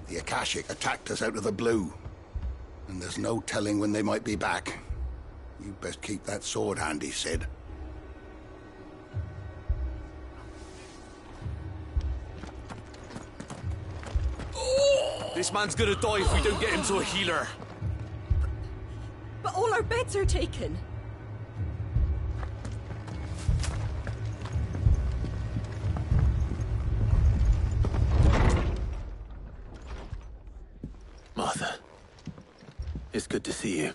The Akashic attacked us out of the blue, and there's no telling when they might be back. You best keep that sword handy, Sid. This man's gonna die if we don't get him to a healer. But all our beds are taken. Martha, it's good to see you.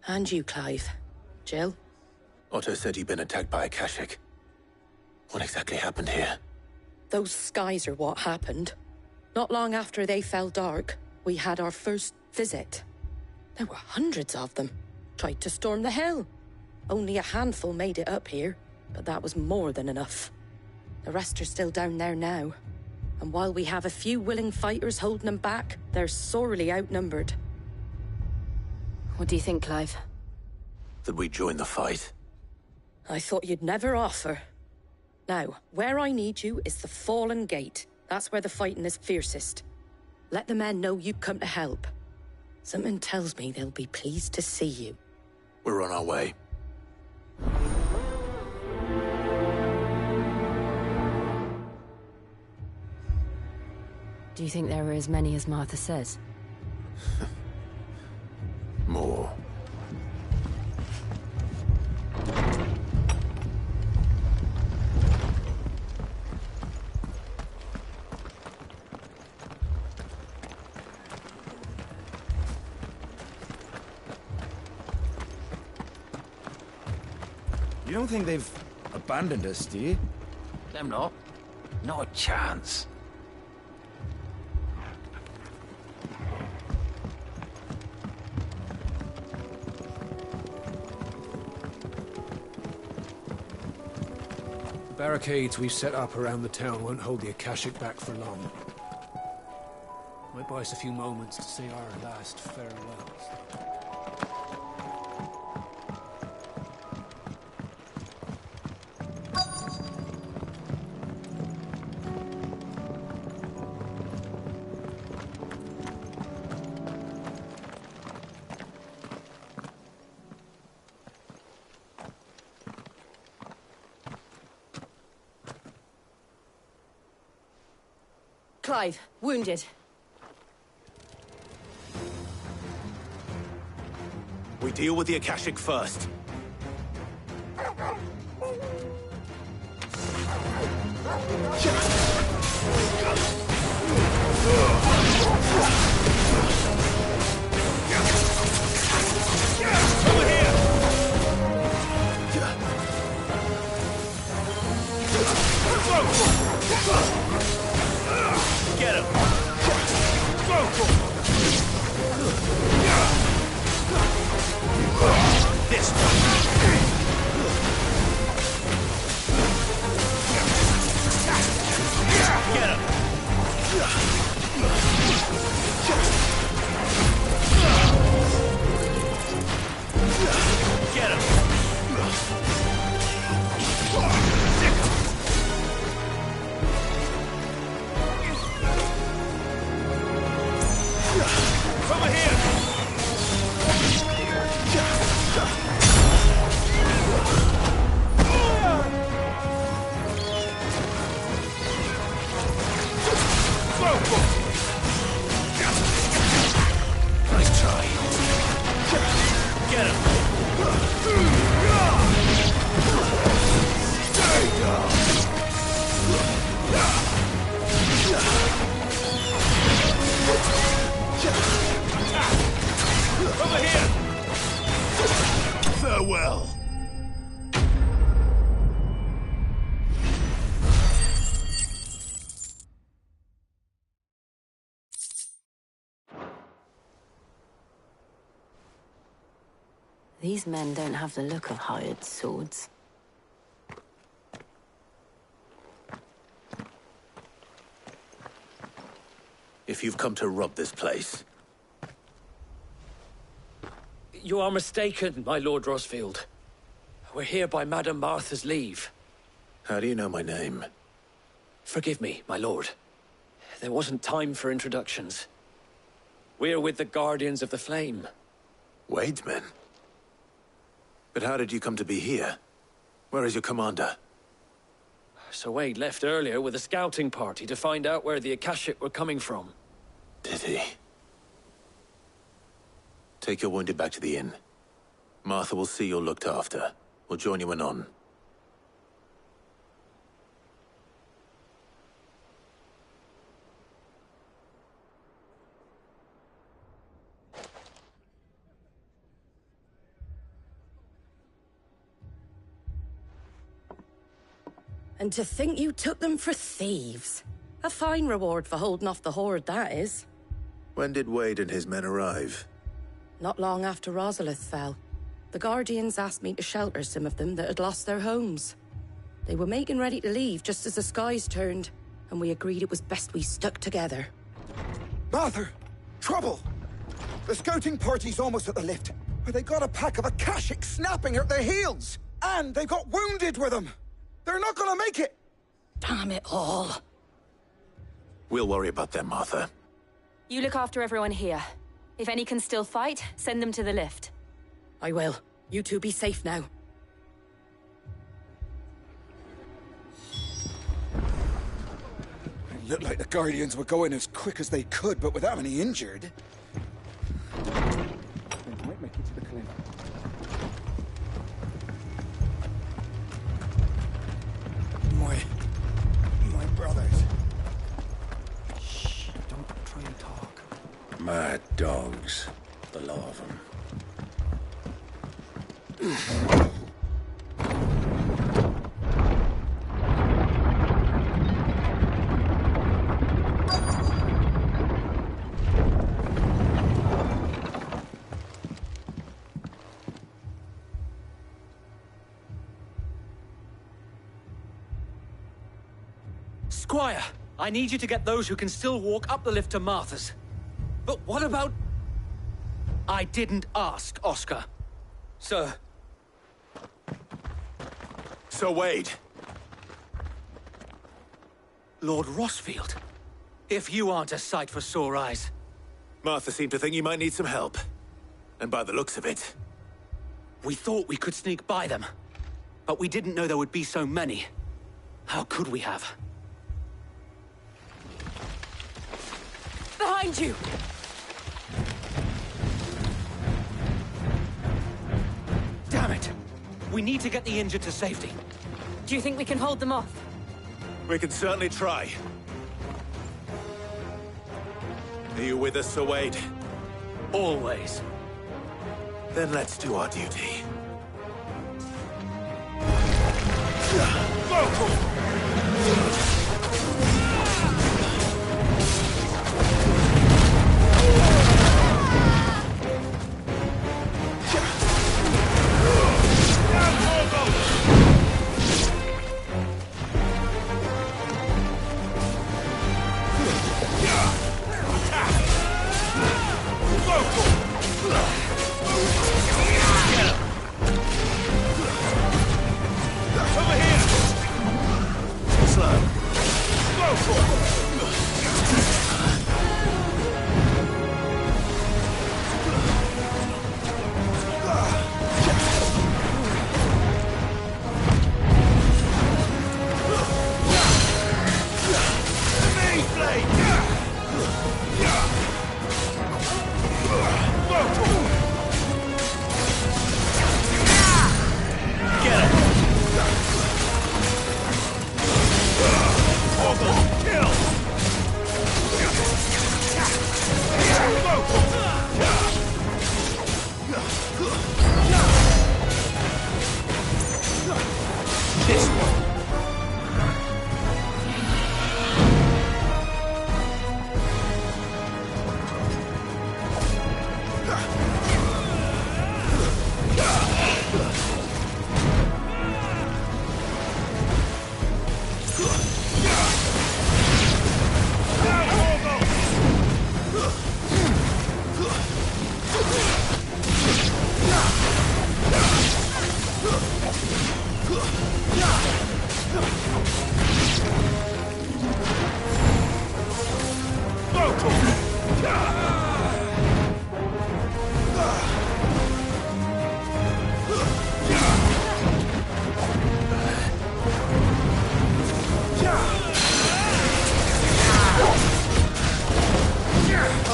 And you, Clive. Jill? Otto said you'd been attacked by Akashic. What exactly happened here? Those skies are what happened. Not long after they fell dark, we had our first visit. There were hundreds of them. Tried to storm the hill. Only a handful made it up here, but that was more than enough. The rest are still down there now. And while we have a few willing fighters holding them back, they're sorely outnumbered. What do you think, Clive? That we join the fight? I thought you'd never offer. Now, where I need you is the Fallen Gate. That's where the fighting is fiercest. Let the men know you've come to help. Something tells me they'll be pleased to see you. We're on our way. Do you think there are as many as Martha says? More. You don't think they've abandoned us, do you? Them not. Not a chance. The barricades we've set up around the town won't hold the Akashic back for long. Might buy us a few moments to say our last farewells. Clive, wounded. We deal with the Akashic first. Over here! Get him! This one! Get him! Get him! Over here! Nice try. Get him! Stay down! Over here! Farewell! These men don't have the look of hired swords. If you've come to rob this place, You are mistaken, my Lord Rosfield. We're here by Madame Martha's leave. how do you know my name? Forgive me, my lord. There wasn't time for introductions. We're with the Guardians of the Flame. Wade's men? But how did you come to be here? Where is your commander? So Wade left earlier with a scouting party to find out where the Akashic were coming from. Did he? Take your wounded back to the inn. Martha will see you're looked after. We'll join you anon. And to think you took them for thieves. A fine reward for holding off the horde, that is. When did Wade and his men arrive? Not long after Rosalith fell. The Guardians asked me to shelter some of them that had lost their homes. They were making ready to leave just as the skies turned, and we agreed it was best we stuck together. Martha! Trouble! The scouting party's almost at the lift, but they got a pack of Akashic snapping at their heels! And they've got wounded with them! They're not gonna make it! Damn it all. We'll worry about them, Martha. You look after everyone here. If any can still fight, send them to the lift. I will. You two be safe now. It looked like the Guardians were going as quick as they could, but without any injured. They might make it to the cliff. My brothers. Shh, don't try and talk. Mad dogs. The lot of them. Squire, I need you to get those who can still walk up the lift to Martha's. But what about... I didn't ask, Oscar. Sir. Sir Wade. Lord Rosfield. If you aren't a sight for sore eyes. Martha seemed to think you might need some help. And by the looks of it... We thought we could sneak by them. But we didn't know there would be so many. How could we have? Behind you! Damn it! We need to get the injured to safety. Do you think we can hold them off? We can certainly try. Are you with us, Sir Wade? Always. Then let's do our duty. Slow.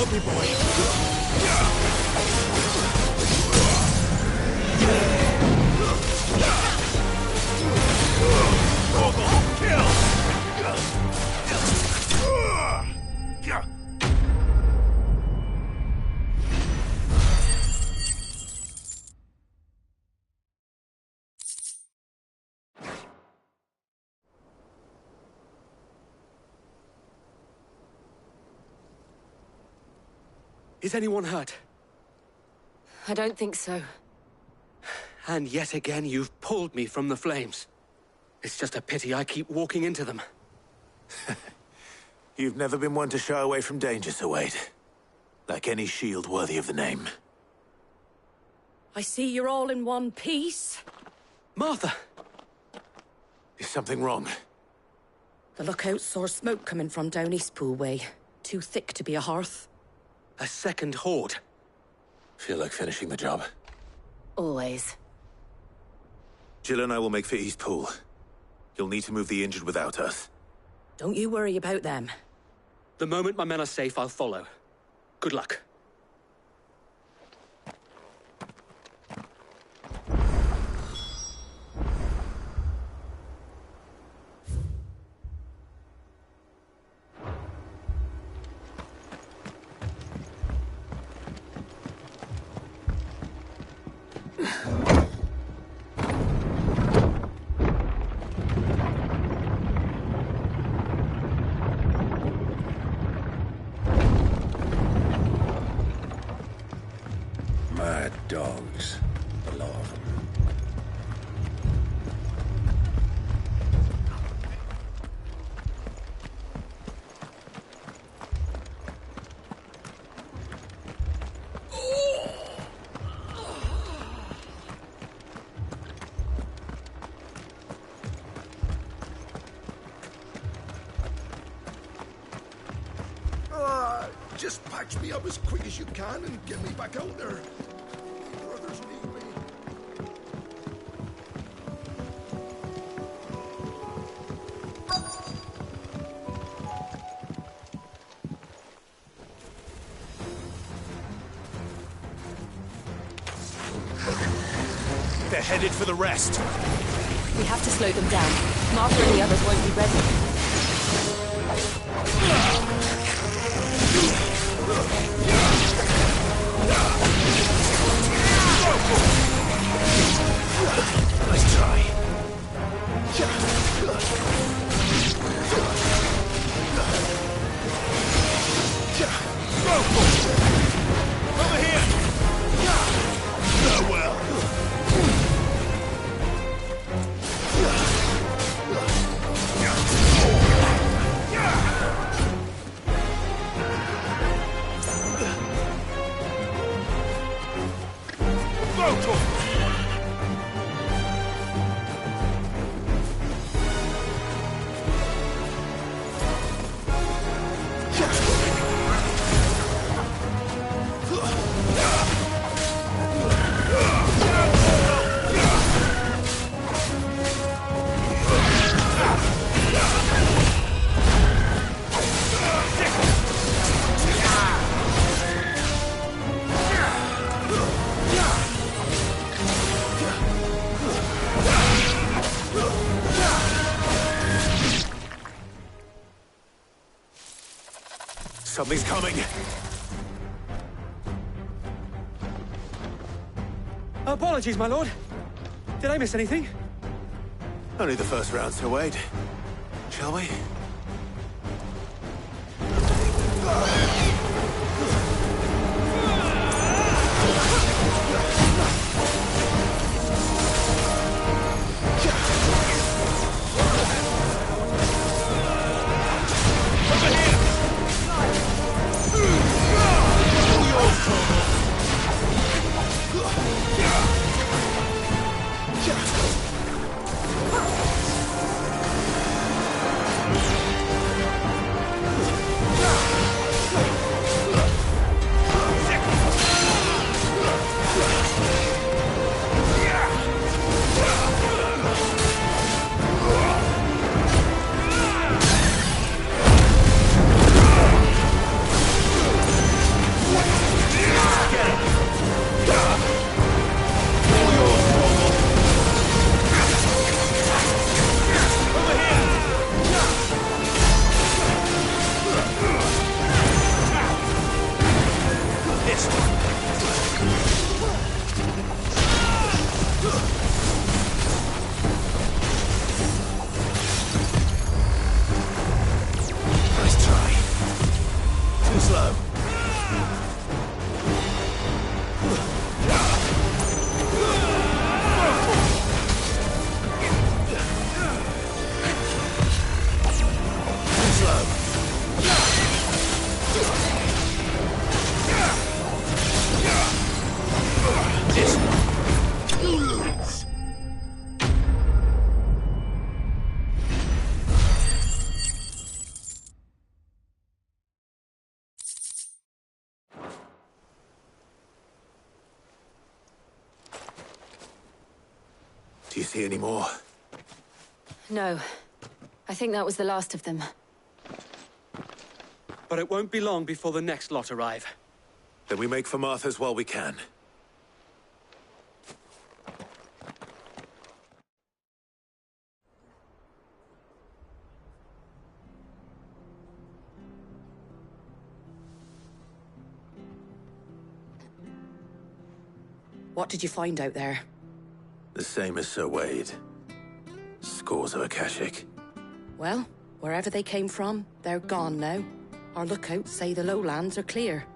Help me, boy. Kill! Is anyone hurt? I don't think so. And yet again, you've pulled me from the flames. It's just a pity I keep walking into them. You've never been one to shy away from danger, Sir Wade. Like any shield worthy of the name. I see you're all in one piece. Martha! Is something wrong? The lookout saw smoke coming from down Eastpool way. Too thick to be a hearth. A second horde. Feel like finishing the job. Always. Jill and I will make for Eastpool. You'll need to move the injured without us. Don't you worry about them. The moment my men are safe, I'll follow. Good luck. Mad dogs. The law of them. Just patch me up as quick as you can and get me back out there. Brothers need me. They're headed for the rest. We have to slow them down. Martha and the others won't be ready. Nice try. Over here! Farewell! Something's coming. Apologies, my lord. Did I miss anything? Only the first round, Sir Wade. Shall we? Slow. Do you see any more? No. I think that was the last of them. But it won't be long before the next lot arrive. Then we make for Martha's while we can. What did you find out there? The same as Sir Wade. Scores of Akashic. Well, wherever they came from, they're gone now. Our lookouts say the lowlands are clear.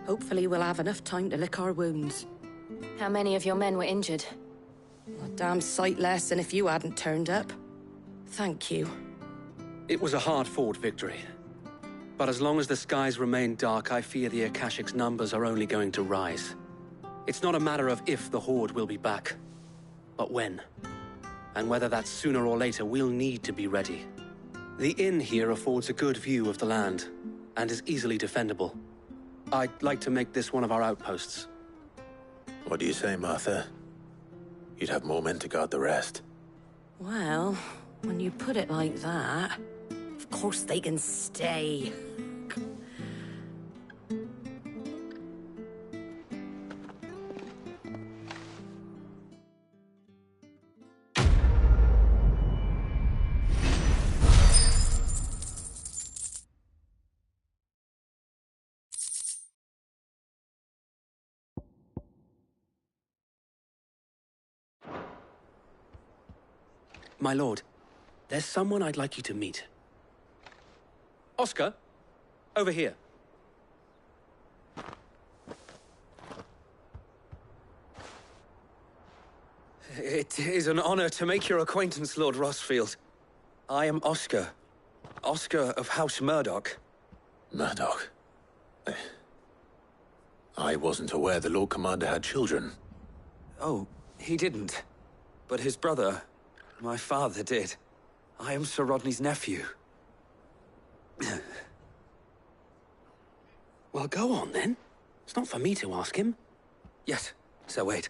Hopefully we'll have enough time to lick our wounds. How many of your men were injured? A damn sight less than if you hadn't turned up. Thank you. It was a hard-fought victory. But as long as the skies remain dark, I fear the Akashic's numbers are only going to rise. It's not a matter of if the Horde will be back, but when. And whether that's sooner or later, we'll need to be ready. The inn here affords a good view of the land, and is easily defendable. I'd like to make this one of our outposts. What do you say, Martha? You'd have more men to guard the rest. Well, when you put it like that, of course they can stay. My lord, there's someone I'd like you to meet. Oscar, over here. It is an honor to make your acquaintance, Lord Rossfield. I am Oscar. Oscar of House Murdoch. Murdoch? I wasn't aware the Lord Commander had children. Oh, he didn't. But his brother, my father, did. I am Sir Rodney's nephew. Well, go on then. It's not for me to ask him. Yes, Sir Wade.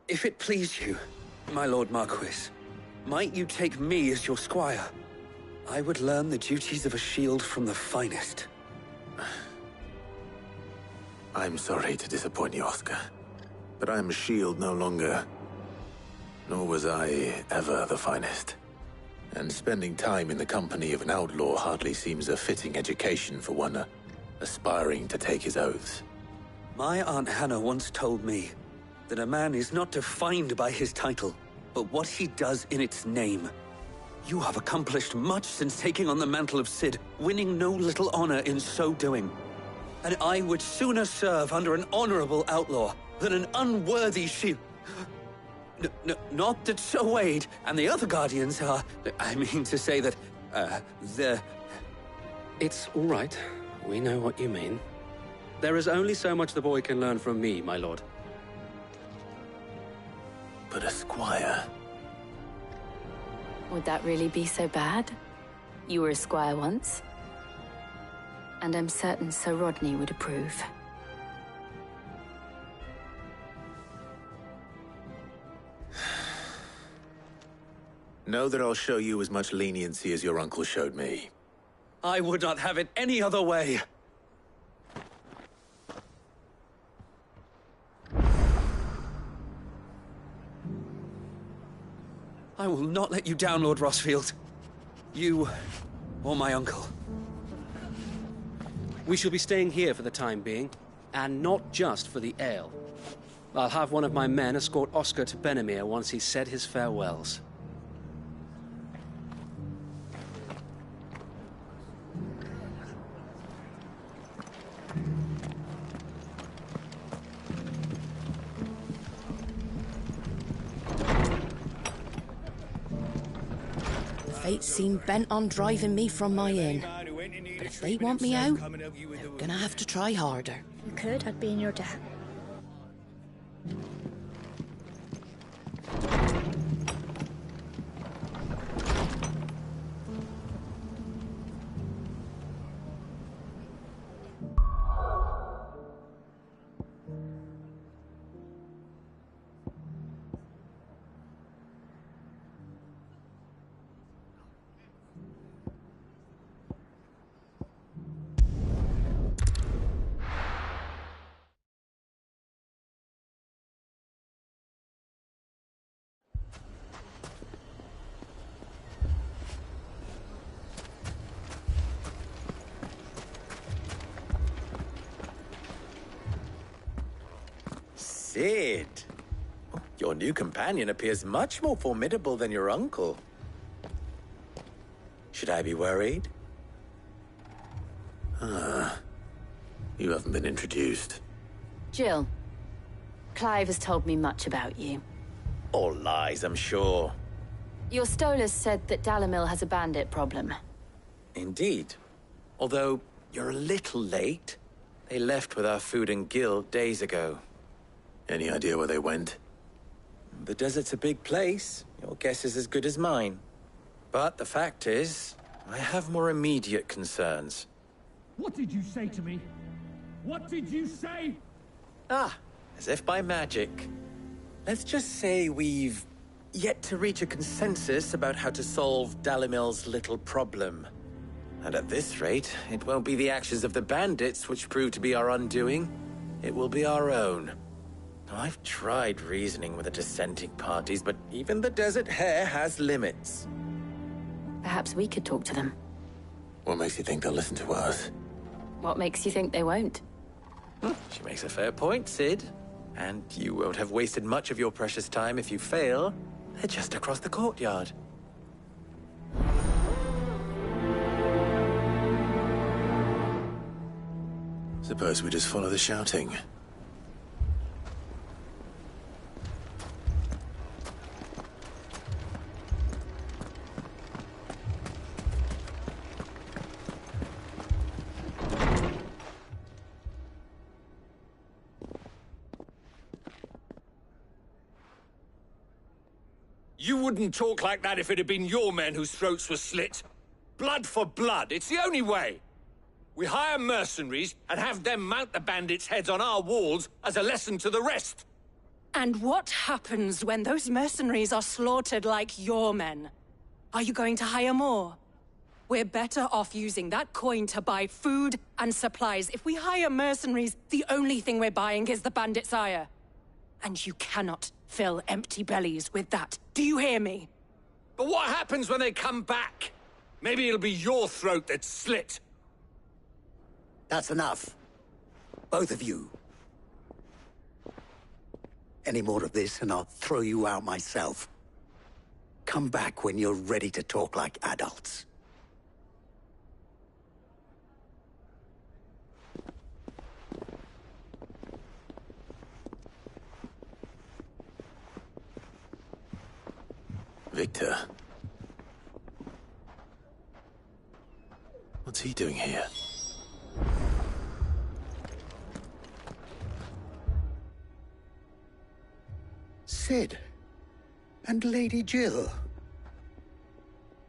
If it please you, my Lord Marquis, might you take me as your squire? I would learn the duties of a shield from the finest. I'm sorry to disappoint you, Oscar, but I'm a shield no longer. Nor was I ever the finest. And spending time in the company of an outlaw hardly seems a fitting education for one aspiring to take his oaths. My Aunt Hannah once told me that a man is not defined by his title, but what he does in its name. You have accomplished much since taking on the mantle of Cid, winning no little honor in so doing. And I would sooner serve under an honorable outlaw than an unworthy shield. Not that Sir Wade and the other Guardians are... I mean to say that, they're... It's all right. We know what you mean. There is only so much the boy can learn from me, my lord. But a squire... Would that really be so bad? You were a squire once. And I'm certain Sir Rodney would approve. Know that I'll show you as much leniency as your uncle showed me. I would not have it any other way. I will not let you down, Lord Rossfield. You, or my uncle. We shall be staying here for the time being, and not just for the ale. I'll have one of my men escort Oscar to Benimir once he's said his farewells. Fate seemed bent on driving me from my inn. But if they want me out, they're gonna have to try harder. If you could, I'd be in your debt. Sid! Your new companion appears much more formidable than your uncle. Should I be worried? You haven't been introduced. Jill, Clive has told me much about you. All lies, I'm sure. Your Stolas said that Dalamil has a bandit problem. Indeed. Although, you're a little late. They left with our food and guild days ago. Any idea where they went? The desert's a big place. Your guess is as good as mine. But the fact is, I have more immediate concerns. What did you say to me? What did you say? Ah, as if by magic. Let's just say we've yet to reach a consensus about how to solve Dalimil's little problem. And at this rate, it won't be the actions of the bandits which prove to be our undoing. It will be our own. Now, I've tried reasoning with the dissenting parties, but even the Desert Hare has limits. Perhaps we could talk to them. What makes you think they'll listen to us? What makes you think they won't? She makes a fair point, Sid. And you won't have wasted much of your precious time if you fail. They're just across the courtyard. Suppose we just follow the shouting. You wouldn't talk like that if it had been your men whose throats were slit. Blood for blood, it's the only way. We hire mercenaries and have them mount the bandits' heads on our walls as a lesson to the rest. And what happens when those mercenaries are slaughtered like your men? Are you going to hire more? We're better off using that coin to buy food and supplies. If we hire mercenaries, the only thing we're buying is the bandits' ire. And you cannot fill empty bellies with that. Do you hear me? But what happens when they come back? Maybe it'll be your throat that's slit. That's enough. Both of you. Any more of this and I'll throw you out myself. Come back when you're ready to talk like adults. Victor. What's he doing here? Sid. And Lady Jill.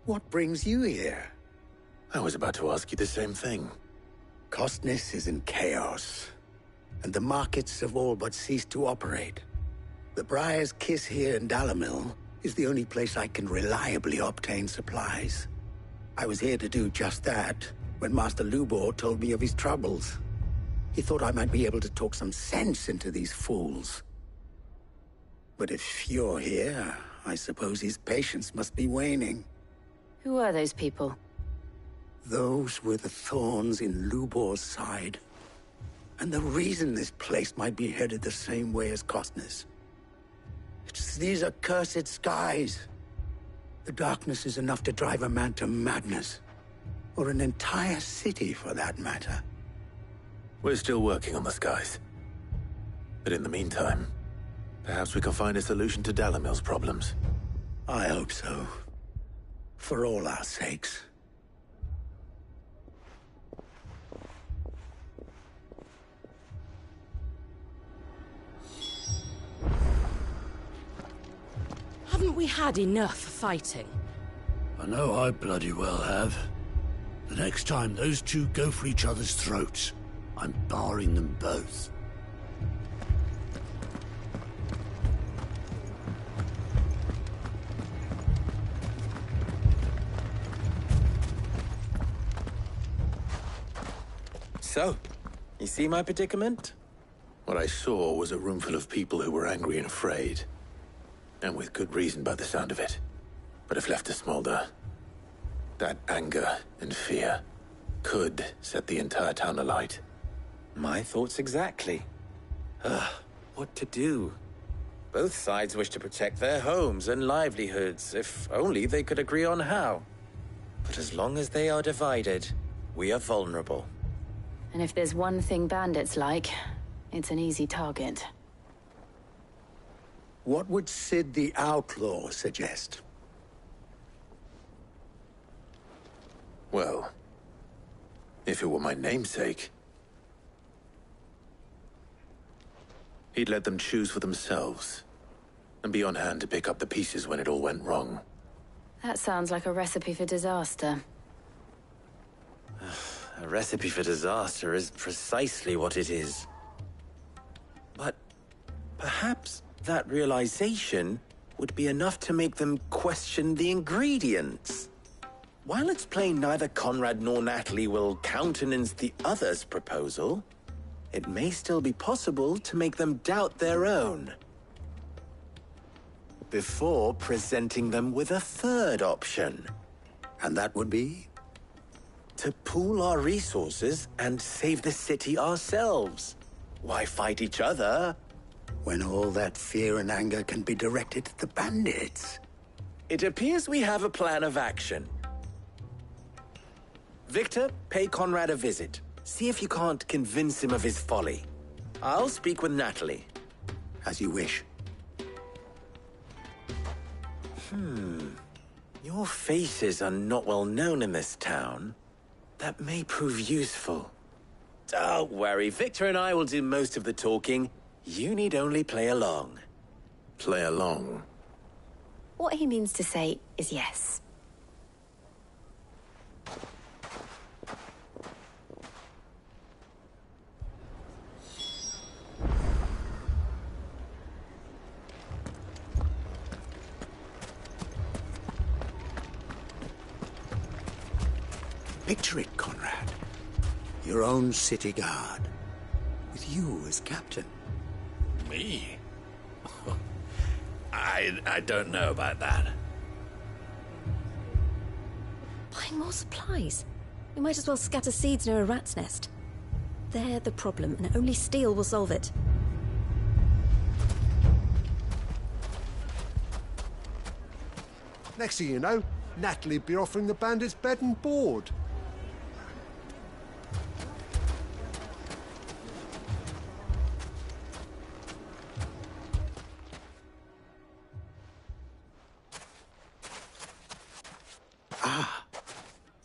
What brings you here? I was about to ask you the same thing. Costness is in chaos, and the markets have all but ceased to operate. The Briar's Kiss here in Dalamil is the only place I can reliably obtain supplies. I was here to do just that when Master Lubor told me of his troubles. He thought I might be able to talk some sense into these fools. But if you're here, I suppose his patience must be waning. Who are those people? Those were the thorns in Lubor's side. And the reason this place might be headed the same way as Costness. It's these accursed skies. The darkness is enough to drive a man to madness. Or an entire city, for that matter. We're still working on the skies. But in the meantime, perhaps we can find a solution to Dalamil's problems. I hope so. For all our sakes. Haven't we had enough fighting? I know I bloody well have. The next time those two go for each other's throats, I'm barring them both. So, you see my predicament? What I saw was a room full of people who were angry and afraid. And with good reason by the sound of it. But if left to smolder, that anger and fear could set the entire town alight. My thoughts exactly. What to do? Both sides wish to protect their homes and livelihoods, if only they could agree on how. But as long as they are divided, we are vulnerable. And if there's one thing bandits like, it's an easy target. What would Sid the Outlaw suggest? Well, if it were my namesake, he'd let them choose for themselves, and be on hand to pick up the pieces when it all went wrong. That sounds like a recipe for disaster. A recipe for disaster is precisely what it is. But perhaps that realization would be enough to make them question the ingredients. While it's plain neither Conrad nor Natalie will countenance the other's proposal, it may still be possible to make them doubt their own. Before presenting them with a third option. And that would be? To pool our resources and save the city ourselves. Why fight each other? When all that fear and anger can be directed at the bandits. It appears we have a plan of action. Victor, pay Conrad a visit. See if you can't convince him of his folly. I'll speak with Natalie. As you wish. Your faces are not well known in this town. That may prove useful. Don't worry, Victor and I will do most of the talking. You need only play along. Play along? What he means to say is yes. Picture it, Conrad. Your own city guard. With you as captain. Me? I don't know about that. Buying more supplies? We might as well scatter seeds near a rat's nest. They're the problem, and only steel will solve it. Next thing you know, Natalie'd be offering the bandits bed and board.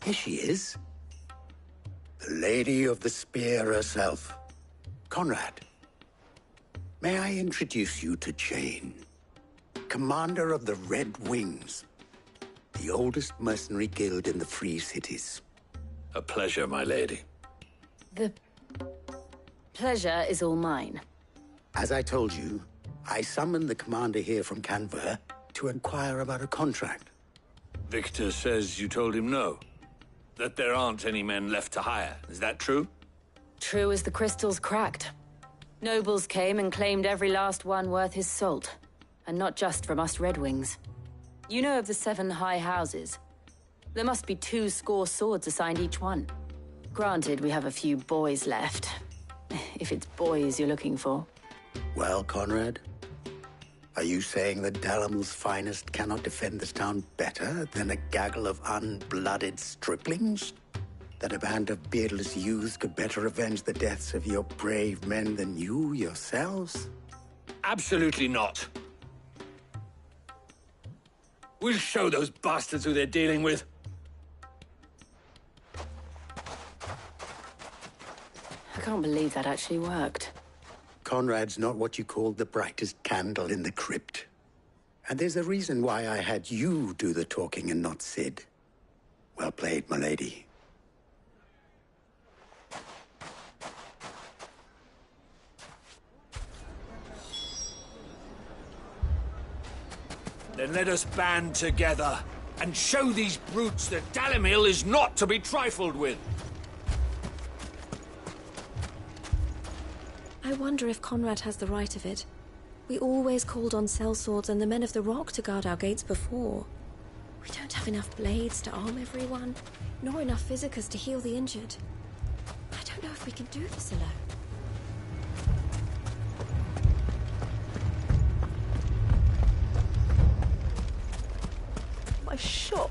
Here she is. The Lady of the Spear herself. Conrad, may I introduce you to Jane, commander of the Red Wings, the oldest mercenary guild in the Free Cities. A pleasure, my lady. The pleasure is all mine. As I told you, I summoned the commander here from Canver to inquire about a contract. Victor says you told him no. That there aren't any men left to hire. Is that true? True as the crystals cracked. Nobles came and claimed every last one worth his salt. And not just from us Red Wings. You know of the 7 high houses. There must be 2 swords assigned each one. Granted, we have a few boys left. If it's boys you're looking for. Well, Conrad, are you saying that Dalamil's finest cannot defend this town better than a gaggle of unblooded striplings? That a band of beardless youths could better avenge the deaths of your brave men than you yourselves? Absolutely not. We'll show those bastards who they're dealing with. I can't believe that actually worked. Conrad's not what you call the brightest candle in the crypt. And there's a reason why I had you do the talking and not Sid. Well played, my lady. Then let us band together and show these brutes that Dalimil is not to be trifled with. I wonder if Conrad has the right of it. We always called on sellswords and the men of the rock to guard our gates before. We don't have enough blades to arm everyone, nor enough physicers to heal the injured. I don't know if we can do this alone. My shop.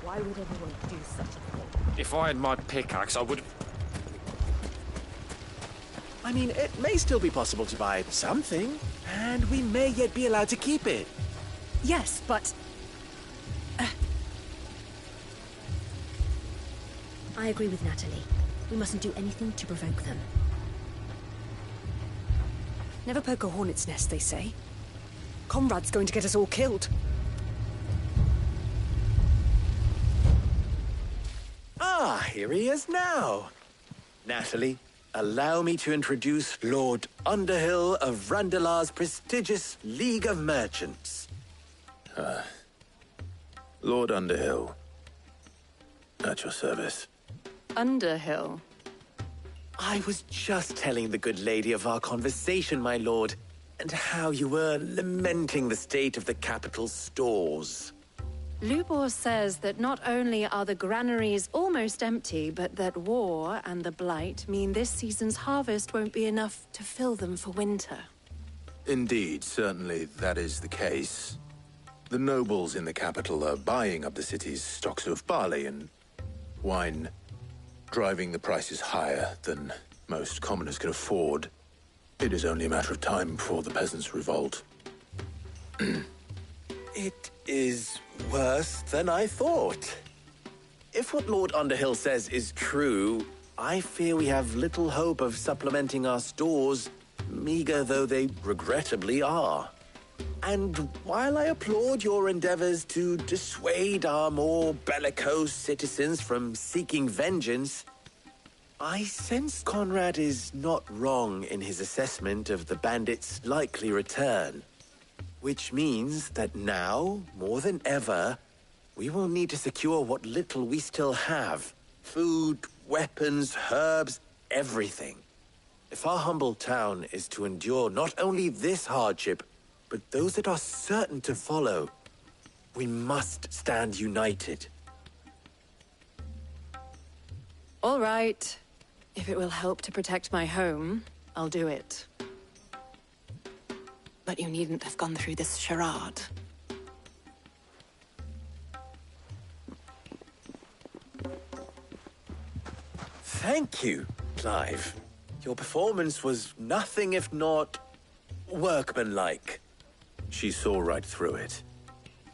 Why would anyone do such a thing? If I had my pickaxe, I would... I mean, it may still be possible to buy something, and we may yet be allowed to keep it. Yes, but... I agree with Natalie. We mustn't do anything to provoke them. Never poke a hornet's nest, they say. Conrad's going to get us all killed. Ah, here he is now. Natalie, allow me to introduce Lord Underhill of Randalar's prestigious League of Merchants. Lord Underhill. At your service. Underhill? I was just telling the good lady of our conversation, my lord, and how you were lamenting the state of the capital's stores. Lubor says that not only are the granaries almost empty, but that war and the Blight mean this season's harvest won't be enough to fill them for winter. Indeed, certainly that is the case. The nobles in the capital are buying up the city's stocks of barley and wine, driving the prices higher than most commoners can afford. It is only a matter of time before the peasants revolt. It is worse than I thought. If what Lord Underhill says is true, I fear we have little hope of supplementing our stores, meager though they regrettably are. And while I applaud your endeavors to dissuade our more bellicose citizens from seeking vengeance, I sense Conrad is not wrong in his assessment of the bandits' likely return. Which means that now, more than ever, we will need to secure what little we still have. Food, weapons, herbs, everything. If our humble town is to endure not only this hardship, but those that are certain to follow, we must stand united. All right. If it will help to protect my home, I'll do it. But you needn't have gone through this charade. Thank you, Clive. Your performance was nothing if not workmanlike. She saw right through it.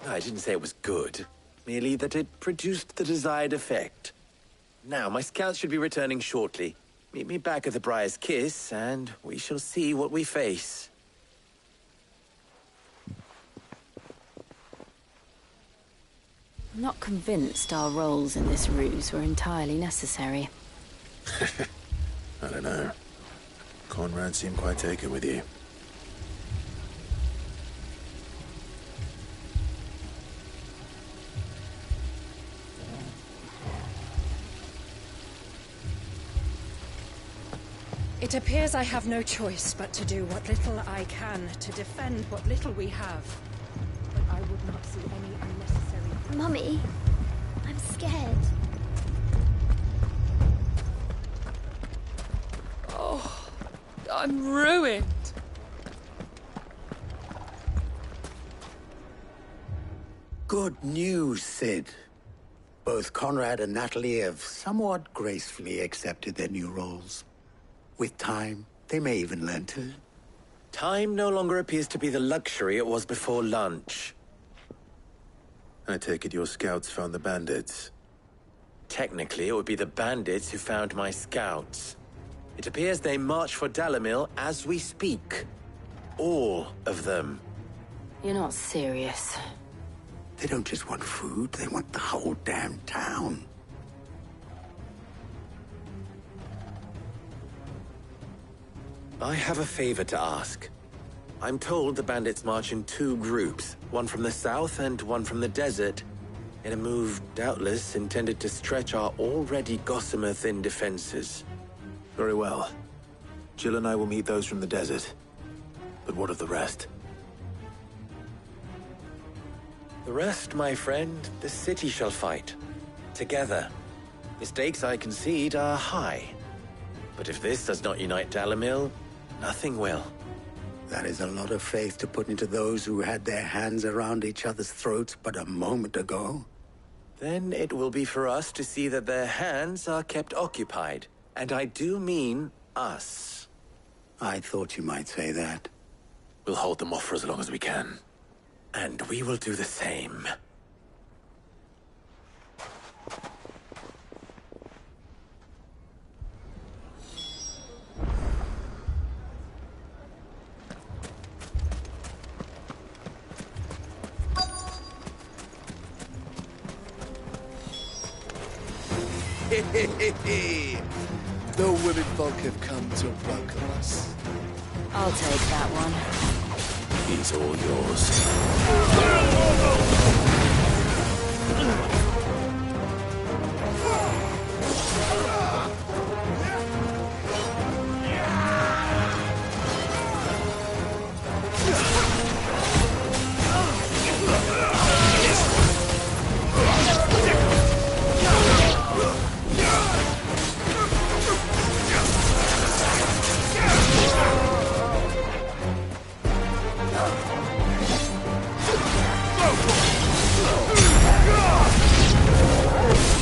I didn't say it was good, merely that it produced the desired effect. Now, my scouts should be returning shortly. Meet me back at the Briar's Kiss, and we shall see what we face. I'm not convinced our roles in this ruse were entirely necessary. I don't know. Conrad seemed quite taken with you. It appears I have no choice but to do what little I can to defend what little we have. But I would not see any unnecessary... Mummy, I'm scared. Oh, I'm ruined. Good news, Sid. Both Conrad and Natalie have somewhat gracefully accepted their new roles. With time, they may even learn to Time no longer appears to be the luxury it was before lunch. I take it your scouts found the bandits. Technically, it would be the bandits who found my scouts. It appears they march for Dalimil as we speak. All of them. You're not serious. They don't just want food, they want the whole damn town. I have a favor to ask. I'm told the bandits march in 2 groups, one from the south and one from the desert, in a move doubtless intended to stretch our already gossamer-thin defenses. Very well. Jill and I will meet those from the desert. But what of the rest? The rest, my friend, the city shall fight. Together. The stakes, I concede, are high. But if this does not unite Dalimil, nothing will. That is a lot of faith to put into those who had their hands around each other's throats but a moment ago. Then it will be for us to see that their hands are kept occupied. And I do mean us. I thought you might say that. We'll hold them off for as long as we can. And we will do the same. The women folk have come to welcome us. I'll take that one. He's all yours.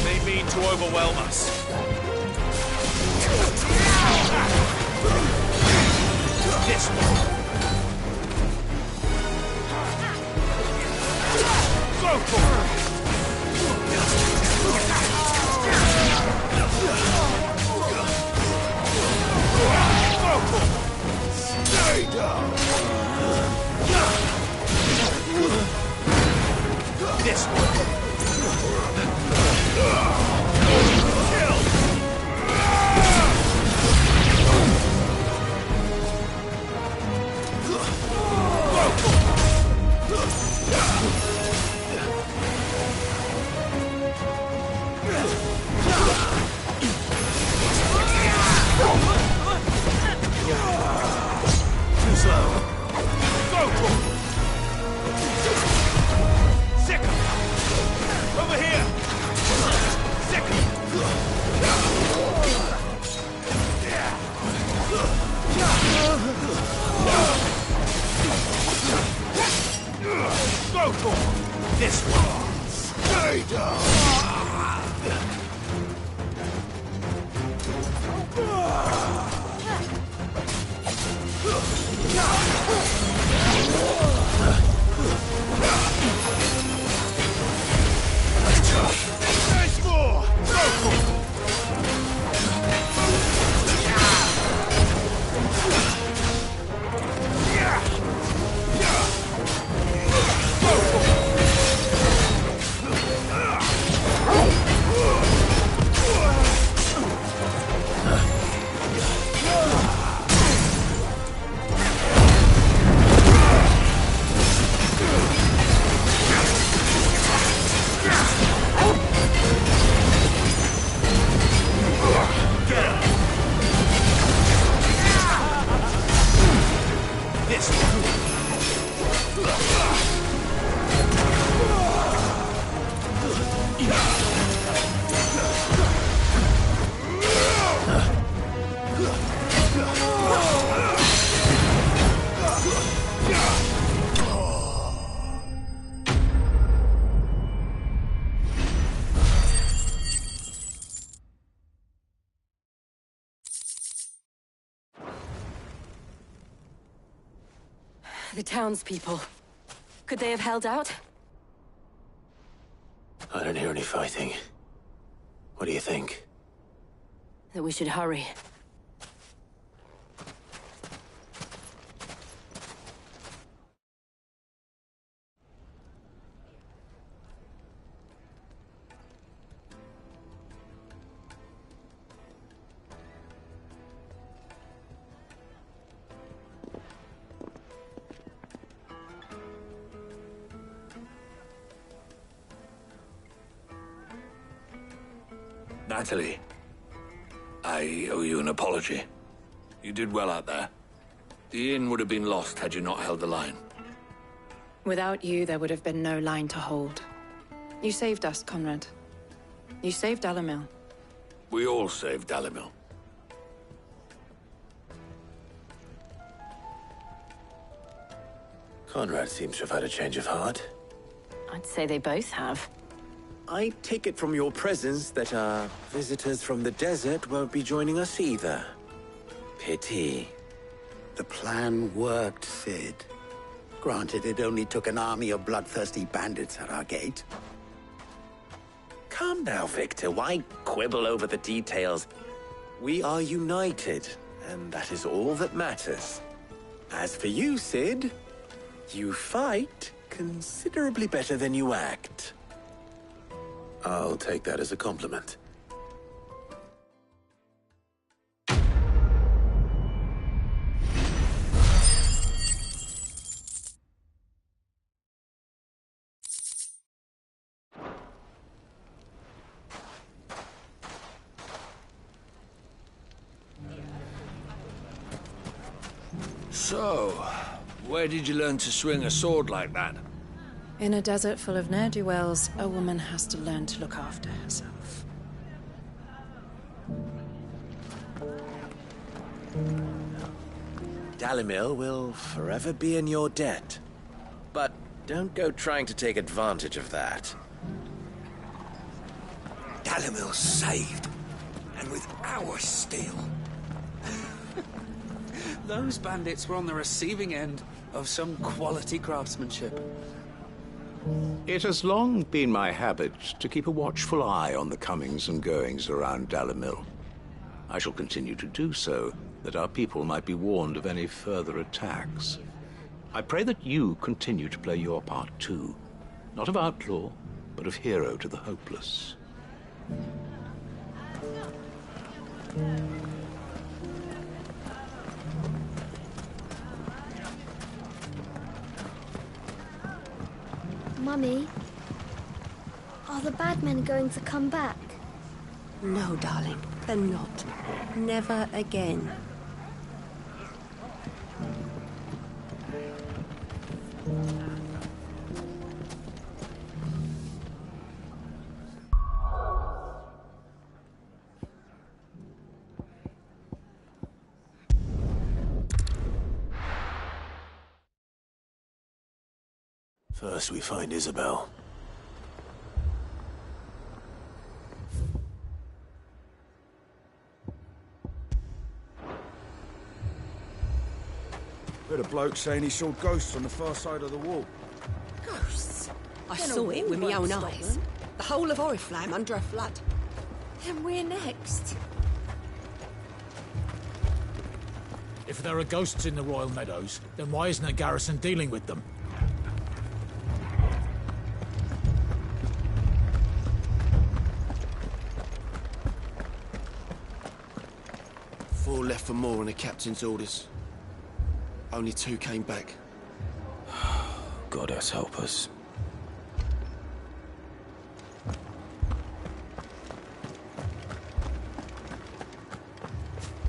They mean to overwhelm us. This one. Go for it! Stay down! This one. Too slow. Go for it. Sick. Over here. Sick. Go for it. This one. Stay down. Nice more. Go for it. The townspeople. Could they have held out? I don't hear any fighting. What do you think? That we should hurry. Natalie, I owe you an apology. You did well out there. The inn would have been lost had you not held the line. Without you, there would have been no line to hold. You saved us, Conrad. You saved Dalimil. We all saved Dalimil. Conrad seems to have had a change of heart. I'd say they both have. I take it from your presence that our visitors from the desert won't be joining us either. Pity. The plan worked, Sid. Granted, it only took an army of bloodthirsty bandits at our gate. Calm now, Victor. Why quibble over the details? We are united, and that is all that matters. As for you, Sid, you fight considerably better than you act. I'll take that as a compliment. So, where did you learn to swing a sword like that? In a desert full of ne'er-do-wells, a woman has to learn to look after herself. Dalimil will forever be in your debt. But don't go trying to take advantage of that. Dalimil's saved, and with our steel. Those bandits were on the receiving end of some quality craftsmanship. It has long been my habit to keep a watchful eye on the comings and goings around Dalimil. I shall continue to do so, that our people might be warned of any further attacks. I pray that you continue to play your part too, not of outlaw, but of hero to the hopeless. Mummy, are the bad men going to come back? No, darling, they're not. Never again. First we find Isabel. Heard a bloke saying he saw ghosts on the far side of the wall. Ghosts? I saw it with my own eyes. The whole of Oriflamme under a flood. Then we're next. If there are ghosts in the Royal Meadows, then why isn't a garrison dealing with them? Four left for more on the captain's orders. Only 2 came back. Goddess help us.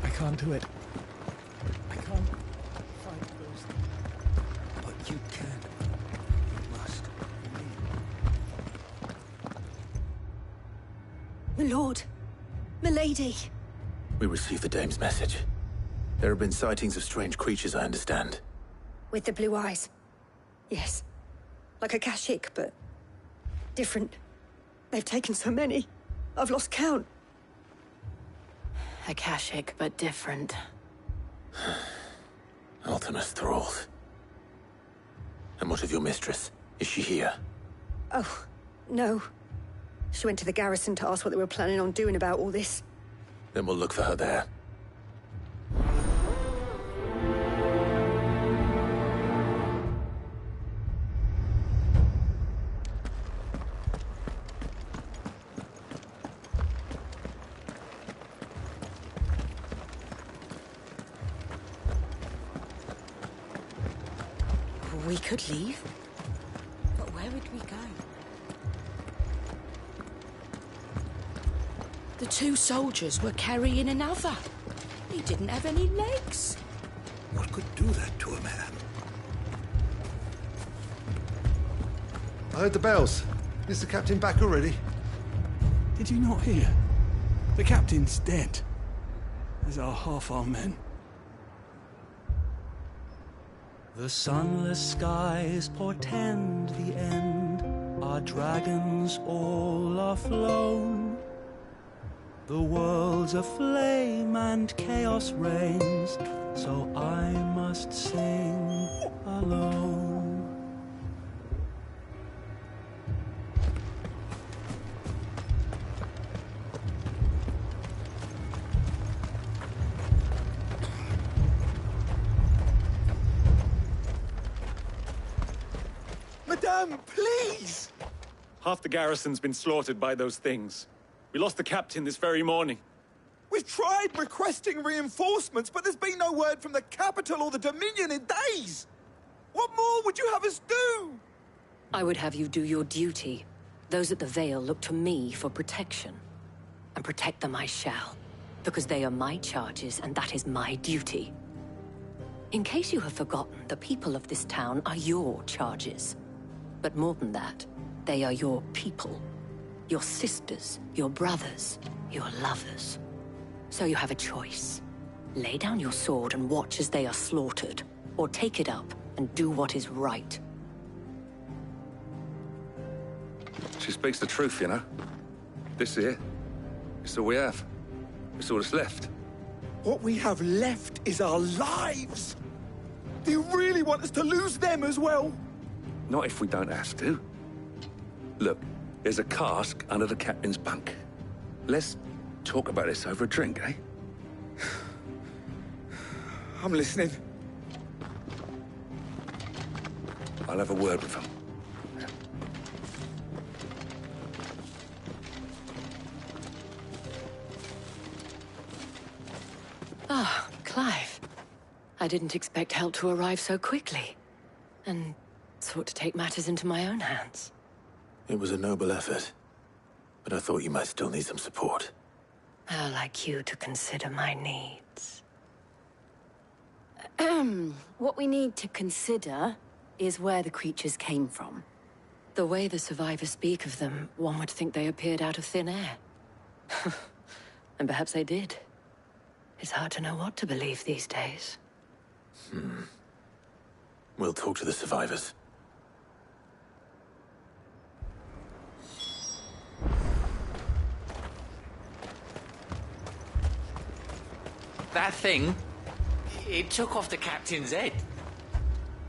I can't do it. I can't fight those things. But you can. You must. My lord. Milady. We received the dame's message. There have been sightings of strange creatures, I understand. With the blue eyes. Yes. Like a Kashik, but different. They've taken so many. I've lost count. Akashic, but different. Ultimus thralls. And what of your mistress? Is she here? Oh, no. She went to the garrison to ask what they were planning on doing about all this. Then we'll look for her there. We could leave. But where would we go? The two soldiers were carrying another. He didn't have any legs. What could do that to a man? I heard the bells. Is the captain back already? Did you not hear? The captain's dead. As are half our men. The sunless skies portend the end. Our dragons all are flown. The world's aflame and chaos reigns, so I must sing alone. Madame, please! Half the garrison's been slaughtered by those things. We lost the captain this very morning. We've tried requesting reinforcements, but there's been no word from the capital or the Dominion in days! What more would you have us do? I would have you do your duty. Those at the Vale look to me for protection. And protect them I shall. Because they are my charges, and that is my duty. In case you have forgotten, the people of this town are your charges. But more than that, they are your people. Your sisters, your brothers, your lovers. So you have a choice. Lay down your sword and watch as they are slaughtered, or take it up and do what is right. She speaks the truth, you know. This here, it's all we have. It's all that's left. What we have left is our lives! Do you really want us to lose them as well? Not if we don't have to. Look, there's a cask under the captain's bunk. Let's talk about this over a drink, eh? I'm listening. I'll have a word with him. Ah, Clive. I didn't expect help to arrive so quickly. And sought to take matters into my own hands. It was a noble effort, but I thought you might still need some support. How like you to consider my needs. What we need to consider is where the creatures came from. The way the survivors speak of them, one would think they appeared out of thin air. And perhaps they did. It's hard to know what to believe these days. We'll talk to the survivors. That thing, it took off the captain's head.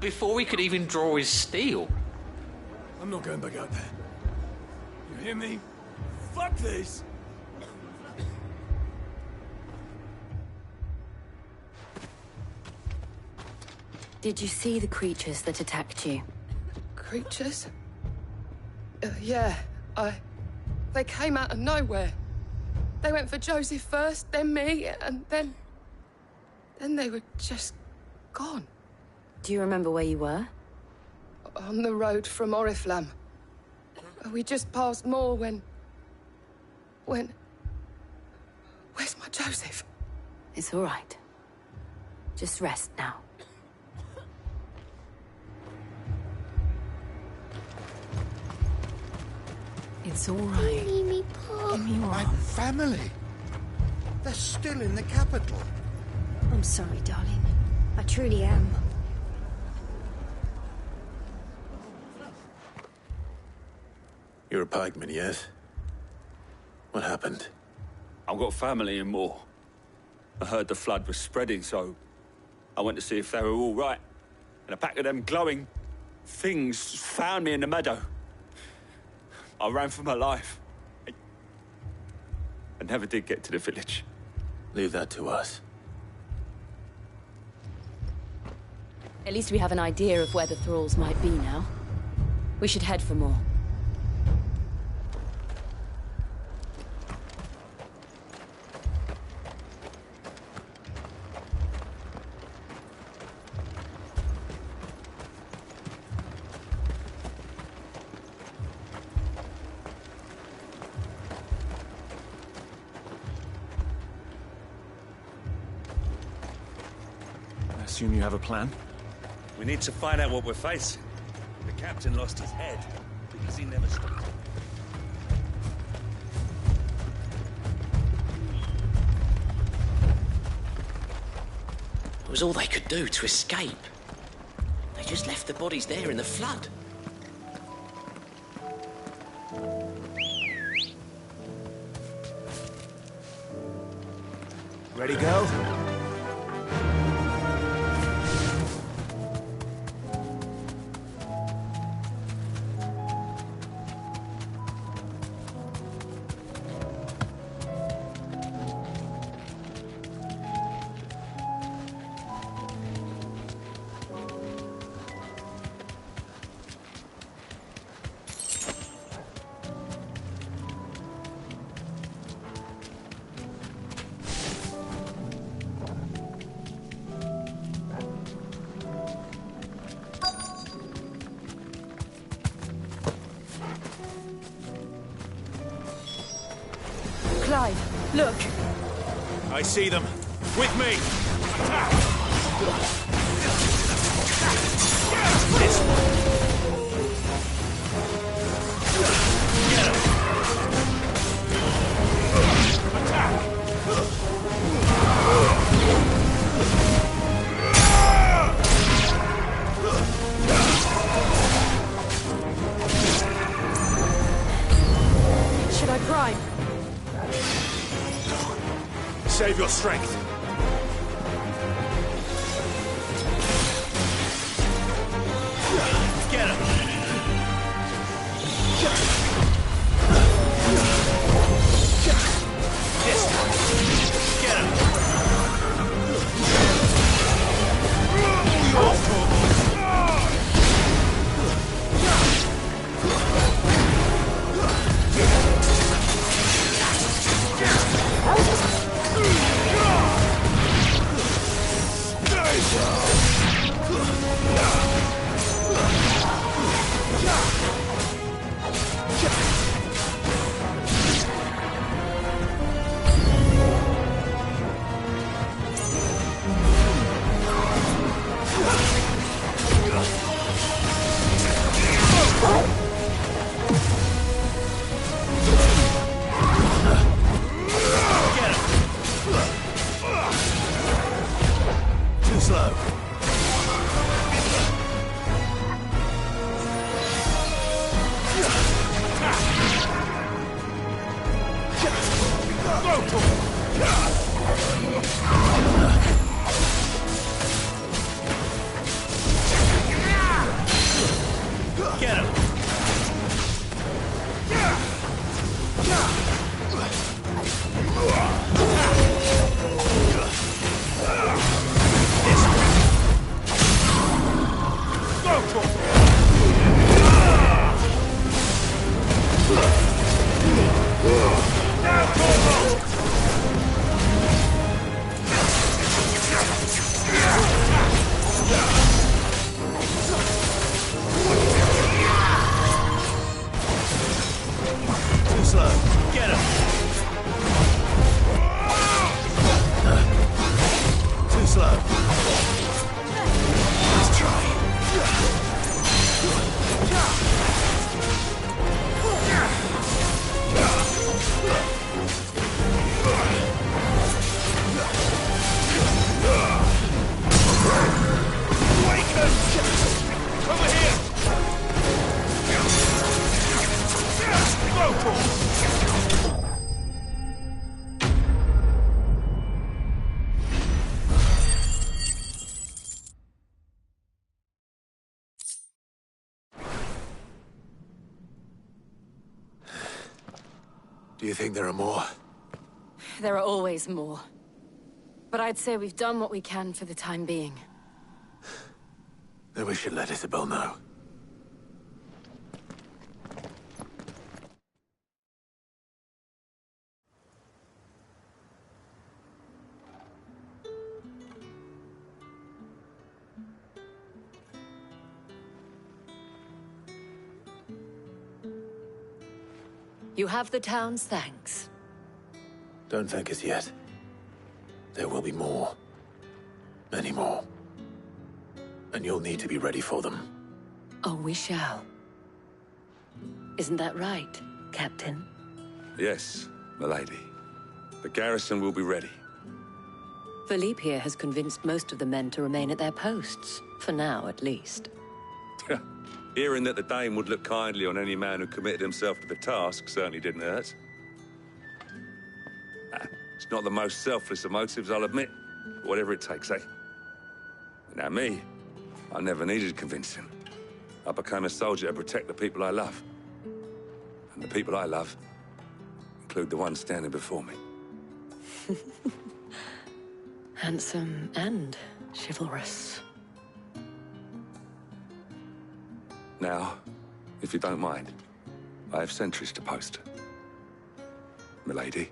Before we could even draw his steel. I'm not going back out there. You hear me? Fuck this! Did you see the creatures that attacked you? Creatures? Yeah, they came out of nowhere. They went for Joseph first, then me, and then they were just gone. Do you remember where you were? On the road from Oriflamme. We just passed Moor when... Where's my Joseph? It's all right. Just rest now. It's all right. My family. They're still in the capital. I'm sorry, darling. I truly am. You're a pikeman, yes? What happened? I've got family in Moor. I heard the flood was spreading, so I went to see if they were all right. And a pack of them glowing things found me in the meadow. I ran for my life. I never did get to the village. Leave that to us. At least we have an idea of where the thralls might be now. We should head for more. I assume you have a plan? We need to find out what we're facing. The captain lost his head because he never stopped. It was all they could do to escape. They just left the bodies there in the flood. Ready, go? Clive, look! I see them. With me! Attack! This one. Get him! Attack! Should I prime? Save your strength. Get him. This one. Get him. Too slow. Get him. Too slow. Get him. Too slow. Let's try. Awaken! Over here! Go for it! Do you think there are more? There are always more. But I'd say we've done what we can for the time being. Then we should let Isabel know. You have the town's thanks. Don't thank us yet. There will be more. Many more. And you'll need to be ready for them. Oh, we shall. Isn't that right, Captain? Yes, milady. The garrison will be ready. Philippe here has convinced most of the men to remain at their posts. For now, at least. Hearing that the Dane would look kindly on any man who committed himself to the task certainly didn't hurt. It's not the most selfless of motives, I'll admit. But whatever it takes, eh? Now me, I never needed convincing. I became a soldier to protect the people I love. And the people I love include the ones standing before me. Handsome and chivalrous. Now, if you don't mind, I have sentries to post. Milady.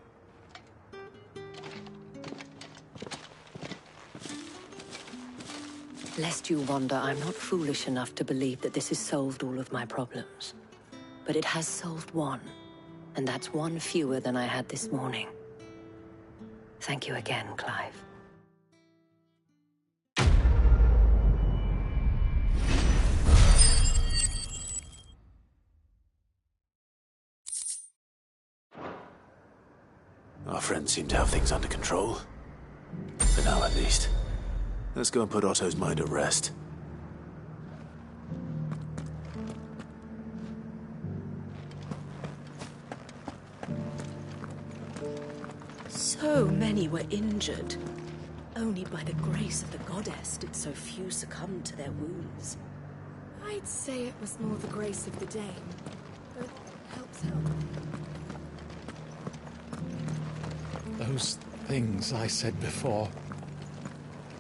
Lest you wonder, I'm not foolish enough to believe that this has solved all of my problems. But it has solved one, and that's one fewer than I had this morning. Thank you again, Clive. Our friends seem to have things under control. For now, at least. Let's go and put Otto's mind at rest. So many were injured. Only by the grace of the goddess did so few succumb to their wounds. I'd say it was more the grace of the Dane. But helps help. Those things I said before,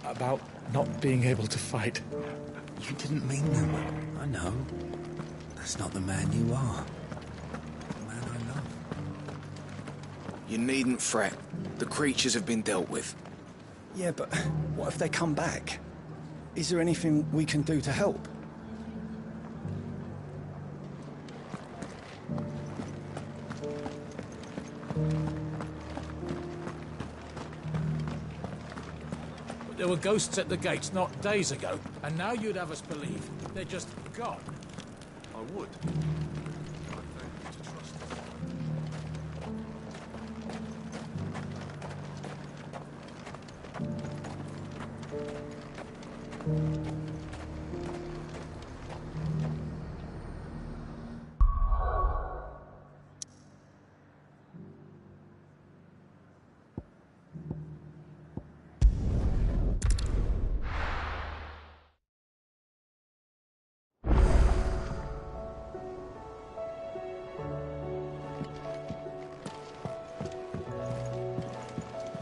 about not being able to fight. You didn't mean them. I know. That's not the man you are. The man I love. You needn't fret. The creatures have been dealt with. Yeah, but what if they come back? Is there anything we can do to help? There were ghosts at the gates not days ago, and now you'd have us believe they're just gone. I would.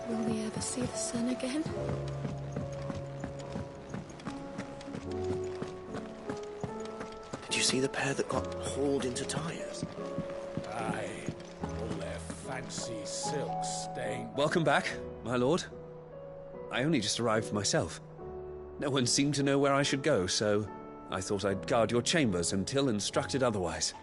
Will we ever see the sun again? Did you see the pair that got hauled into tires? Aye, all their fancy silk stained. Welcome back, my lord. I only just arrived myself. No one seemed to know where I should go, so I thought I'd guard your chambers until instructed otherwise.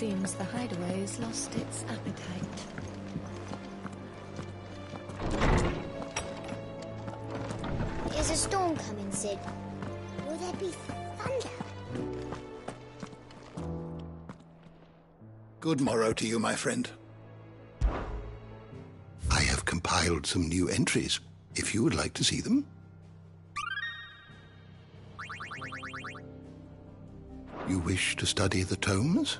Seems the hideaway's lost its appetite. Is a storm coming, Sid? Will there be thunder? Good morrow to you, my friend. I have compiled some new entries, if you would like to see them. You wish to study the tomes?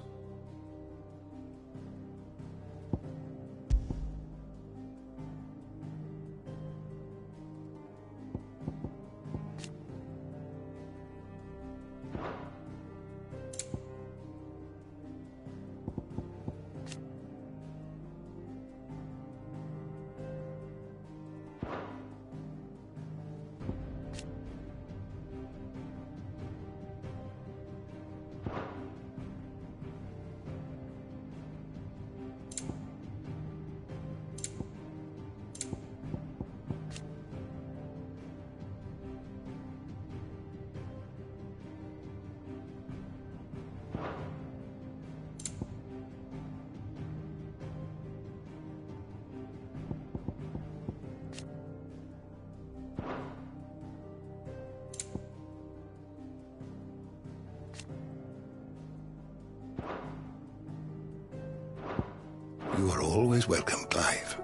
You are always welcome, Clive.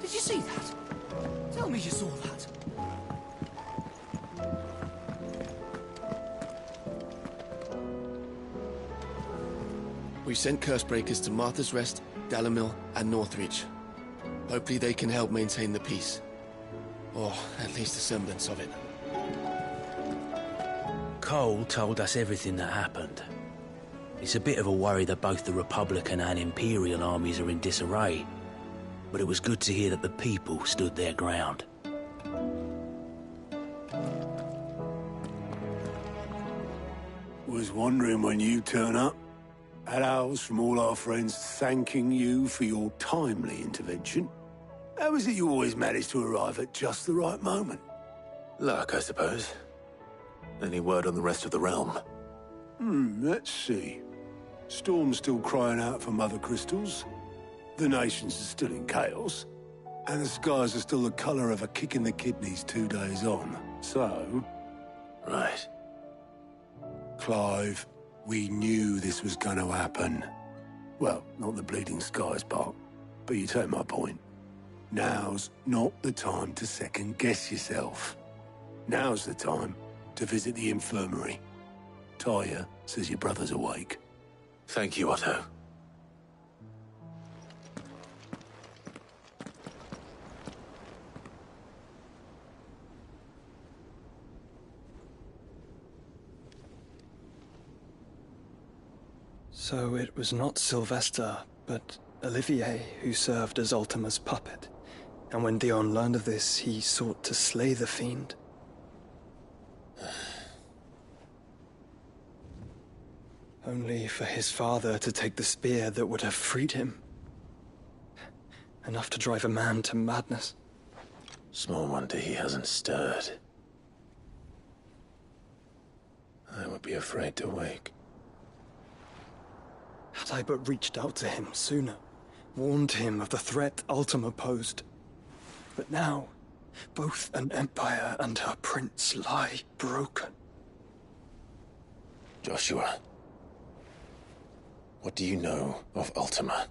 Did you see that? Tell me you saw that. We've sent Cursebreakers to Martha's Rest, Dalamil, and Northridge. Hopefully they can help maintain the peace. Or at least a semblance of it. Cole told us everything that happened. It's a bit of a worry that both the Republican and Imperial armies are in disarray. But it was good to hear that the people stood their ground. Was wondering when you turn up. Had owls from all our friends thanking you for your timely intervention. How is it you always manage to arrive at just the right moment? Luck, I suppose. Any word on the rest of the realm? Let's see. Storm's still crying out for mother crystals. The nations are still in chaos. And the skies are still the colour of a kick in the kidneys 2 days on. So... Right. Clive, we knew this was going to happen. Well, not the bleeding skies part, but you take my point. Now's not the time to second-guess yourself. Now's the time to visit the infirmary. Talia says your brother's awake. Thank you, Otto. So it was not Sylvester, but Olivier who served as Ultima's puppet. And when Dion learned of this, he sought to slay the fiend. Only for his father to take the spear that would have freed him. Enough to drive a man to madness. Small wonder he hasn't stirred. I would be afraid to wake. Had I but reached out to him sooner, warned him of the threat Ultima posed. But now, both an empire and her prince lie broken. Joshua, what do you know of Ultima?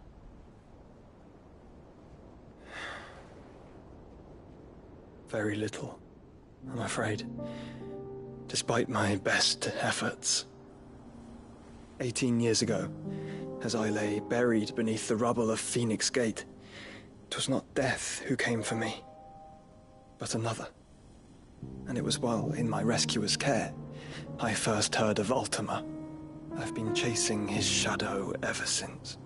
Very little, I'm afraid. Despite my best efforts. 18 years ago, as I lay buried beneath the rubble of Phoenix Gate, 'twas not death who came for me, but another. And it was while in my rescuer's care, I first heard of Ultima. I've been chasing his shadow ever since.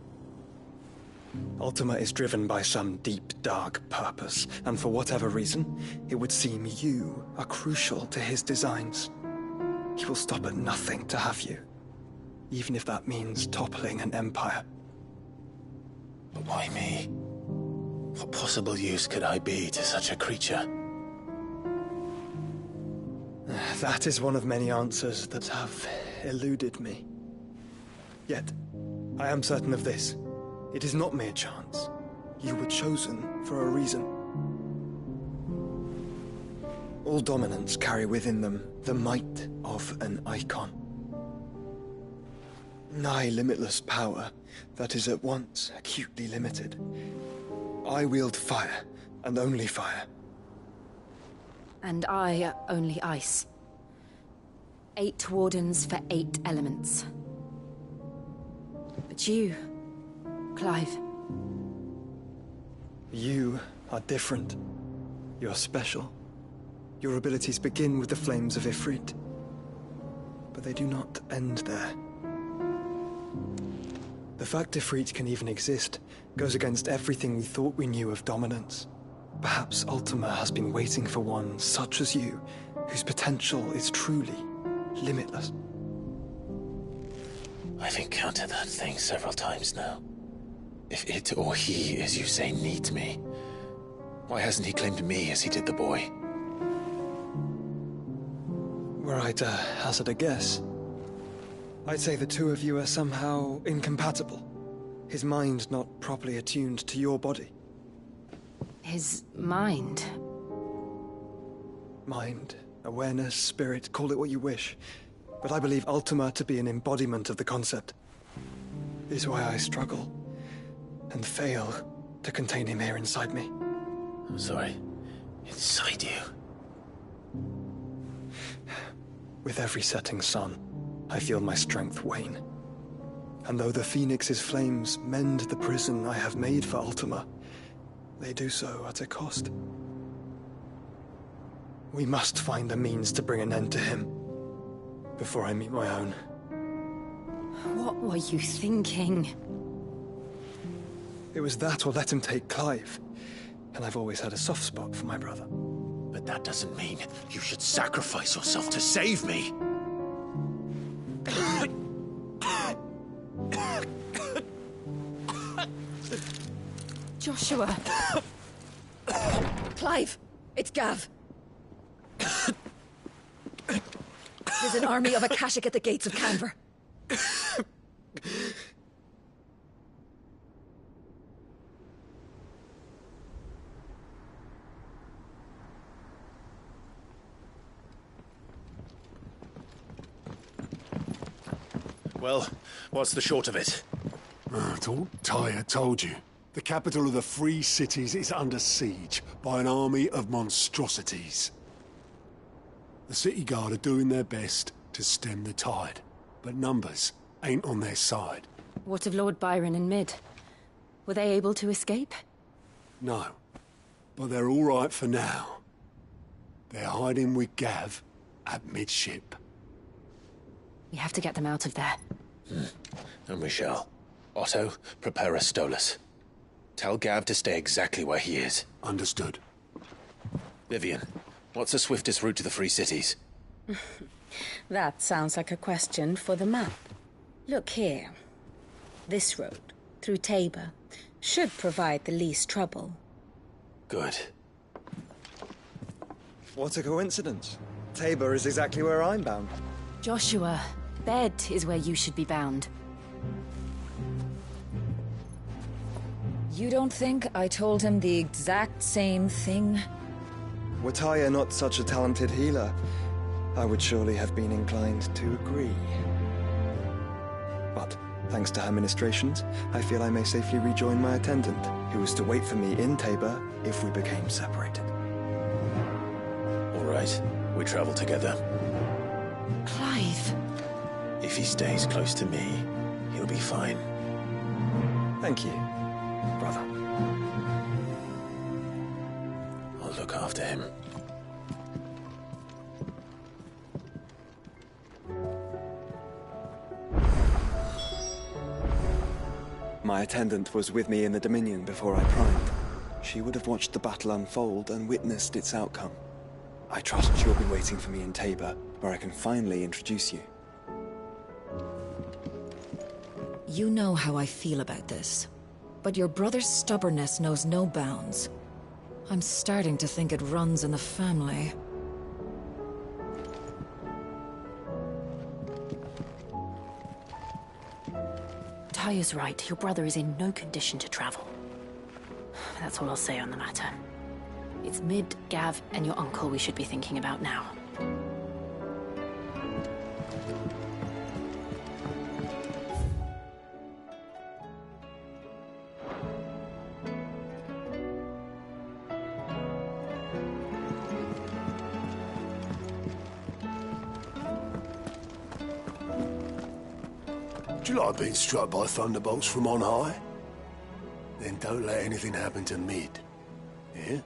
Ultima is driven by some deep, dark purpose, and for whatever reason, it would seem you are crucial to his designs. He will stop at nothing to have you, even if that means toppling an empire. But why me? What possible use could I be to such a creature? That is one of many answers that have eluded me. Yet, I am certain of this. It is not mere chance. You were chosen for a reason. All dominants carry within them the might of an icon. Nigh limitless power that is at once acutely limited. I wield fire, and only fire. And I only ice. 8 wardens for 8 elements. But you, Clive. You are different. You're special. Your abilities begin with the flames of Ifrit. But they do not end there. The fact Ifrit can even exist goes against everything we thought we knew of dominance. Perhaps Ultima has been waiting for one such as you, whose potential is truly limitless. I've encountered that thing several times now. If it or he, as you say, needs me, why hasn't he claimed me as he did the boy? Were I to hazard a guess, I'd say the two of you are somehow incompatible. His mind not properly attuned to your body. His mind? Mind, awareness, spirit, call it what you wish. But I believe Ultima to be an embodiment of the concept. This is why I struggle and fail to contain him here inside me. I'm sorry. Inside you? With every setting sun, I feel my strength wane. And though the Phoenix's flames mend the prison I have made for Ultima, they do so at a cost. We must find a means to bring an end to him before I meet my own. What were you thinking? It was that or let him take Clive. And I've always had a soft spot for my brother. But that doesn't mean you should sacrifice yourself to save me. Joshua! Clive! It's Gav! There's an army of Akashic at the gates of Canver. Well, what's the short of it? Tyre told you. The capital of the Free Cities is under siege by an army of monstrosities. The city guard are doing their best to stem the tide, but numbers ain't on their side. What of Lord Byron and Mid? Were they able to escape? No, but they're all right for now. They're hiding with Gav at midship. We have to get them out of there. And we shall. Otto, prepare a Stolas. Tell Gav to stay exactly where he is. Understood. Vivian, what's the swiftest route to the Free Cities? That sounds like a question for the map. Look here. This road, through Tabor, should provide the least trouble. Good. What a coincidence. Tabor is exactly where I'm bound. Joshua, bed is where you should be bound. You don't think I told him the exact same thing? Were Tyre not such a talented healer, I would surely have been inclined to agree. But, thanks to her ministrations, I feel I may safely rejoin my attendant, who was to wait for me in Tabor if we became separated. All right, we travel together. Clive! If he stays close to me, he'll be fine. Thank you, brother. I'll look after him. My attendant was with me in the Dominion before I primed. She would have watched the battle unfold and witnessed its outcome. I trust she'll be waiting for me in Tabor, where I can finally introduce you. You know how I feel about this, but your brother's stubbornness knows no bounds. I'm starting to think it runs in the family. Taya's right. Your brother is in no condition to travel. That's all I'll say on the matter. It's Mid, Gav, and your uncle we should be thinking about now. Do you like being struck by thunderbolts from on high? Then don't let anything happen to Mid. Yeah?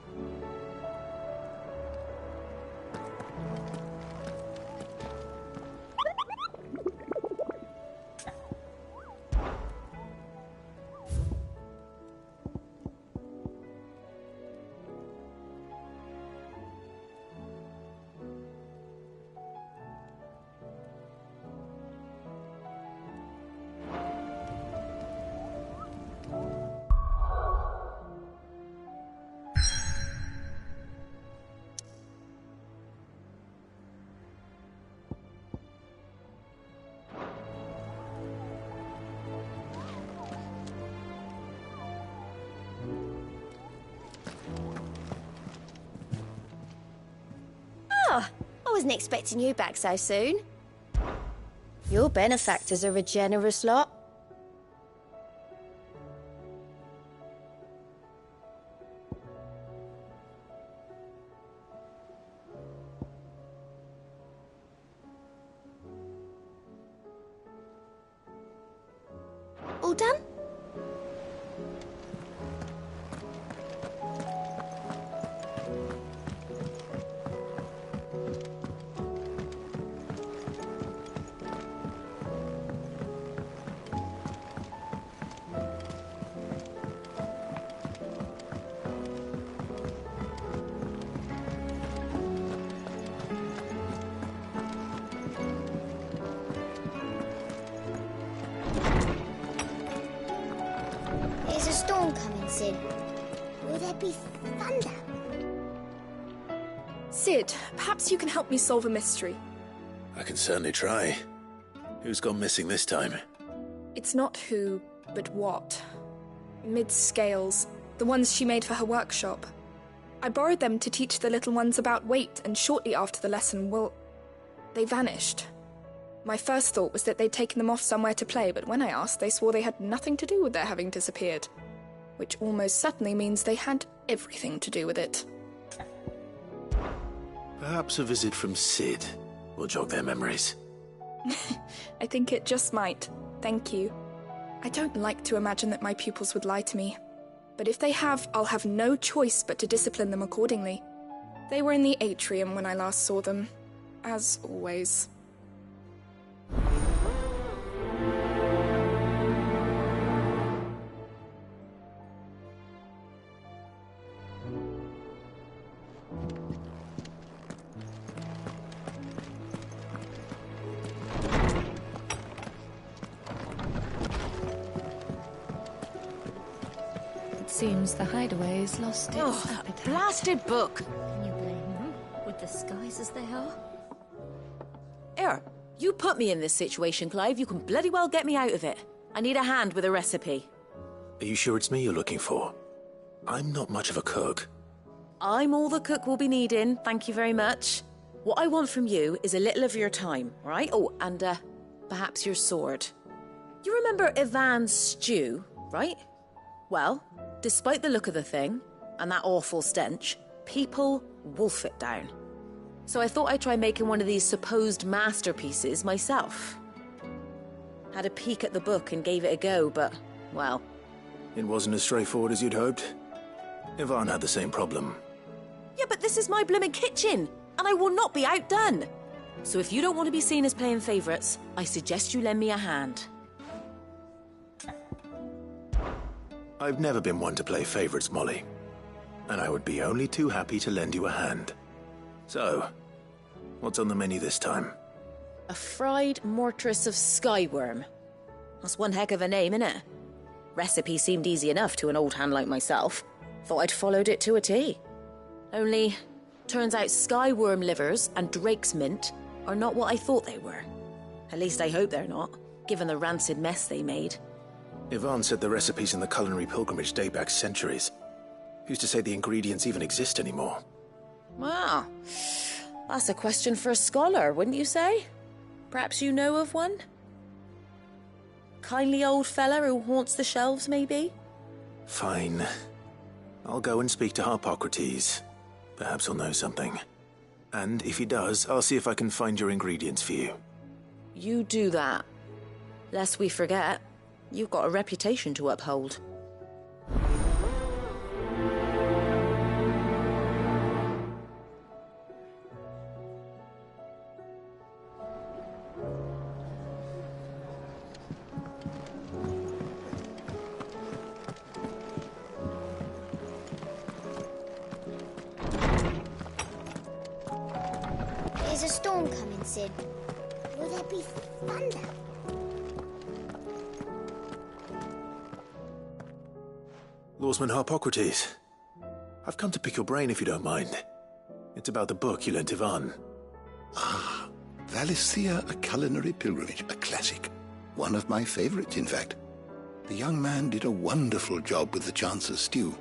I wasn't expecting you back so soon. Your benefactors are a generous lot. All done? There's a storm coming, Sid. Will there be thunder? Sid, perhaps you can help me solve a mystery. I can certainly try. Who's gone missing this time? It's not who, but what. Mid's scales, the ones she made for her workshop. I borrowed them to teach the little ones about weight, and shortly after the lesson, well, they vanished. My first thought was that they'd taken them off somewhere to play, but when I asked, they swore they had nothing to do with their having disappeared. Which almost certainly means they had everything to do with it. Perhaps a visit from Sid will jog their memories. I think it just might. Thank you. I don't like to imagine that my pupils would lie to me. But if they have, I'll have no choice but to discipline them accordingly. They were in the atrium when I last saw them. As always. Seems the hideaway's lost its appetite. Blasted book! Can you blame them? With the skies as they are? Here, you put me in this situation, Clive. You can bloody well get me out of it. I need a hand with a recipe. Are you sure it's me you're looking for? I'm not much of a cook. I'm all the cook will be needing, thank you very much. What I want from you is a little of your time, right? Oh, and perhaps your sword. You remember Ivan's stew, right? Well, despite the look of the thing, and that awful stench, people wolf it down. So I thought I'd try making one of these supposed masterpieces myself. Had a peek at the book and gave it a go, but, well... It wasn't as straightforward as you'd hoped. Ivan had the same problem. Yeah, but this is my blooming kitchen, and I will not be outdone. So if you don't want to be seen as playing favourites, I suggest you lend me a hand. I've never been one to play favorites, Molly. And I would be only too happy to lend you a hand. So, what's on the menu this time? A fried mortress of skyworm. That's one heck of a name, innit? Recipe seemed easy enough to an old hand like myself. Thought I'd followed it to a T. Only, turns out skyworm livers and drake's mint are not what I thought they were. At least I hope they're not, given the rancid mess they made. Yvonne said the recipes in the culinary pilgrimage date back centuries. Who's to say the ingredients even exist anymore? Wow. That's a question for a scholar, wouldn't you say? Perhaps you know of one? Kindly old fella who haunts the shelves, maybe? Fine. I'll go and speak to Harpocrates. Perhaps he'll know something. And if he does, I'll see if I can find your ingredients for you. You do that. Lest we forget, you've got a reputation to uphold. There's a storm coming, Sid. Will there be thunder? Lawsman Harpocrates. I've come to pick your brain if you don't mind. It's about the book you lent Ivan. Ah, Valisthea, A Culinary Pilgrimage, a classic. One of my favorites, in fact. The young man did a wonderful job with the Chance's stew.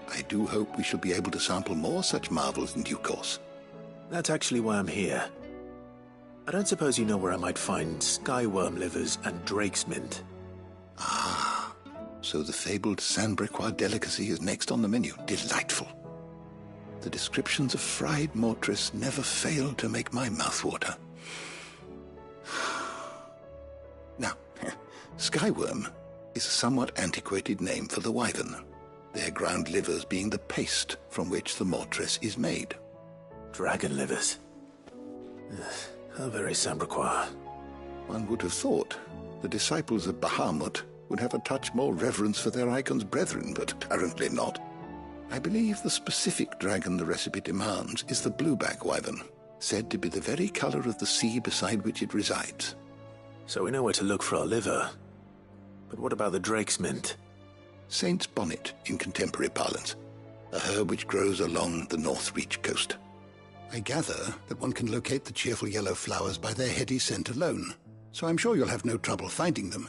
I do hope we shall be able to sample more such marvels in due course. That's actually why I'm here. I don't suppose you know where I might find skyworm livers and drake's mint. Ah, so the fabled Sanbriquois delicacy is next on the menu. Delightful. The descriptions of fried mortress never fail to make my mouth water. Now, skyworm is a somewhat antiquated name for the wyvern, their ground livers being the paste from which the mortress is made. Dragon livers. How very Sambriquois. One would have thought the disciples of Bahamut would have a touch more reverence for their icon's brethren, but apparently not. I believe the specific dragon the recipe demands is the blueback wyvern, said to be the very colour of the sea beside which it resides. So we know where to look for our liver. But what about the drake's mint? Saint's bonnet in contemporary parlance, a herb which grows along the North Reach coast. I gather that one can locate the cheerful yellow flowers by their heady scent alone, so I'm sure you'll have no trouble finding them.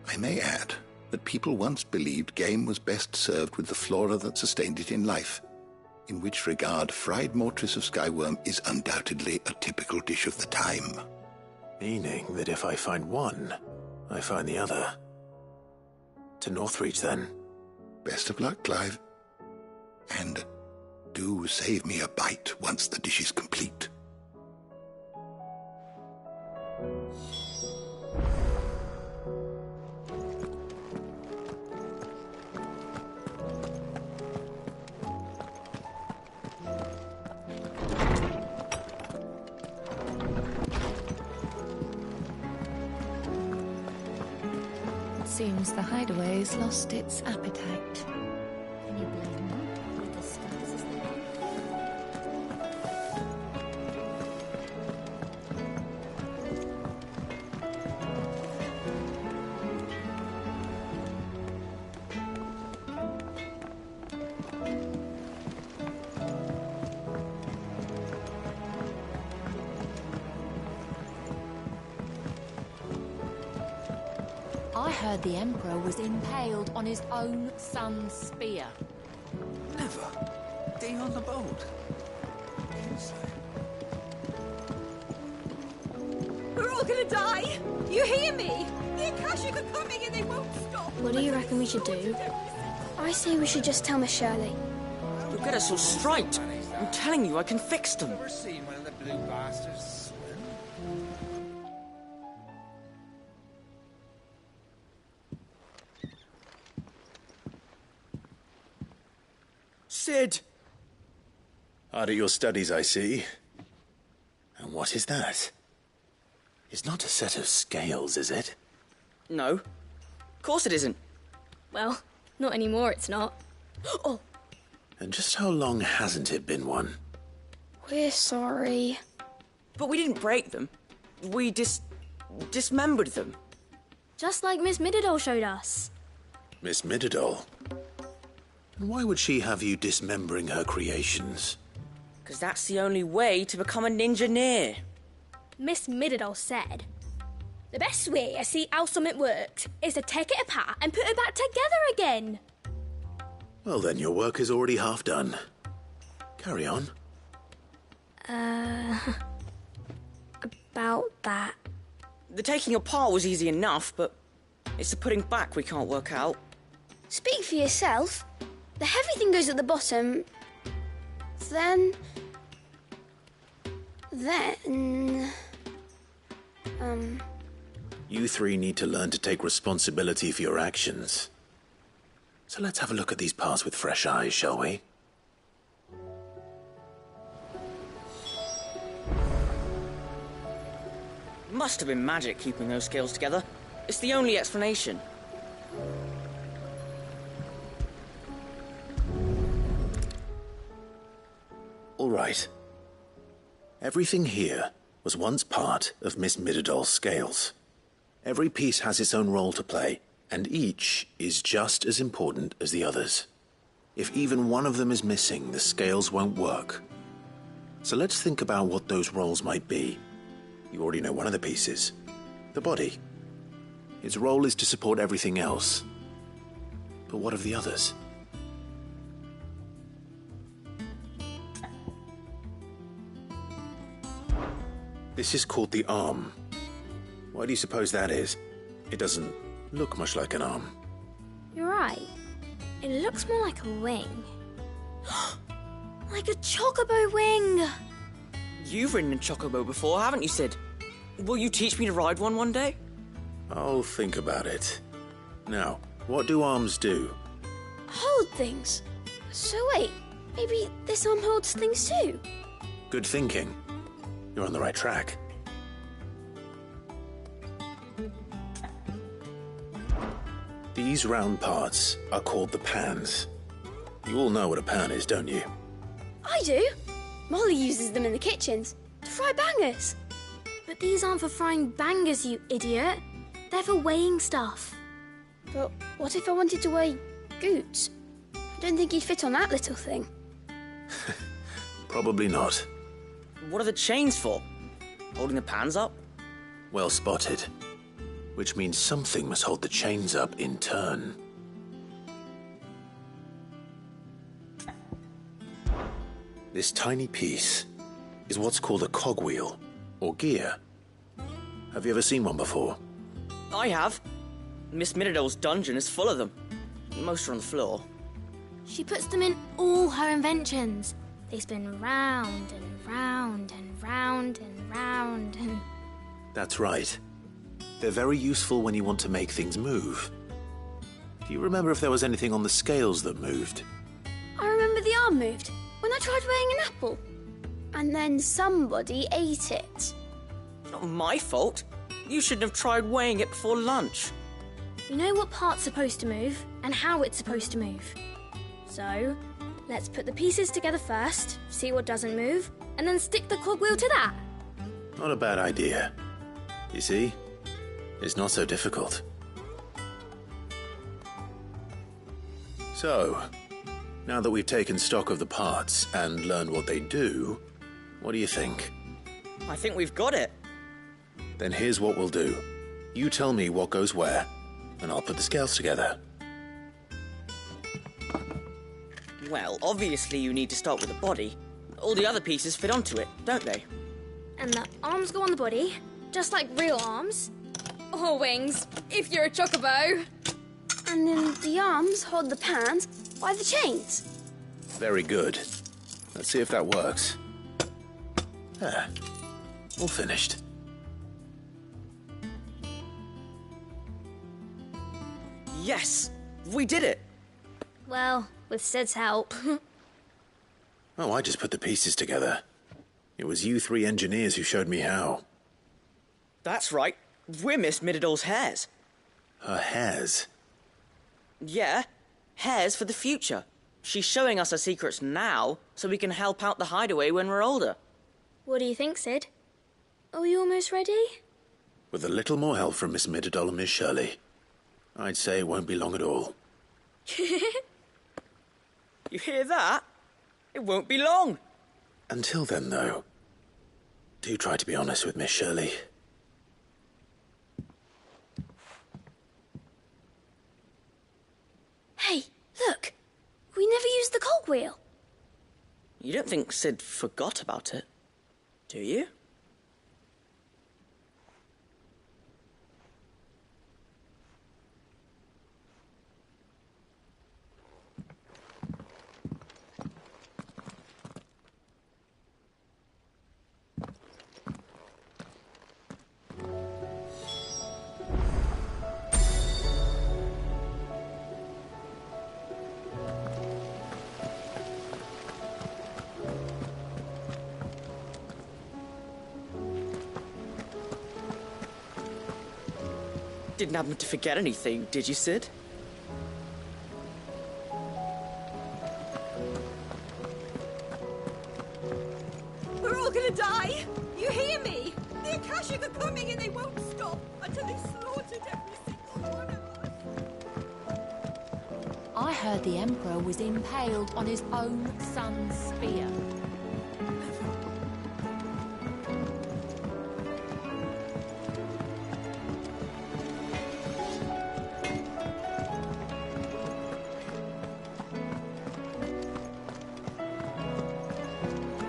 I may add that people once believed game was best served with the flora that sustained it in life, in which regard fried mortress of skyworm is undoubtedly a typical dish of the time. Meaning that if I find one, I find the other. To Northreach, then. Best of luck, Clive. And do save me a bite once the dish is complete. It seems the hideaway's lost its appetite. Can you blame them with the disguises they I heard the Emperor was impaled on his own son's spear. Never. Day on the boat. We're all gonna die! You hear me? The Akashic are coming and they won't stop! What do you reckon we should do? I say we should just tell Miss Shirley. You'll get us all straight. I'm telling you, I can fix them. Ever seen one of the blue bastards swim? Sid! Hard at your studies, I see. And what is that? It's not a set of scales, is it? No. Of course it isn't. Well, Not anymore, it's not. Oh, And just how long hasn't it been one? we're sorry. But we didn't break them. We dismembered them. Just like Miss Mididol showed us. Miss Mididol? And why would she have you dismembering her creations? Because that's the only way to become a ninja-neer. Miss Mididol said, the best way to see how something works is to take it apart and put it back together again. Well then, your work is already half done. Carry on. About that. The taking apart was easy enough, but it's the putting back we can't work out. Speak for yourself. The heavy thing goes at the bottom. Then... You three need to learn to take responsibility for your actions. So let's have a look at these parts with fresh eyes, shall we? Must have been magic keeping those scales together. It's the only explanation. All right. Everything here was once part of Miss Mididol's scales. Every piece has its own role to play, and each is just as important as the others. If even one of them is missing, the scales won't work. So let's think about what those roles might be. You already know one of the pieces, the body. Its role is to support everything else. But what of the others? This is called the arm. Why do you suppose that is? It doesn't look much like an arm. You're right. It looks more like a wing. Like a chocobo wing! You've ridden a chocobo before, haven't you, Sid? Will you teach me to ride one day? I'll think about it. Now, what do arms do? Hold things. So wait, maybe this arm holds things too? Good thinking. You're on the right track. These round parts are called the pans. You all know what a pan is, don't you? I do. Molly uses them in the kitchens to fry bangers. But these aren't for frying bangers, you idiot. They're for weighing stuff. But what if I wanted to weigh goods? I don't think you'd fit on that little thing. Probably not. What are the chains for? Holding the pans up? Well spotted. Which means something must hold the chains up in turn. This tiny piece is what's called a cogwheel, or gear. Have you ever seen one before? I have. Miss Mididol's dungeon is full of them. Most are on the floor. She puts them in all her inventions. They spin round and round and round and round and... That's right. They're very useful when you want to make things move. Do you remember if there was anything on the scales that moved? I remember the arm moved when I tried weighing an apple. And then somebody ate it. Not my fault. You shouldn't have tried weighing it before lunch. You know what part's supposed to move and how it's supposed to move. So, let's put the pieces together first, see what doesn't move, and then stick the cogwheel to that. Not a bad idea. You see? It's not so difficult. So, now that we've taken stock of the parts and learned what they do, what do you think? I think we've got it. Then here's what we'll do. You tell me what goes where, and I'll put the scales together. Well, obviously you need to start with the body. All the other pieces fit onto it, don't they? And the arms go on the body, just like real arms. Or wings, if you're a chocobo. And then the arms hold the pans by the chains. Very good. Let's see if that works. There. All finished. Yes! We did it! Well, with Sid's help. Oh, I just put the pieces together. It was you three engineers who showed me how. That's right. We're Miss Mididol's hairs. Her hairs? Yeah. Hare's for the future. She's showing us her secrets now, so we can help out the hideaway when we're older. What do you think, Sid? Are we almost ready? With a little more help from Miss Midadol and Miss Shirley, I'd say it won't be long at all. You hear that? It won't be long. Until then, though, do try to be honest with Miss Shirley. Hey, look! We never used the cogwheel. You don't think Sid forgot about it, do you? Didn't happen to forget anything, did you, Sid? We're all gonna die! You hear me? The Akashic are coming and they won't stop until they've slaughtered every single one of us. I heard the Emperor was impaled on his own son's spear.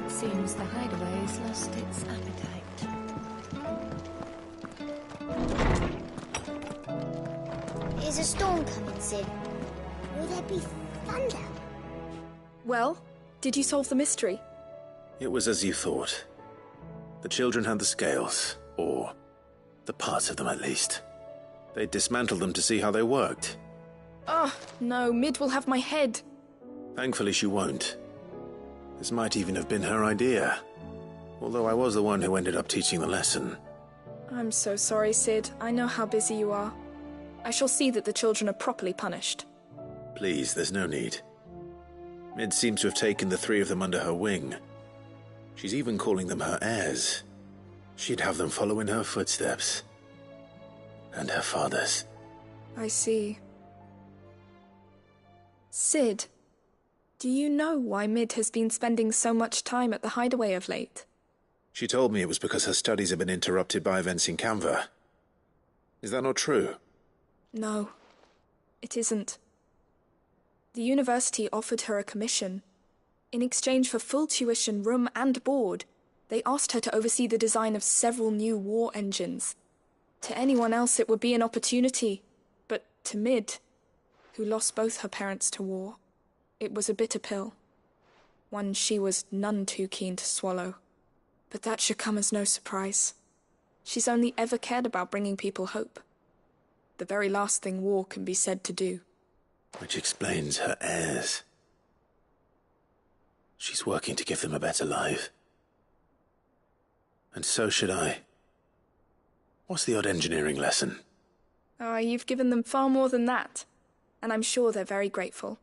Seems the hideaway's lost its appetite. Is a storm coming, Sid? Will there be thunder? Well, did you solve the mystery? It was as you thought. The children had the scales, or the parts of them at least. They dismantled them to see how they worked. Oh, no, Mid will have my head. Thankfully she won't. This might even have been her idea, although I was the one who ended up teaching the lesson. I'm so sorry, Sid. I know how busy you are. I shall see that the children are properly punished. Please, there's no need. Mid seems to have taken the three of them under her wing. She's even calling them her heirs. She'd have them follow in her footsteps. And her father's. I see. Sid, do you know why Mid has been spending so much time at the hideaway of late? She told me it was because her studies have been interrupted by events in Canva. Is that not true? No, it isn't. The university offered her a commission. In exchange for full tuition, room and board, they asked her to oversee the design of several new war engines. To anyone else it would be an opportunity, but to Mid, who lost both her parents to war, it was a bitter pill. One she was none too keen to swallow. But that should come as no surprise. She's only ever cared about bringing people hope. The very last thing war can be said to do. Which explains her heirs. She's working to give them a better life. And so should I. What's the odd engineering lesson? Ah, you've given them far more than that. And I'm sure they're very grateful.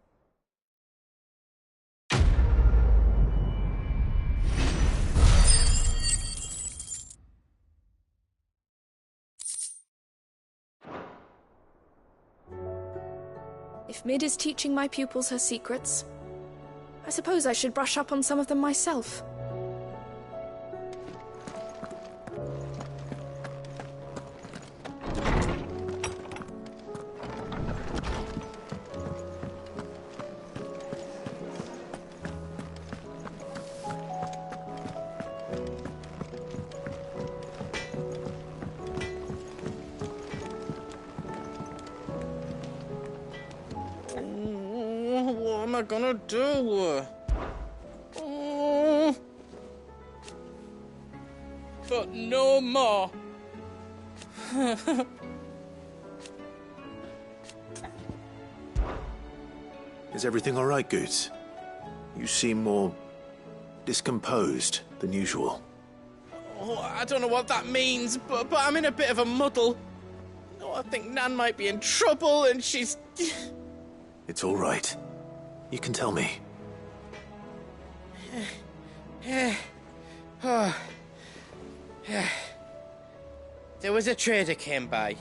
If Mid is teaching my pupils her secrets, I suppose I should brush up on some of them myself. What am I gonna do? Oh. But no more. Is everything all right, Goots? You seem more discomposed than usual. Oh, I don't know what that means, but I'm in a bit of a muddle. Oh, I think Nan might be in trouble, and she's... It's all right. You can tell me. There was a trader came by.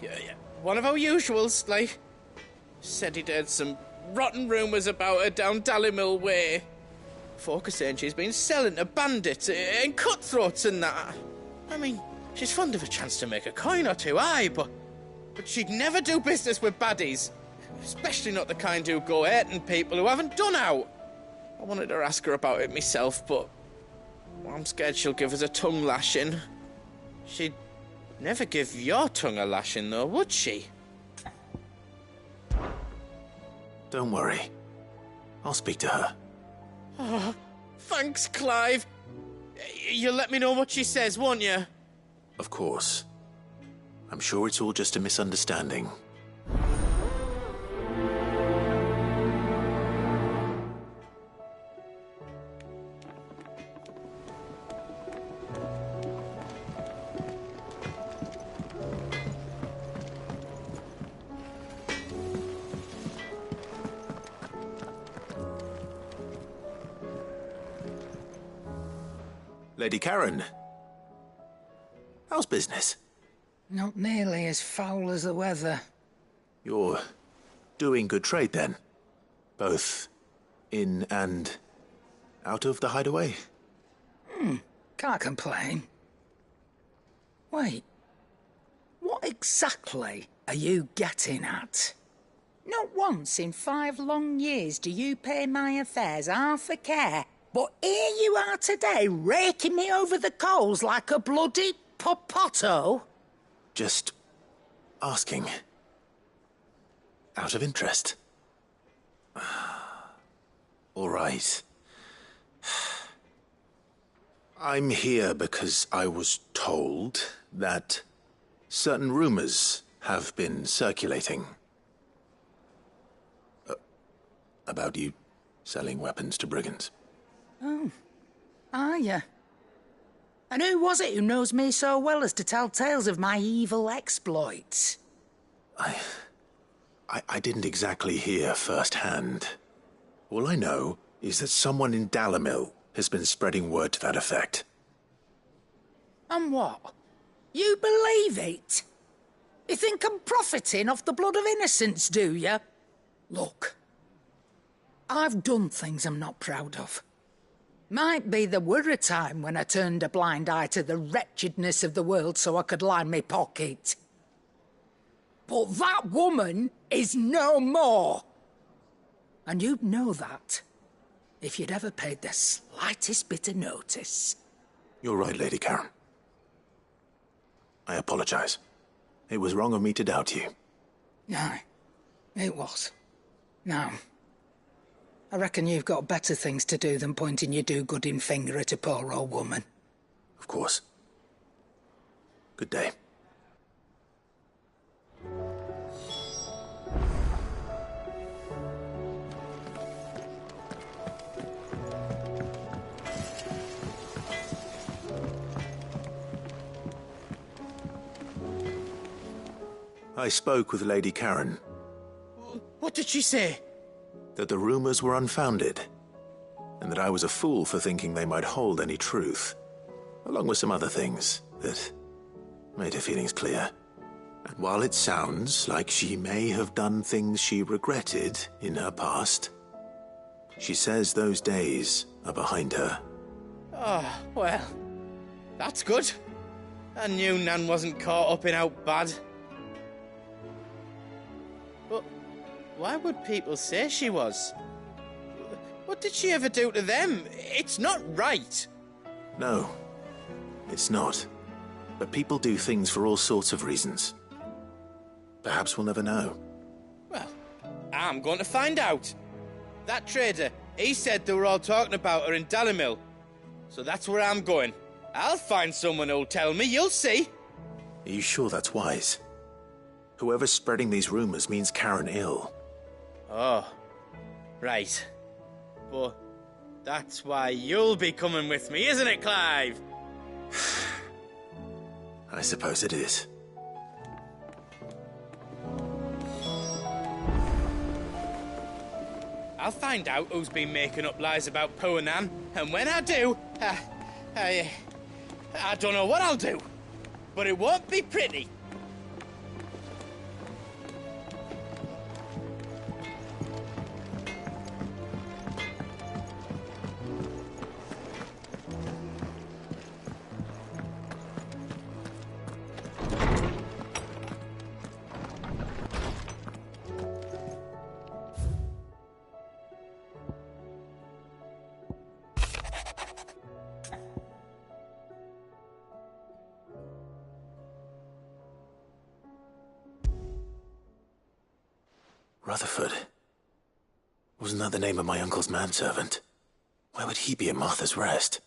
One of our usuals, like. Said he'd heard some rotten rumours about her down Dalimil way. Folk are saying she's been selling to bandits and cutthroats and that. I mean, she's fond of a chance to make a coin or two, aye, but she'd never do business with baddies. Especially not the kind who go hurting people who haven't done out. I wanted to ask her about it myself, but I'm scared she'll give us a tongue lashing. She'd never give your tongue a lashing, though, would she? Don't worry. I'll speak to her. Oh, thanks, Clive. You'll let me know what she says, won't you? Of course. I'm sure it's all just a misunderstanding. Lady Karen, how's business? Not nearly as foul as the weather. You're doing good trade, then? Both in and out of the hideaway? Can't complain. Wait, what exactly are you getting at? Not once in 5 long years do you pay my affairs half a care. But here you are today, raking me over the coals like a bloody popoto. Just asking. Out of interest. All right. I'm here because I was told that certain rumors have been circulating. About you selling weapons to brigands. Oh, are you? And who was it who knows me so well as to tell tales of my evil exploits? I didn't exactly hear firsthand. All I know is that someone in Dalimil has been spreading word to that effect. And what? You believe it? You think I'm profiting off the blood of innocents, do you? Look, I've done things I'm not proud of. Might be there were a time when I turned a blind eye to the wretchedness of the world so I could line my pocket. But that woman is no more. And you'd know that if you'd ever paid the slightest bit of notice. You're right, Lady Karen. I apologize. It was wrong of me to doubt you. Aye, it was. Now, I reckon you've got better things to do than pointing your do-gooding finger at a poor old woman. Of course. Good day. I spoke with Lady Karen. What did she say? That the rumors were unfounded, and that I was a fool for thinking they might hold any truth, along with some other things that made her feelings clear. And while it sounds like she may have done things she regretted in her past, she says those days are behind her. Oh, well, that's good. I knew Nan wasn't caught up in out bad. But why would people say she was? What did she ever do to them? It's not right. No, it's not. But people do things for all sorts of reasons. Perhaps we'll never know. Well, I'm going to find out. That trader, he said they were all talking about her in Dalimil. So that's where I'm going. I'll find someone who'll tell me, you'll see. Are you sure that's wise? Whoever's spreading these rumors means Karen ill. Oh, right. But that's why you'll be coming with me, isn't it, Clive? I suppose it is. I'll find out who's been making up lies about Poe and Anne, and when I do, I don't know what I'll do, but it won't be pretty. Rutherford. Wasn't that the name of my uncle's manservant? Why would he be at Martha's Rest?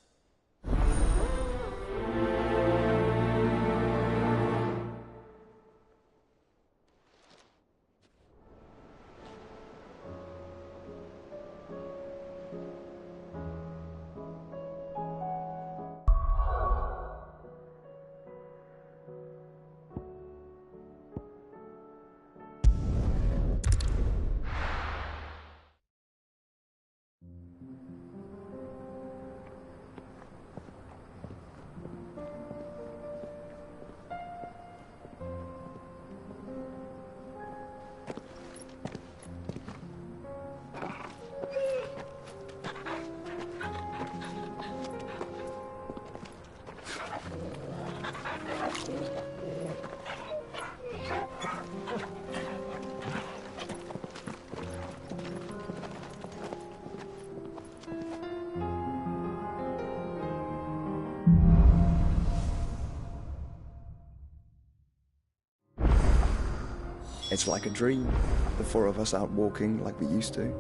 It's like a dream. The four of us out walking like we used to.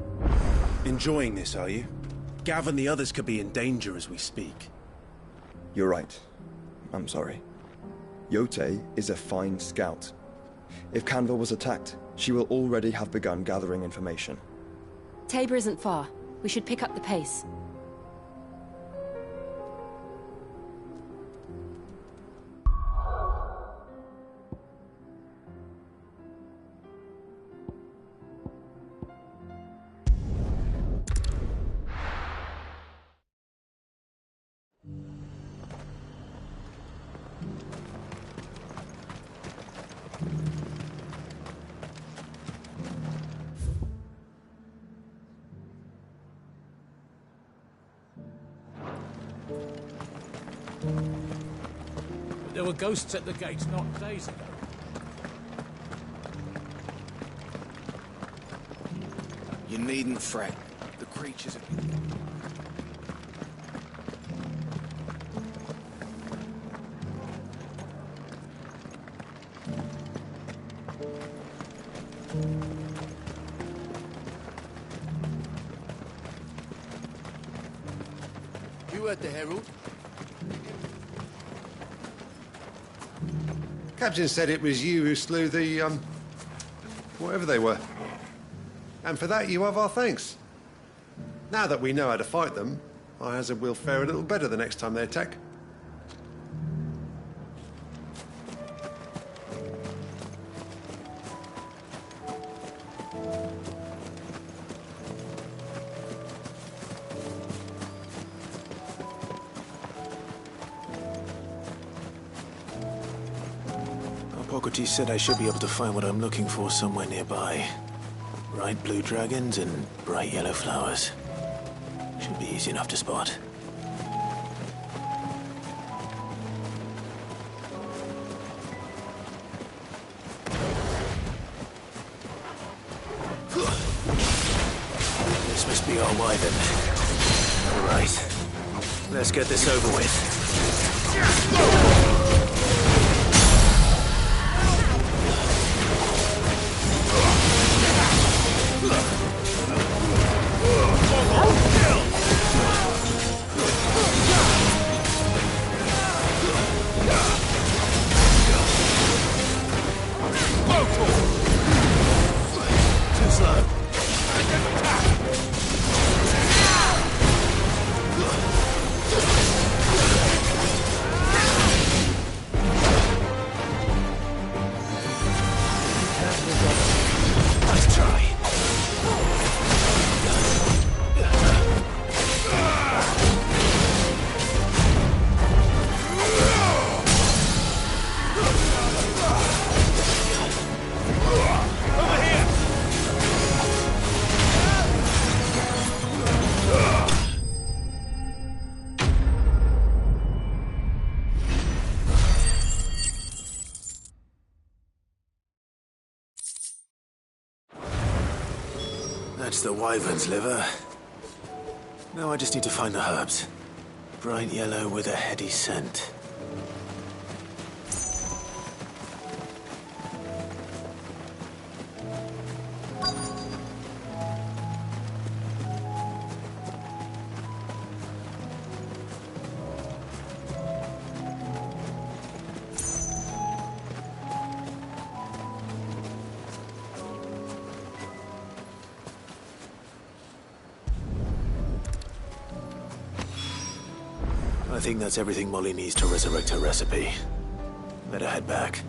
Enjoying this, are you? Gav and the others could be in danger as we speak. You're right. I'm sorry. Yote is a fine scout. If Canville was attacked, she will already have begun gathering information. Tabor isn't far. We should pick up the pace. There were ghosts at the gates not days ago. You needn't fret. The creatures have been... You heard the Herald? Captain said it was you who slew the, whatever they were. And for that, you have our thanks. Now that we know how to fight them, I hazard we'll fare a little better the next time they attack. Hippocrates said I should be able to find what I'm looking for somewhere nearby. Bright blue dragons and bright yellow flowers. Should be easy enough to spot. This must be our wyvern. All right. Let's get this over with. Too slow. Nice try. That's the wyvern's liver. Now I just need to find the herbs. Bright yellow with a heady scent. I think that's everything Molly needs to resurrect her recipe. Better head back.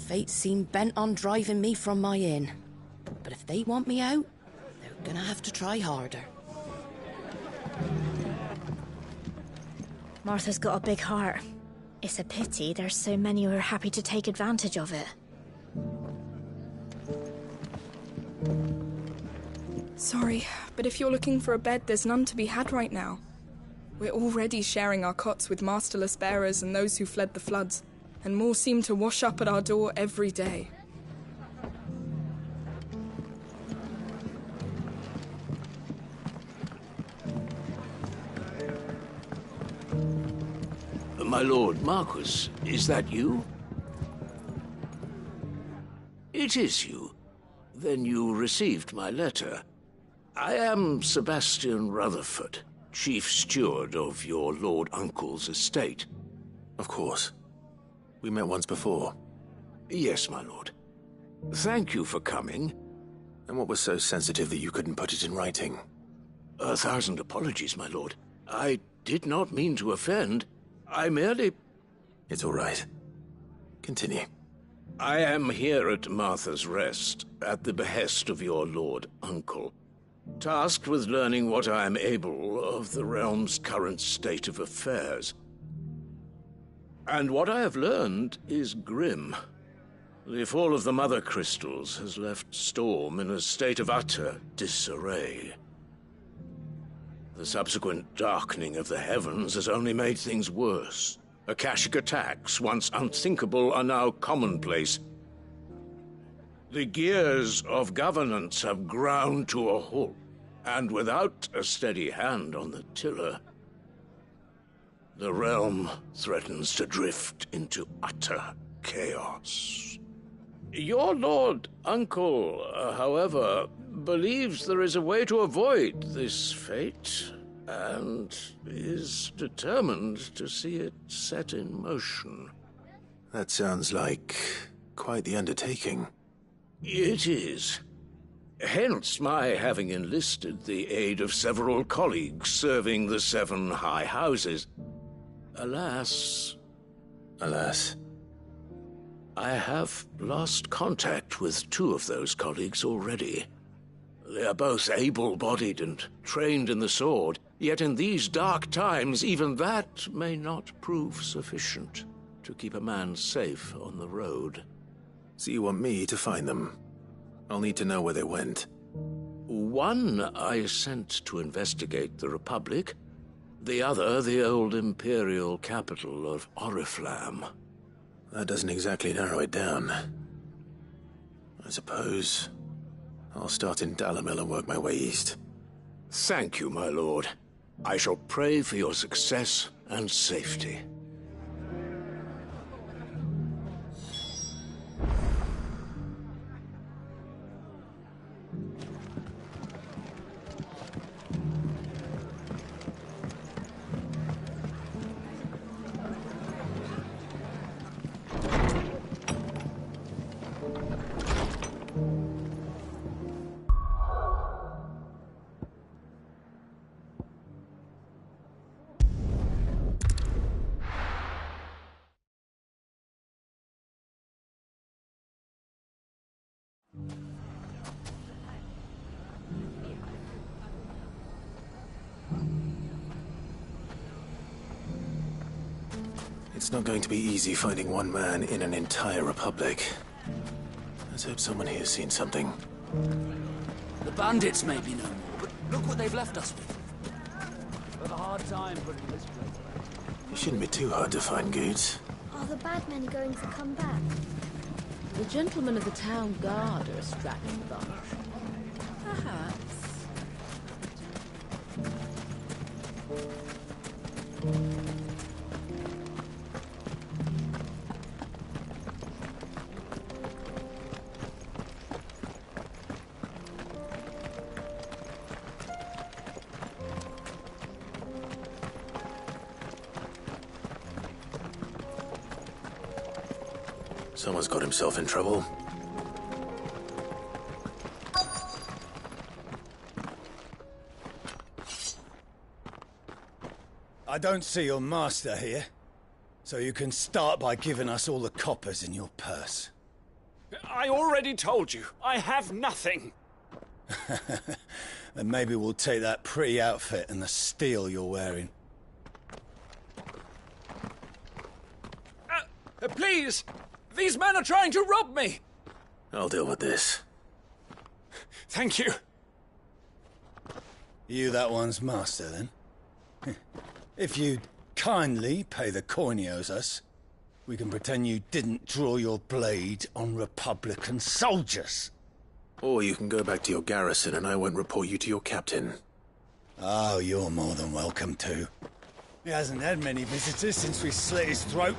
Fate seem bent on driving me from my inn. But if they want me out, they're gonna have to try harder. Martha's got a big heart. It's a pity there's so many who are happy to take advantage of it. Sorry, but if you're looking for a bed, there's none to be had right now. We're already sharing our cots with masterless bearers and those who fled the floods, and more seem to wash up at our door every day. My lord Marquis, is that you? It is you. Then you received my letter. I am Sebastian Rutherford, chief steward of your lord uncle's estate. Of course. We met once before. Yes, my lord. Thank you for coming. And what was so sensitive that you couldn't put it in writing? 1,000 apologies, my lord. I did not mean to offend. I merely... It's all right. Continue. I am here at Martha's Rest, at the behest of your lord uncle, tasked with learning what I am able of the realm's current state of affairs. And what I have learned is grim. The fall of the Mother Crystals has left Storm in a state of utter disarray. The subsequent darkening of the heavens has only made things worse. Akashic attacks, once unthinkable, are now commonplace. The gears of governance have ground to a halt, and without a steady hand on the tiller, the realm threatens to drift into utter chaos. Your lord uncle, however, believes there is a way to avoid this fate, and is determined to see it set in motion. That sounds like quite the undertaking. It is. Hence my having enlisted the aid of several colleagues serving the 7 high houses. Alas... Alas? I have lost contact with 2 of those colleagues already. They are both able-bodied and trained in the sword, yet in these dark times even that may not prove sufficient to keep a man safe on the road. So you want me to find them? I'll need to know where they went. One I sent to investigate the Republic, the other the old Imperial capital of Oriflamme. That doesn't exactly narrow it down. I suppose I'll start in Dalimil and work my way east. Thank you, my lord. I shall pray for your success and safety. It's not going to be easy finding one man in an entire republic. Let's hope someone here's seen something. The bandits may be no more, but look what they've left us with. We've a hard time putting this place. It shouldn't be too hard to find goods. Are the bad men going to come back? The gentlemen of the town guard are a strapping bunch. Perhaps. Someone's got himself in trouble. I don't see your master here, so you can start by giving us all the coppers in your purse. I already told you, I have nothing. Then maybe we'll take that pretty outfit and the steel you're wearing. Please! These men are trying to rob me! I'll deal with this. Thank you. You that one's master, then? If you'd kindly pay the coin he owes us, we can pretend you didn't draw your blade on Republican soldiers. Or you can go back to your garrison and I won't report you to your captain. Oh, you're more than welcome to. He hasn't had many visitors since we slit his throat.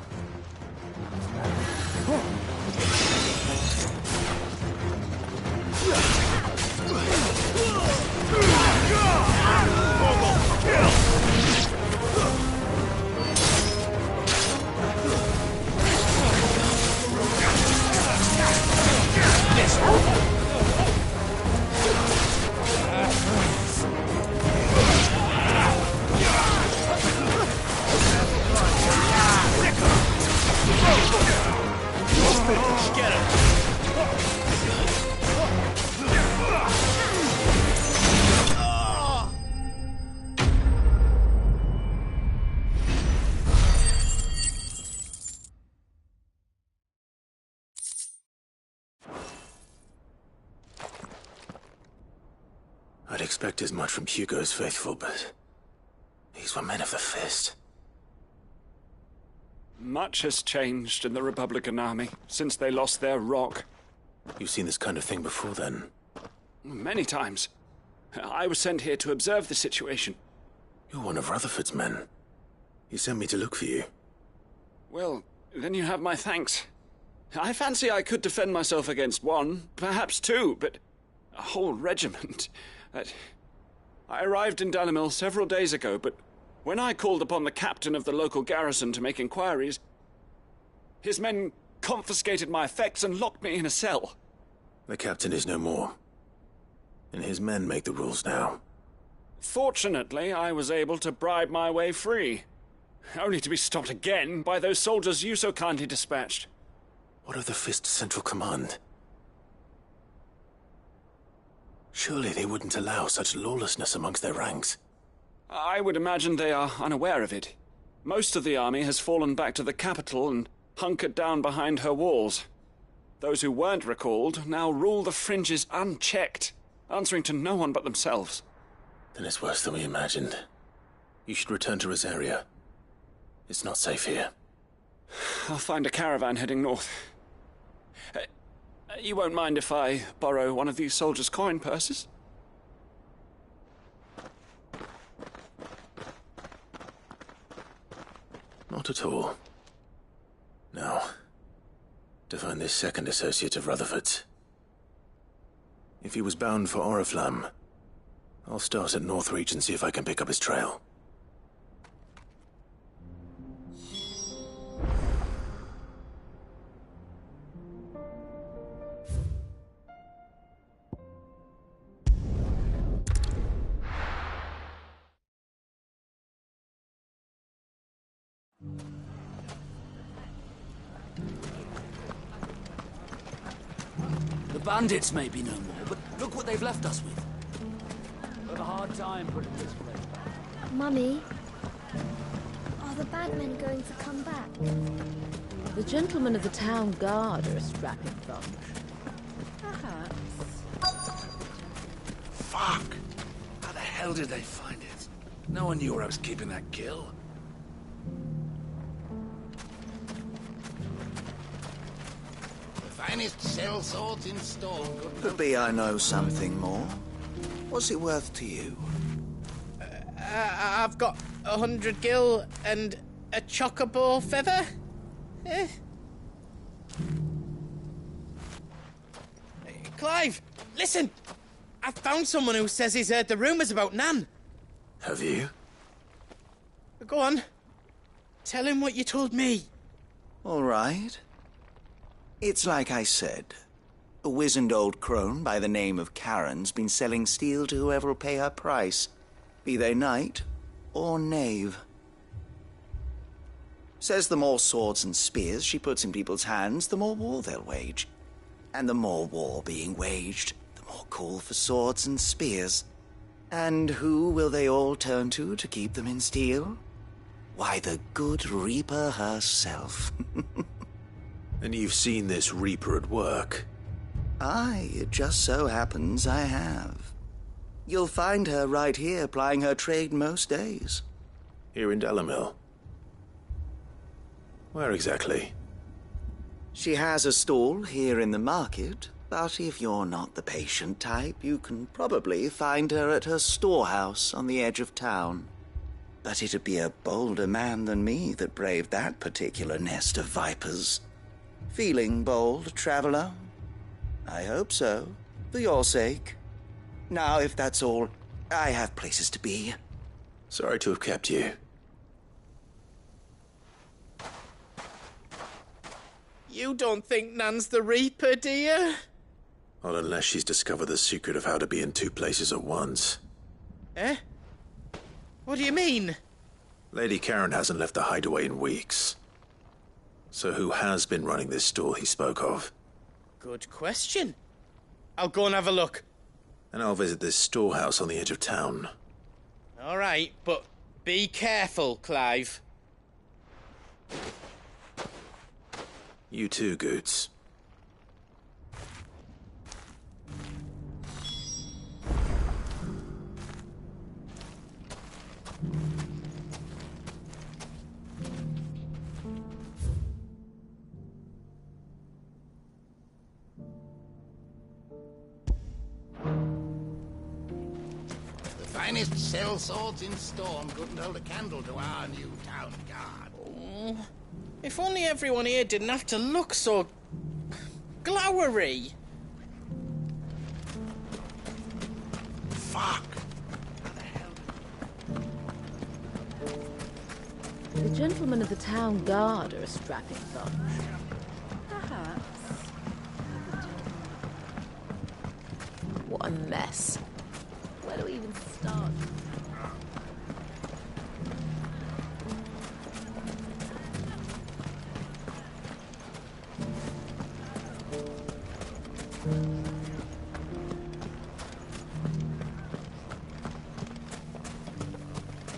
Get him! I'd expect as much from Hugo's faithful, but these were men of the fist. Much has changed in the Republican army since they lost their rock. You've seen this kind of thing before, then? Many times. I was sent here to observe the situation. You're one of Rutherford's men. He sent me to look for you. Well, then you have my thanks. I fancy I could defend myself against one, perhaps two, but a whole regiment. I arrived in Dalimil several days ago, but when I called upon the captain of the local garrison to make inquiries, his men confiscated my effects and locked me in a cell. The captain is no more, and his men make the rules now. Fortunately, I was able to bribe my way free, only to be stopped again by those soldiers you so kindly dispatched. What of the Fist's central command? Surely they wouldn't allow such lawlessness amongst their ranks. I would imagine they are unaware of it. Most of the army has fallen back to the capital and hunkered down behind her walls. Those who weren't recalled now rule the fringes unchecked, answering to no one but themselves. Then it's worse than we imagined. You should return to Rosaria. It's not safe here. I'll find a caravan heading north. You won't mind if I borrow one of these soldiers' coin purses? Not at all. Now, to find this second associate of Rutherford's. If he was bound for Oriflamme, I'll start at Northreach and see if I can pick up his trail. The bandits may be no more, but look what they've left us with. We've had a hard time putting this place back. Mummy, are the bad men going to come back? The gentlemen of the town guard are a strapping bunch. Perhaps. Fuck! How the hell did they find it? No one knew where I was keeping that gill. Finest shell swords in store. Could be I know something more. What's it worth to you? I've got 100 gil and a chocobo feather. Clive, listen! I found someone who says he's heard the rumours about Nan. Have you? Go on. Tell him what you told me. All right. It's like I said. A wizened old crone by the name of Karen's been selling steel to whoever will pay her price, be they knight or knave. Says the more swords and spears she puts in people's hands, the more war they'll wage. And the more war being waged, the more call for swords and spears. And who will they all turn to keep them in steel? Why, the good Reaper herself. And you've seen this Reaper at work? Aye, it just so happens I have. You'll find her right here plying her trade most days. Here in Dalimil? Where exactly? She has a stall here in the market, but if you're not the patient type, you can probably find her at her storehouse on the edge of town. But it'd be a bolder man than me that braved that particular nest of vipers. Feeling bold, traveler? I hope so, for your sake. Now, if that's all, I have places to be. Sorry to have kept you. You don't think Nan's the Reaper, do you? Not unless she's discovered the secret of how to be in two places at once. Eh? What do you mean? Lady Karen hasn't left the hideaway in weeks. So who has been running this stall he spoke of? Good question. I'll go and have a look. And I'll visit this storehouse on the edge of town. All right, but be careful, Clive. You too, Goots. Finest sell swords in Storm couldn't hold a candle to our new town guard. Oh, if only everyone here didn't have to look so glowery. Fuck! The gentlemen of the town guard are a strapping bunch. Perhaps. What a mess. Where do we even start?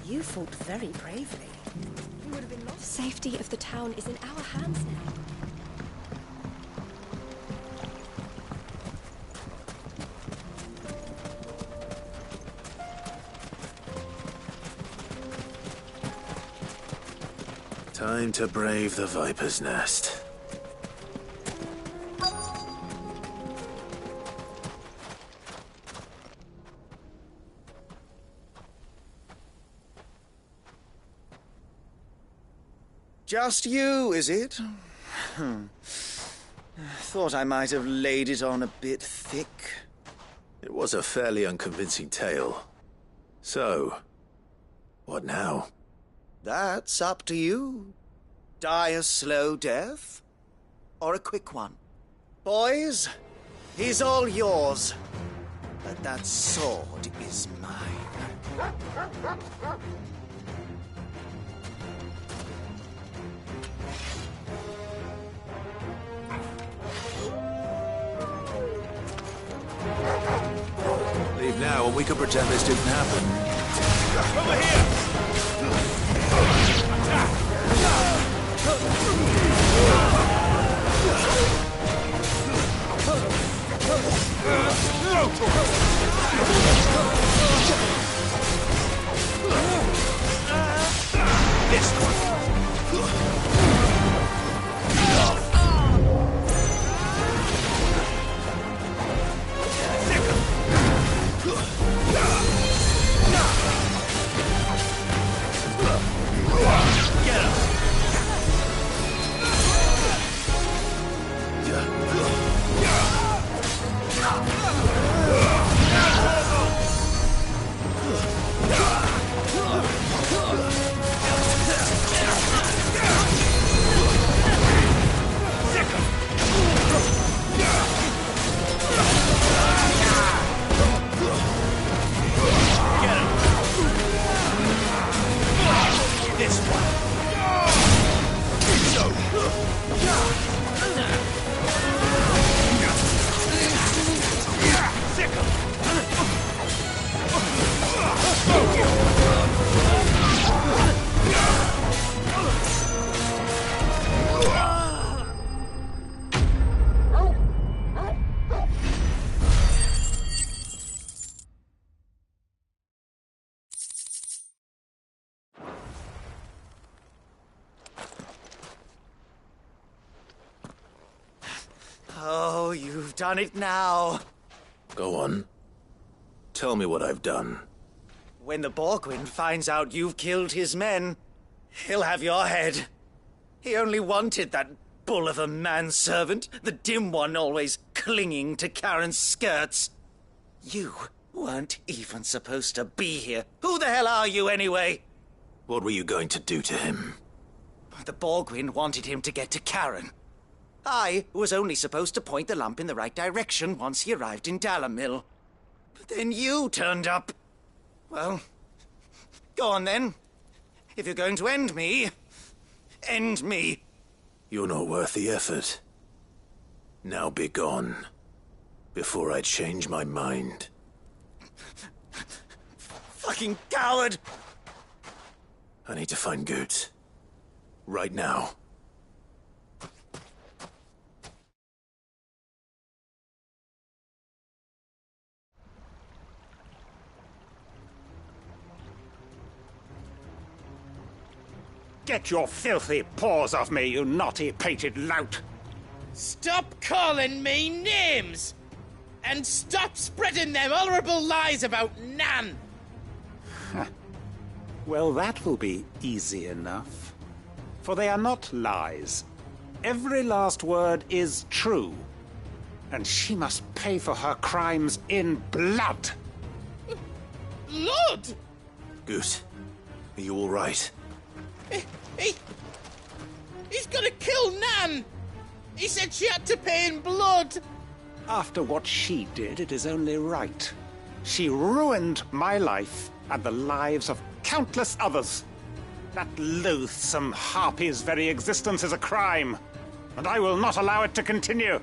You fought very bravely. We would have been lost. The safety of the town is in our hands now. Time to brave the Viper's Nest. Just you, is it? Thought I might have laid it on a bit thick. It was a fairly unconvincing tale. So, what now? That's up to you. Die a slow death, or a quick one. Boys, he's all yours. But that sword is mine. Leave now and we can pretend this didn't happen. Over here! This one. Get him! done it now. Go on. Tell me what I've done. When the Borgwyn finds out you've killed his men, he'll have your head. He only wanted that bull of a manservant, the dim one always clinging to Karen's skirts. You weren't even supposed to be here. Who the hell are you anyway? What were you going to do to him? The Borgwyn wanted him to get to Karen. I was only supposed to point the lamp in the right direction once he arrived in Dalamil. But then you turned up. Well, go on then. If you're going to end me, end me. You're not worth the effort. Now be gone, before I change my mind. Fucking coward! I need to find Goots. Right now. Get your filthy paws off me, you naughty-pated lout! Stop calling me names! And stop spreading them horrible lies about Nan! Well, that will be easy enough. For they are not lies. Every last word is true. And she must pay for her crimes in blood. Blood? Goose, are you all right? He's gonna kill Nan! He said she had to pay in blood! After what she did, it is only right. She ruined my life and the lives of countless others. That loathsome harpy's very existence is a crime, and I will not allow it to continue.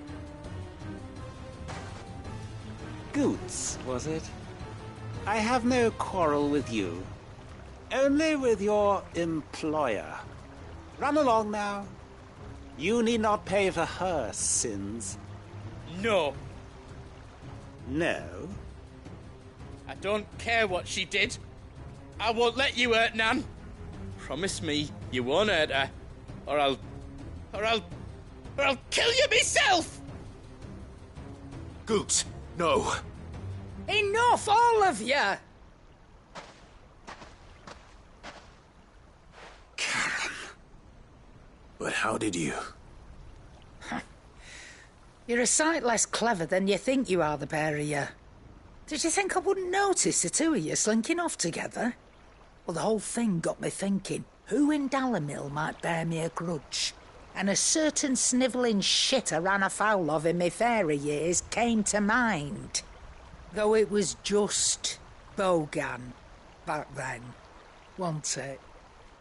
Goots, was it? I have no quarrel with you. Only with your employer. Run along now. You need not pay for her sins. No. No? I don't care what she did. I won't let you hurt Nan. Promise me you won't hurt her, or I'll kill you myself! Goots, no. Enough, all of you! But how did you? You're a sight less clever than you think you are, the pair of you. Did you think I wouldn't notice the two of you slinking off together? Well, the whole thing got me thinking, who in Dalamil might bear me a grudge? And a certain snivelling shit I ran afoul of in my fairy years came to mind. Though it was just Bogan back then, wasn't it?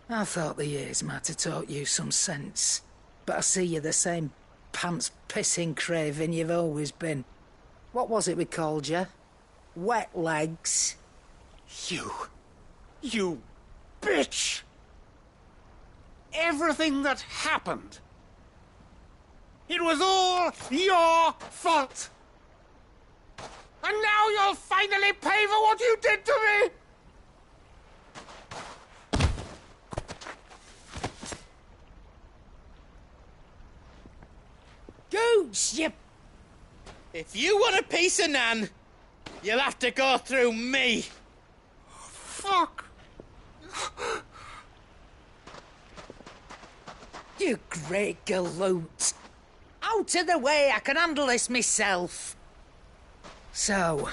I thought the years might have taught you some sense, but I see you're the same pants-pissing craven you've always been. What was it we called you? Wet legs? You bitch! Everything that happened, it was all your fault! And now you'll finally pay for what you did to me! Goots, you... If you want a piece of Nan, you'll have to go through me. Fuck! You great galoot. Out of the way, I can handle this myself. So,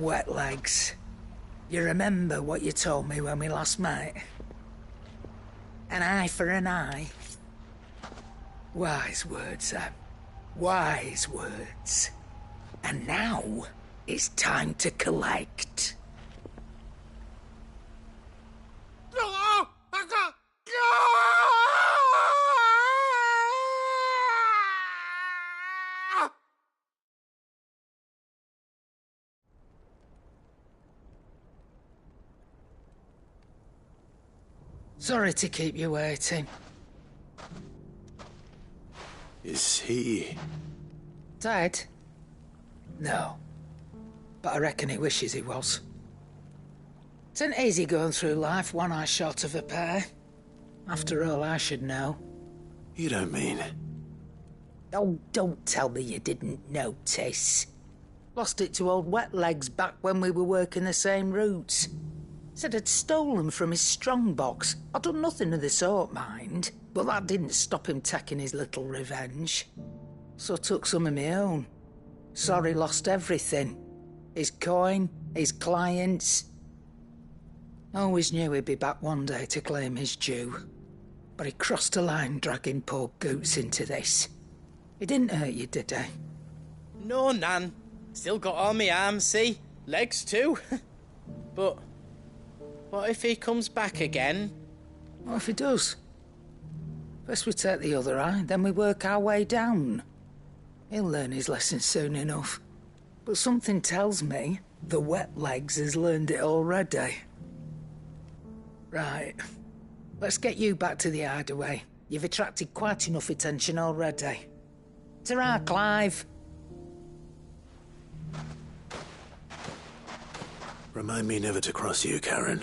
wet legs, you remember what you told me when we last met? An eye for an eye. Wise words, Sam. Wise words. And now, it's time to collect. Sorry to keep you waiting. Is he... Dead? No. But I reckon he wishes he was. It ain't easy going through life one eye short of a pair. After all, I should know. You don't mean... Oh, don't tell me you didn't notice. Lost it to old Wet Legs back when we were working the same routes. Said I'd stolen from his strongbox. I'd done nothing of the sort, mind, but that didn't stop him taking his little revenge. So I took some of my own. Sorry, lost everything. His coin, his clients. Always knew he'd be back one day to claim his due. But he crossed a line dragging poor Goots into this. He didn't hurt you, did he? No, Nan. Still got all my arms, see? Legs too. But what if he comes back again? What if he does? First we take the other eye, then we work our way down. He'll learn his lesson soon enough. But something tells me the Wet Legs has learned it already. Right. Let's get you back to the hideaway. You've attracted quite enough attention already. Ta-ra, Clive. Remind me never to cross you, Karen.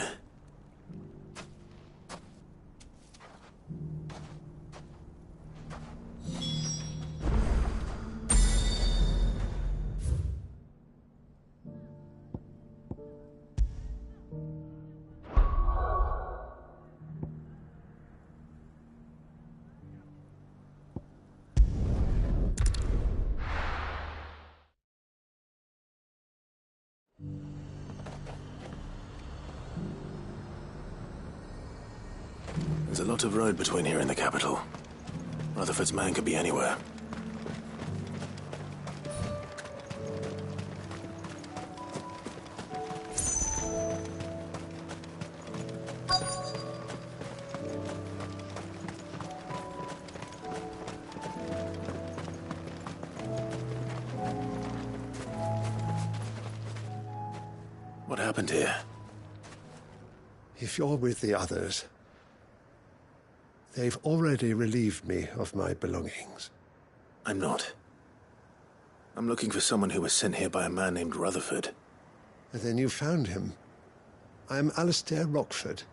There's a lot of road between here and the capital. Rutherford's man could be anywhere. What happened here? If you're with the others, they've already relieved me of my belongings. I'm not. I'm looking for someone who was sent here by a man named Rutherford. And then you found him. I am Alistair Rockford,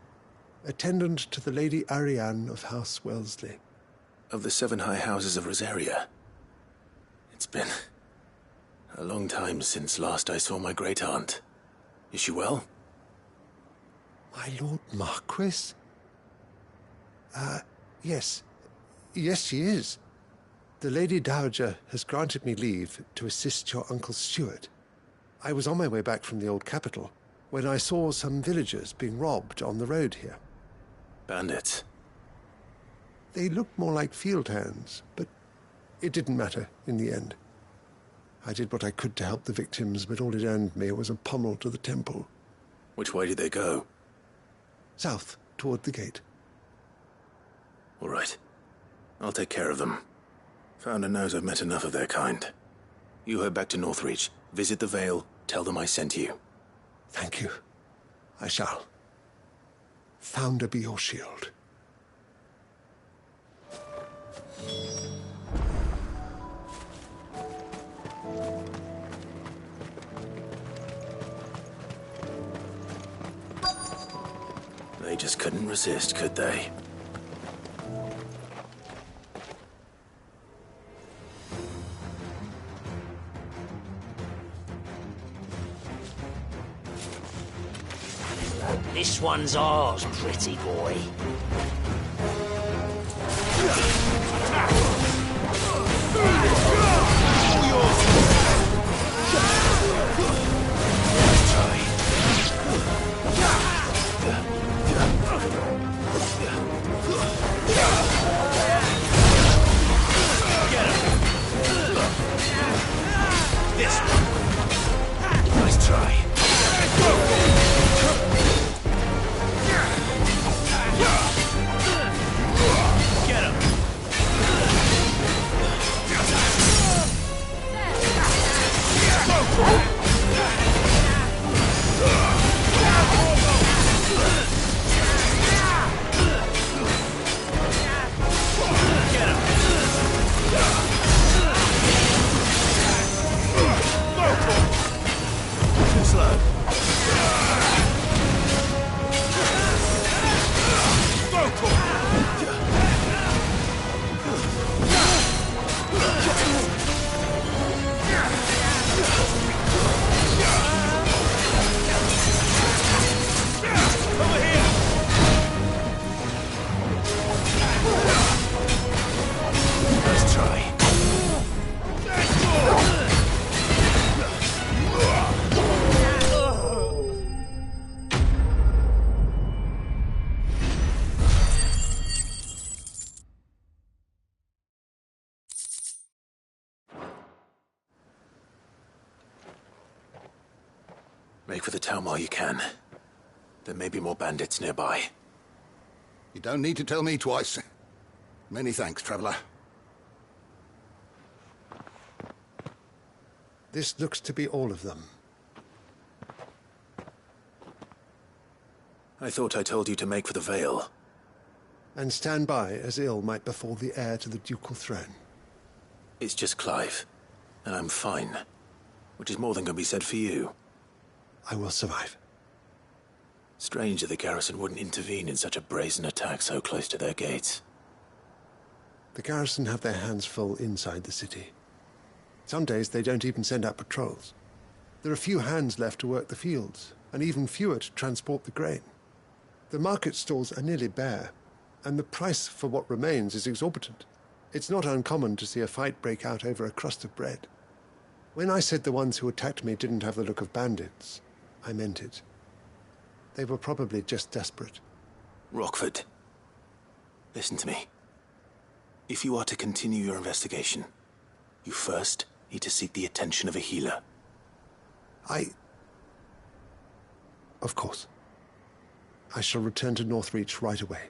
attendant to the Lady Ariane of House Wellesley. Of the 7 high houses of Rosaria. It's been a long time since last I saw my great-aunt. Is she well? My Lord Marquis? Yes. Yes, she is. The Lady Dowager has granted me leave to assist your Uncle Stuart. I was on my way back from the old capital when I saw some villagers being robbed on the road here. Bandits? They looked more like field hands, but it didn't matter in the end. I did what I could to help the victims, but all it earned me was a pommel to the temple. Which way did they go? South, toward the gate. All right. I'll take care of them. Founder knows I've met enough of their kind. You head back to Northreach, visit the Vale, tell them I sent you. Thank you. I shall. Founder be your shield. They just couldn't resist, could they? This one's ours, pretty boy. This one. Nice try. Get him. Too slow. Vocal. Make for the town while you can. There may be more bandits nearby. You don't need to tell me twice. Many thanks, traveler. This looks to be all of them. I thought I told you to make for the Vale. And stand by as ill might befall the heir to the ducal throne. It's just Clive, and I'm fine. Which is more than can be said for you. I will survive. Strange that the garrison wouldn't intervene in such a brazen attack so close to their gates. The garrison have their hands full inside the city. Some days they don't even send out patrols. There are few hands left to work the fields, and even fewer to transport the grain. The market stalls are nearly bare, and the price for what remains is exorbitant. It's not uncommon to see a fight break out over a crust of bread. When I said the ones who attacked me didn't have the look of bandits, I meant it. They were probably just desperate. Rockford, listen to me. If you are to continue your investigation, you first need to seek the attention of a healer. Of course. I shall return to Northreach right away.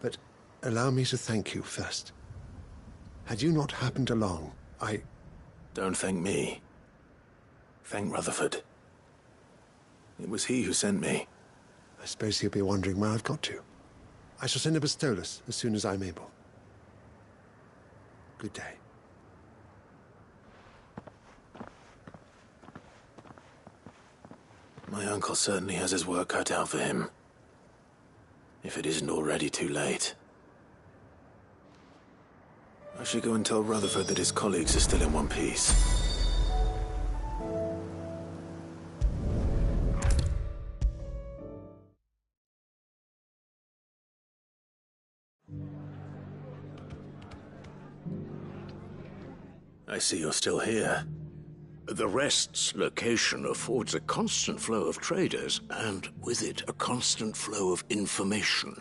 But allow me to thank you first. Had you not happened along, Don't thank me. Thank Rutherford. It was he who sent me. I suppose he'll be wondering where I've got to. I shall send a Bastolus as soon as I'm able. Good day. My uncle certainly has his work cut out for him. If it isn't already too late. I should go and tell Rutherford that his colleagues are still in one piece. I see you're still here. The Rest's location affords a constant flow of traders, and with it, a constant flow of information.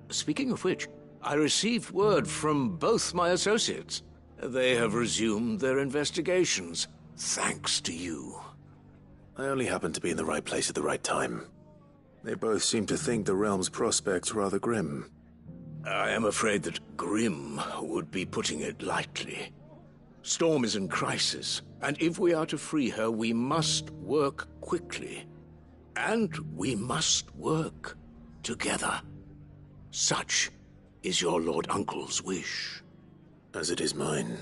Speaking of which, I received word from both my associates. They have resumed their investigations, thanks to you. I only happened to be in the right place at the right time. They both seem to think the realm's prospects rather grim. I am afraid that grim would be putting it lightly. Storm is in crisis, and if we are to free her, we must work quickly. And we must work together. Such is your Lord Uncle's wish. As it is mine.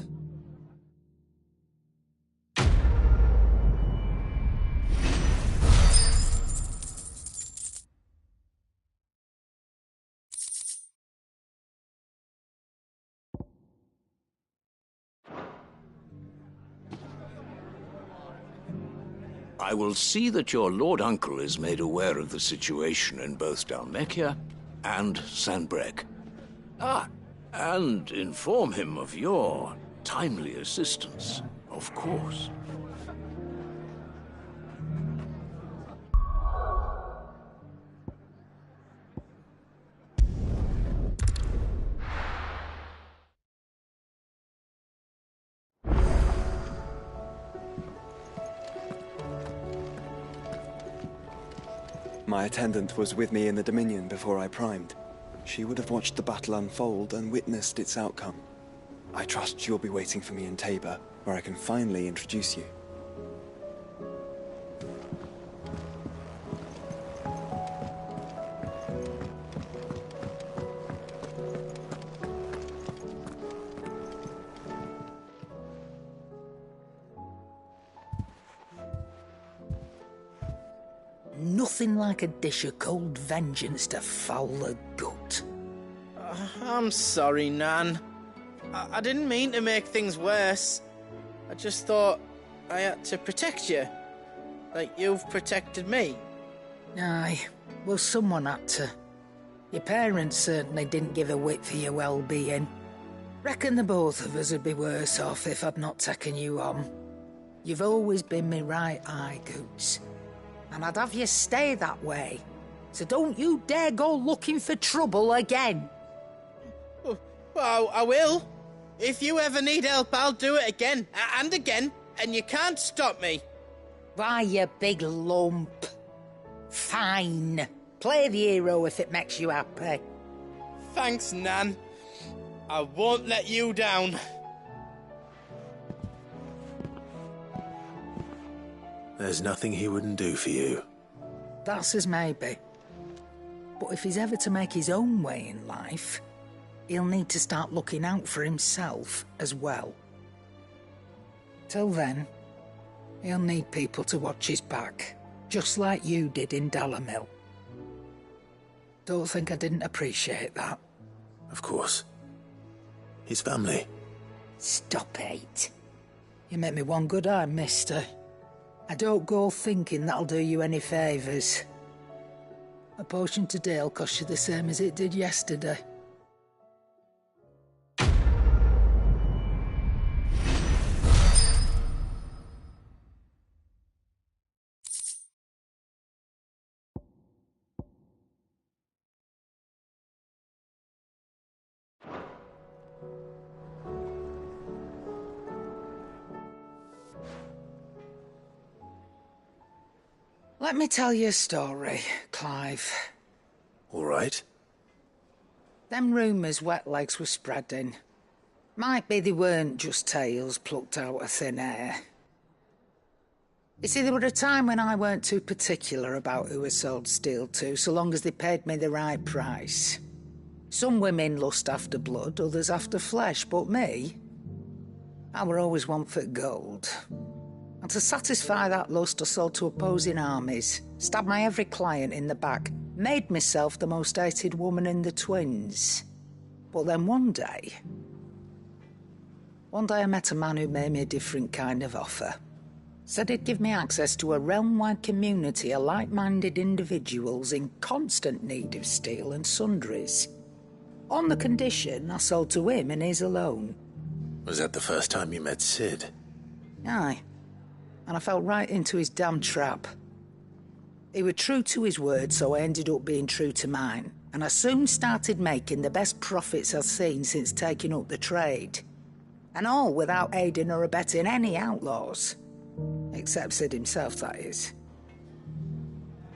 I will see that your Lord Uncle is made aware of the situation in both Dalmekia and Sanbrek. And inform him of your timely assistance, of course. My attendant was with me in the Dominion before I primed. She would have watched the battle unfold and witnessed its outcome. I trust you'll be waiting for me in Tabor, where I can finally introduce you. Nothing like a dish of cold vengeance to foul the gut. I'm sorry, Nan. I didn't mean to make things worse. I just thought I had to protect you. Like you've protected me. Aye, well, someone had to. Your parents certainly didn't give a whit for your well-being. Reckon the both of us would be worse off if I'd not taken you on. You've always been me right eye, Goots. And I'd have you stay that way. So don't you dare go looking for trouble again. Well, I will. If you ever need help, I'll do it again and again, and you can't stop me. Why, you big lump. Fine. Play the hero if it makes you happy. Thanks, Nan. I won't let you down. There's nothing he wouldn't do for you. That's as maybe. But if he's ever to make his own way in life, he'll need to start looking out for himself as well. Till then, he'll need people to watch his back, just like you did in Dalamil. Don't think I didn't appreciate that. Of course. His family. Stop it. You make me one good eye, mister. I don't go thinking that'll do you any favours. A potion today'll cost you the same as it did yesterday. Let me tell you a story, Clive. All right. Them rumours Wetlegs were spreading. Might be they weren't just tales plucked out of thin air. You see, there were a time when I weren't too particular about who I sold steel to, so long as they paid me the right price. Some women lust after blood, others after flesh, but me, I were always one for gold. And to satisfy that lust, I sold to opposing armies, stabbed my every client in the back, made myself the most hated woman in the twins. But then one day I met a man who made me a different kind of offer. Said he'd give me access to a realm-wide community of like-minded individuals in constant need of steel and sundries. On the condition I sold to him and his alone. Was that the first time you met Sid? Aye. And I fell right into his damn trap. He was true to his word, so I ended up being true to mine. And I soon started making the best profits I've seen since taking up the trade. And all without aiding or abetting any outlaws. Except Sid himself, that is.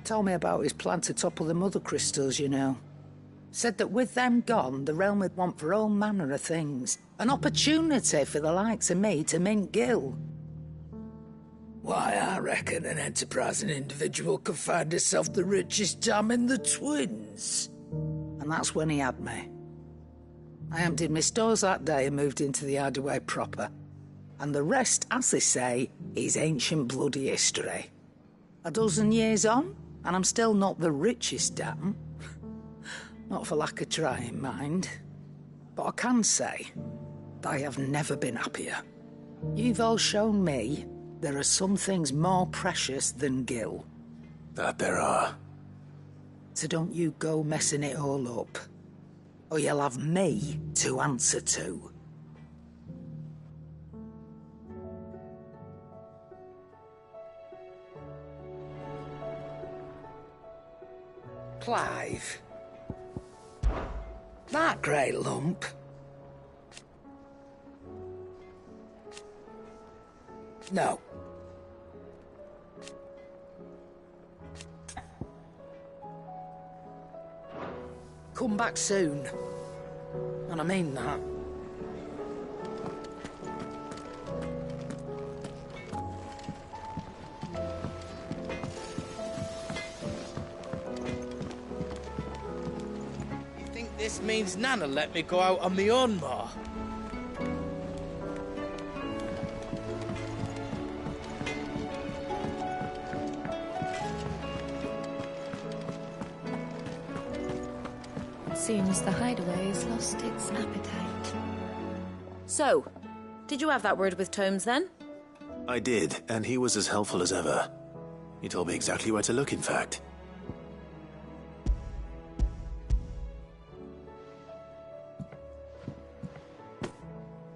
Told me about his plan to topple the mother crystals, you know. Said that with them gone, the realm would want for all manner of things. An opportunity for the likes of me to mint gil. Why, I reckon an enterprising individual could find herself the richest dam in the twins. And that's when he had me. I emptied my stores that day and moved into the hideaway proper. And the rest, as they say, is ancient bloody history. A dozen years on, and I'm still not the richest dam. Not for lack of trying, mind. But I can say that I have never been happier. You've all shown me there are some things more precious than gil. That there are. So don't you go messing it all up, or you'll have me to answer to. Clive. That grey lump. No. Come back soon. And I mean that. You think this means Nana let me go out on my own more? Seems the hideaway has lost its appetite. So, did you have that word with Tomes then? I did, and he was as helpful as ever. He told me exactly where to look, in fact.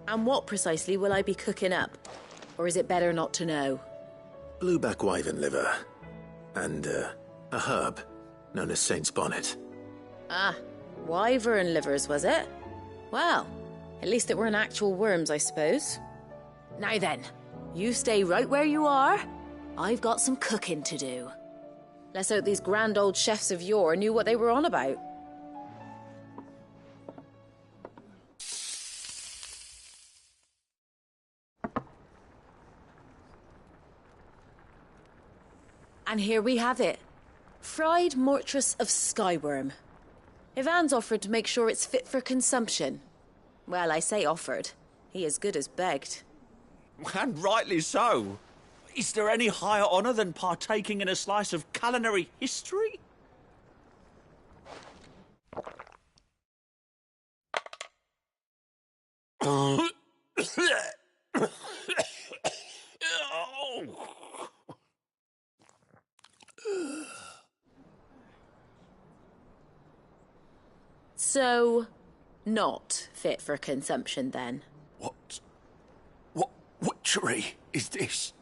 And what precisely will I be cooking up? Or is it better not to know? Blueback wyvern liver. And, a herb known as Saint's Bonnet. Ah, wyvern livers, was it? Well, at least it weren't actual worms, I suppose. Now then, you stay right where you are, I've got some cooking to do. Let's hope these grand old chefs of yore knew what they were on about. And here we have it. Fried mortress of skyworm. Ivan's offered to make sure it's fit for consumption. Well, I say offered. He as good as begged. And rightly so. Is there any higher honour than partaking in a slice of culinary history? So, not fit for consumption then? What witchery is this?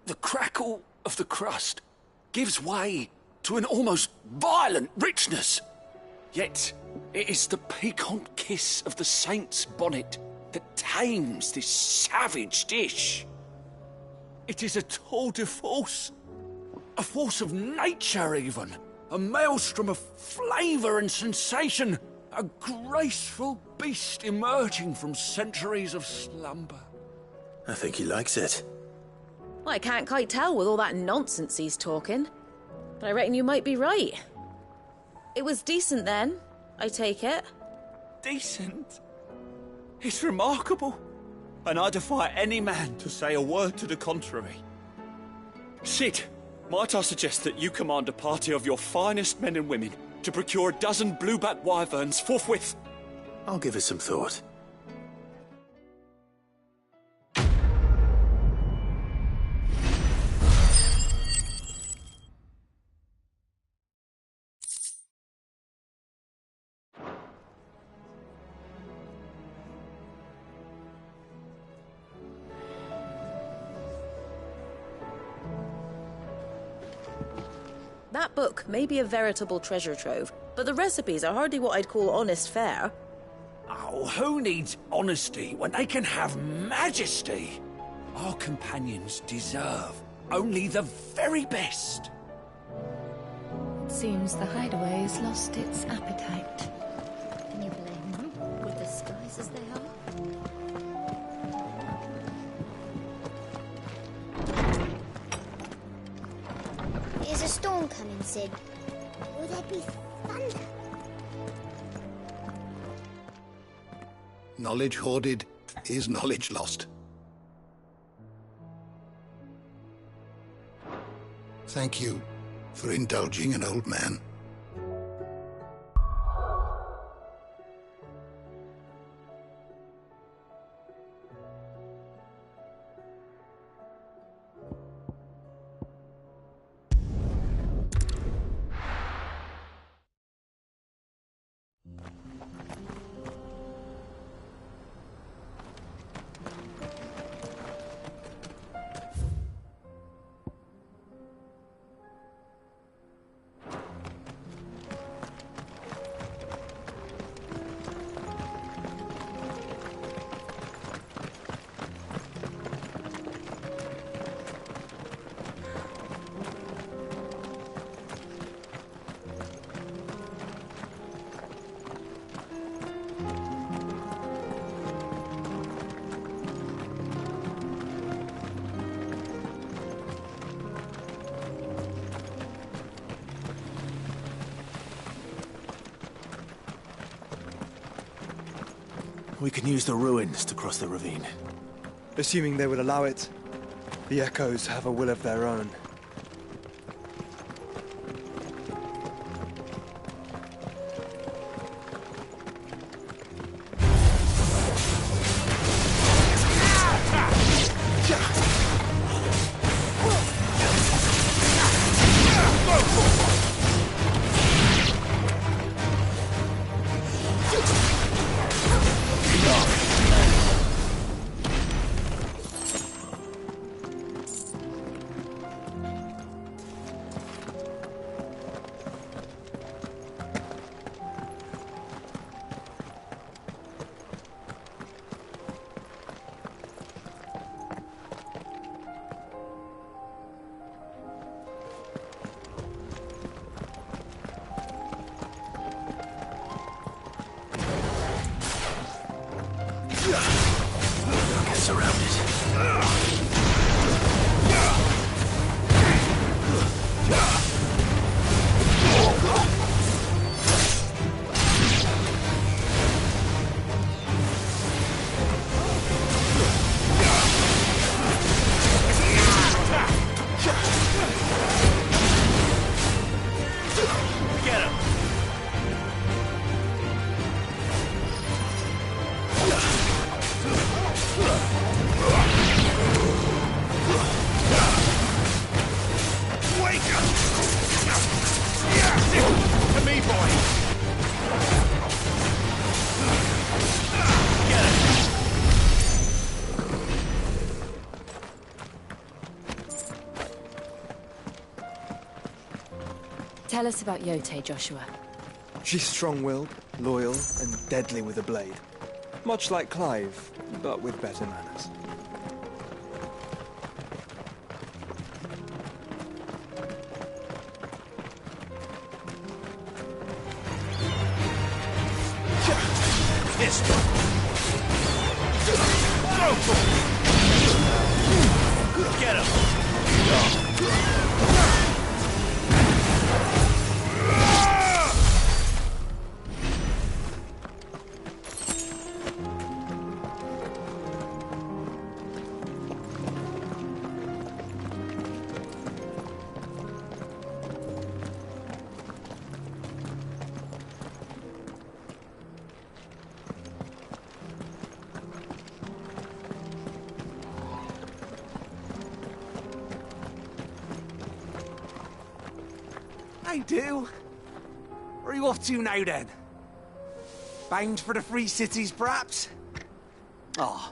The crackle of the crust gives way to an almost violent richness. Yet it is the piquant kiss of the saint's bonnet that tames this savage dish. It is a tour de force, a force of nature even, a maelstrom of flavour and sensation, a graceful beast emerging from centuries of slumber. I think he likes it. Well, I can't quite tell with all that nonsense he's talking. But I reckon you might be right. It was decent then, I take it. Decent? It's remarkable. And I defy any man to say a word to the contrary. Sid, might I suggest that you command a party of your finest men and women to procure a dozen blueback wyverns forthwith? I'll give it some thought. That book may be a veritable treasure trove, but the recipes are hardly what I'd call honest fare. Oh, who needs honesty when they can have majesty? Our companions deserve only the very best. It seems the hideaway has lost its appetite. Can you blame them, with the skies as they are? Is a storm coming, Sid? Will there be thunder? Knowledge hoarded is knowledge lost. Thank you for indulging an old man. We can use the ruins to cross the ravine. Assuming they would allow it. The echoes have a will of their own. Tell us about Yote, Joshua. She's strong-willed, loyal, and deadly with a blade. Much like Clive, but with better manners. This one. Get him! I do. Where are you off to now, then? Bound for the Free Cities, perhaps? Oh,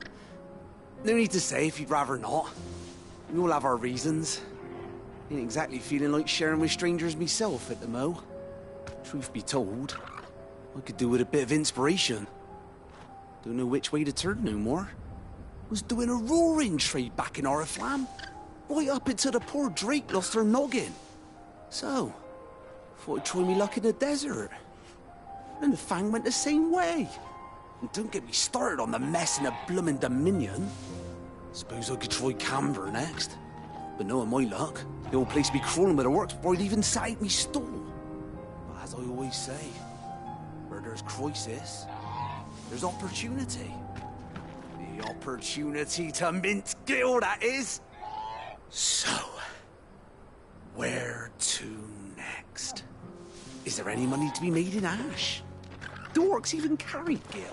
no need to say if you'd rather not. We all have our reasons. Ain't exactly feeling like sharing with strangers myself at the mo. Truth be told, I could do with a bit of inspiration. Don't know which way to turn no more. Was doing a roaring trade back in Oriflamme. Right up until the poor Drake lost her noggin. So, thought I'd try me luck in the desert. And the Fang went the same way. And don't get me started on the mess in the bloomin' Dominion. Suppose I could try Canberra next. But knowing my luck, the old place be crawling with the works before I'd even sat out me stall. But as I always say, where there's crisis, there's opportunity. The opportunity to mint Gil, that is. So, where to next? Is there any money to be made in Ash? Do orcs even carry Gil?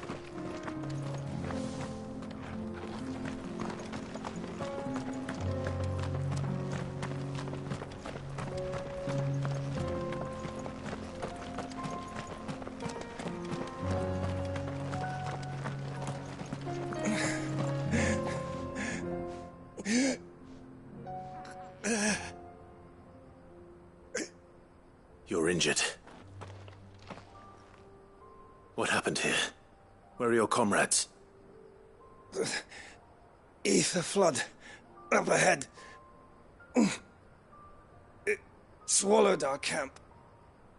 You're injured. What happened here? Where are your comrades? Ether flood. Up ahead. It swallowed our camp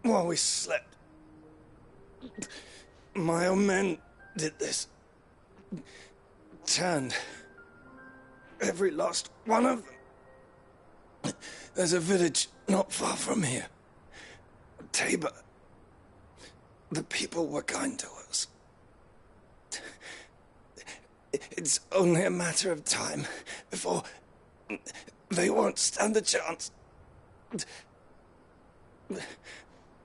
while we slept. My own men did this. Turned every last one of them. There's a village not far from here. Tabor. The people were kind to us. It's only a matter of time before they won't stand a chance.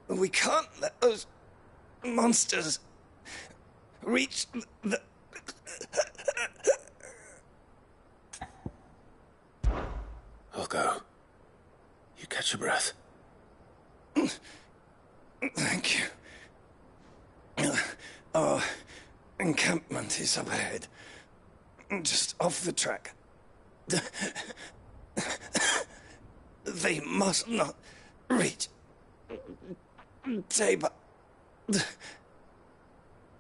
We can't let those monsters reach the... I'll go. You catch your breath. Thank you. Our encampment is up ahead. Just off the track. They must not reach Tabor.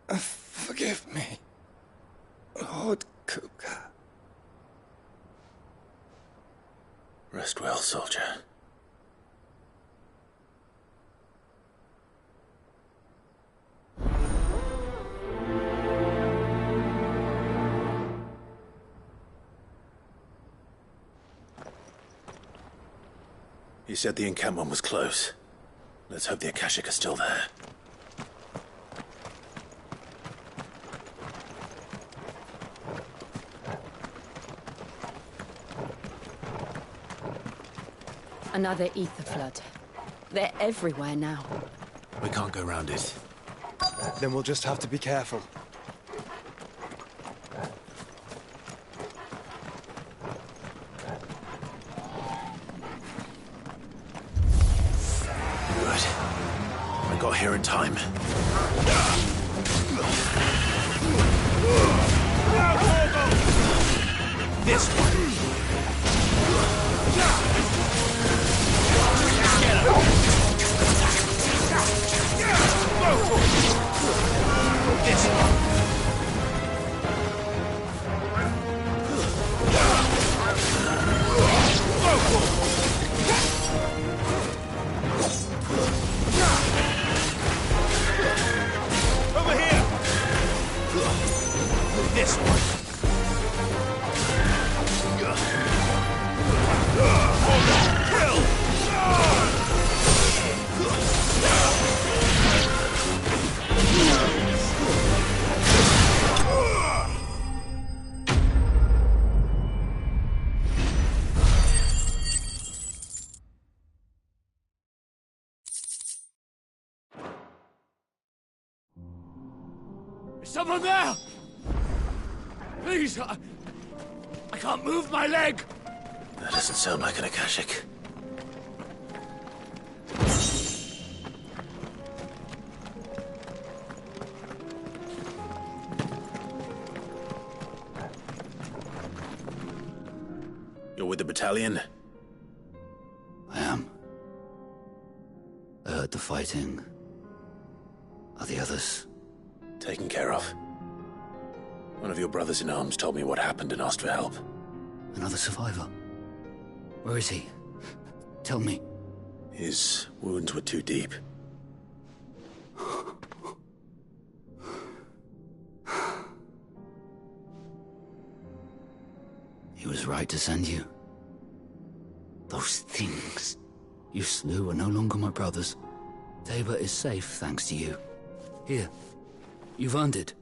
Forgive me, Lord Kuka. Rest well, soldier. You said the encampment was close. Let's hope the Akashic are still there. Another ether flood. They're everywhere now. We can't go round it. Then we'll just have to be careful. I got here in time. This one. Get him. Someone there! Please, I can't move my leg! That doesn't sound like an Akashic. You're with the battalion? I am. I heard the fighting. Are the others? Taken care of. One of your brothers in arms told me what happened and asked for help. Another survivor? Where is he? Tell me. His wounds were too deep. He was right to send you. Those things you slew are no longer my brothers. Tabor is safe thanks to you. Here, you've earned it.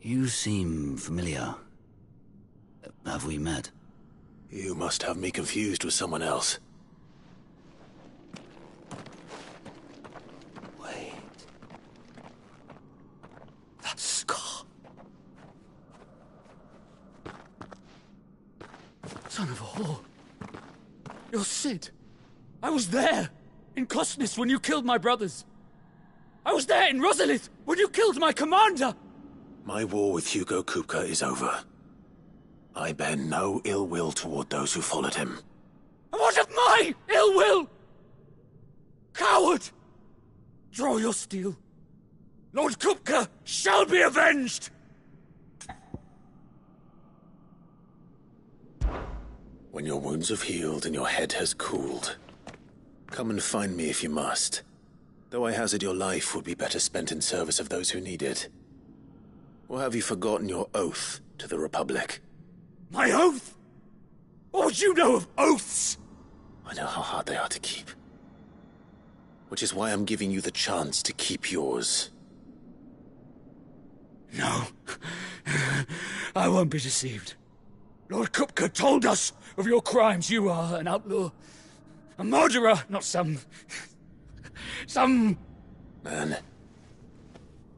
You seem familiar. Have we met? You must have me confused with someone else. Wait. That scar. Son of a whore. You're Sid. I was there in Cosnes when you killed my brothers. I was there in Rosalith when you killed my commander. My war with Hugo Kupka is over. I bear no ill will toward those who followed him. And what of my ill will? Coward! Draw your steel. Lord Kupka shall be avenged! When your wounds have healed and your head has cooled, come and find me if you must. Though I hazard your life would be better spent in service of those who need it. Or have you forgotten your oath to the Republic? My oath? What would you know of oaths? I know how hard they are to keep. Which is why I'm giving you the chance to keep yours. No. I won't be deceived. Lord Kupka told us of your crimes. You are an outlaw. A murderer, not some man.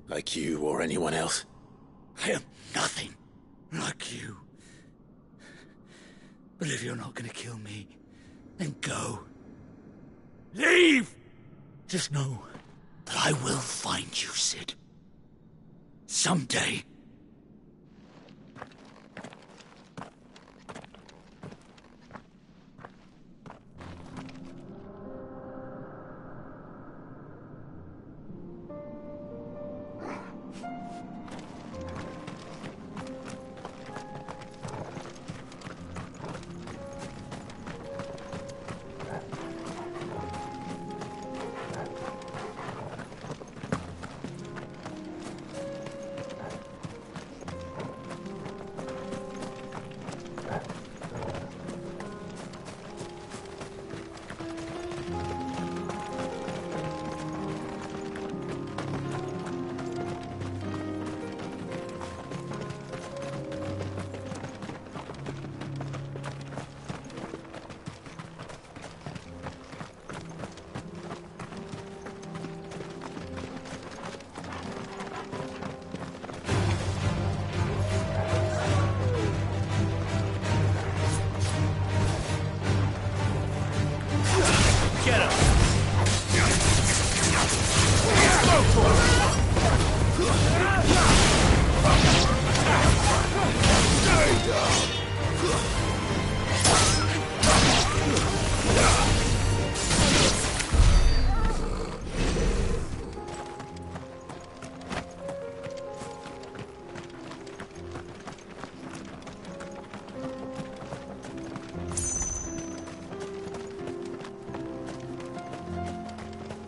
Like you or anyone else. I am nothing like you. But if you're not gonna kill me, then go. Leave! Just know that I will find you, Sid. Someday.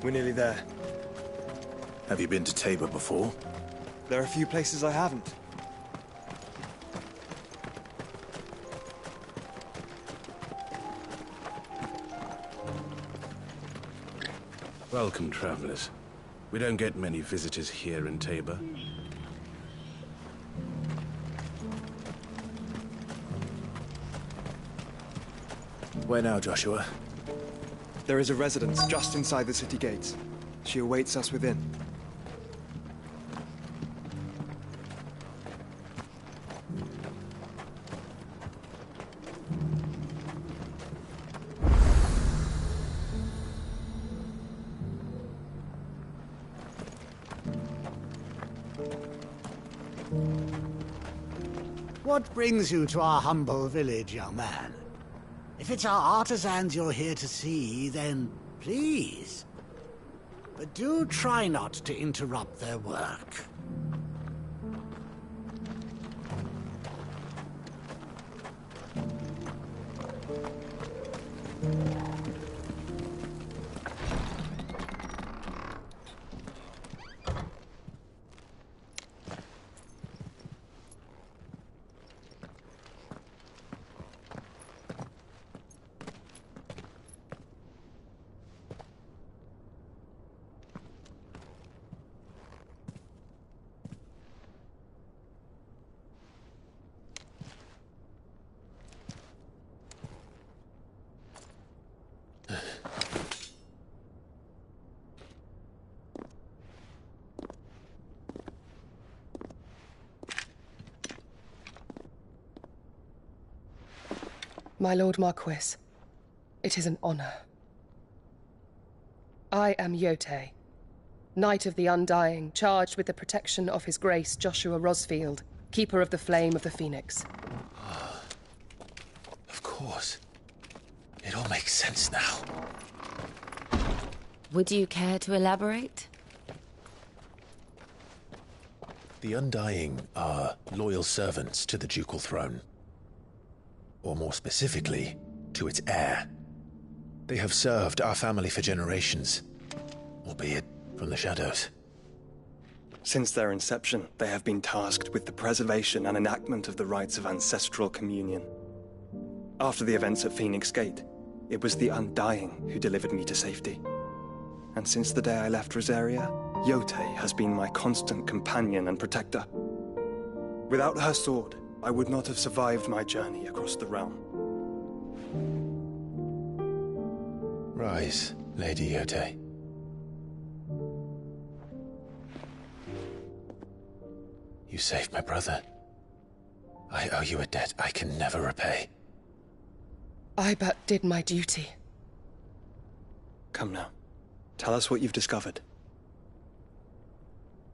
We're nearly there. Have you been to Tabor before? There are a few places I haven't. Welcome, travelers. We don't get many visitors here in Tabor. Where now, Joshua? There is a residence just inside the city gates. She awaits us within. What brings you to our humble village, young man? If it's our artisans you're here to see, then please. But do try not to interrupt their work. My Lord Marquis, it is an honor. I am Yote, Knight of the Undying, charged with the protection of His Grace Joshua Rosfield, Keeper of the Flame of the Phoenix. Of course. It all makes sense now. Would you care to elaborate? The Undying are loyal servants to the ducal throne. Or more specifically, to its heir. They have served our family for generations, albeit from the shadows. Since their inception, they have been tasked with the preservation and enactment of the rites of ancestral communion. After the events at Phoenix Gate, it was the Undying who delivered me to safety. And since the day I left Rosaria, Yote has been my constant companion and protector. Without her sword, I would not have survived my journey across the realm. Rise, Lady Yote. You saved my brother. I owe you a debt I can never repay. I but did my duty. Come now. Tell us what you've discovered.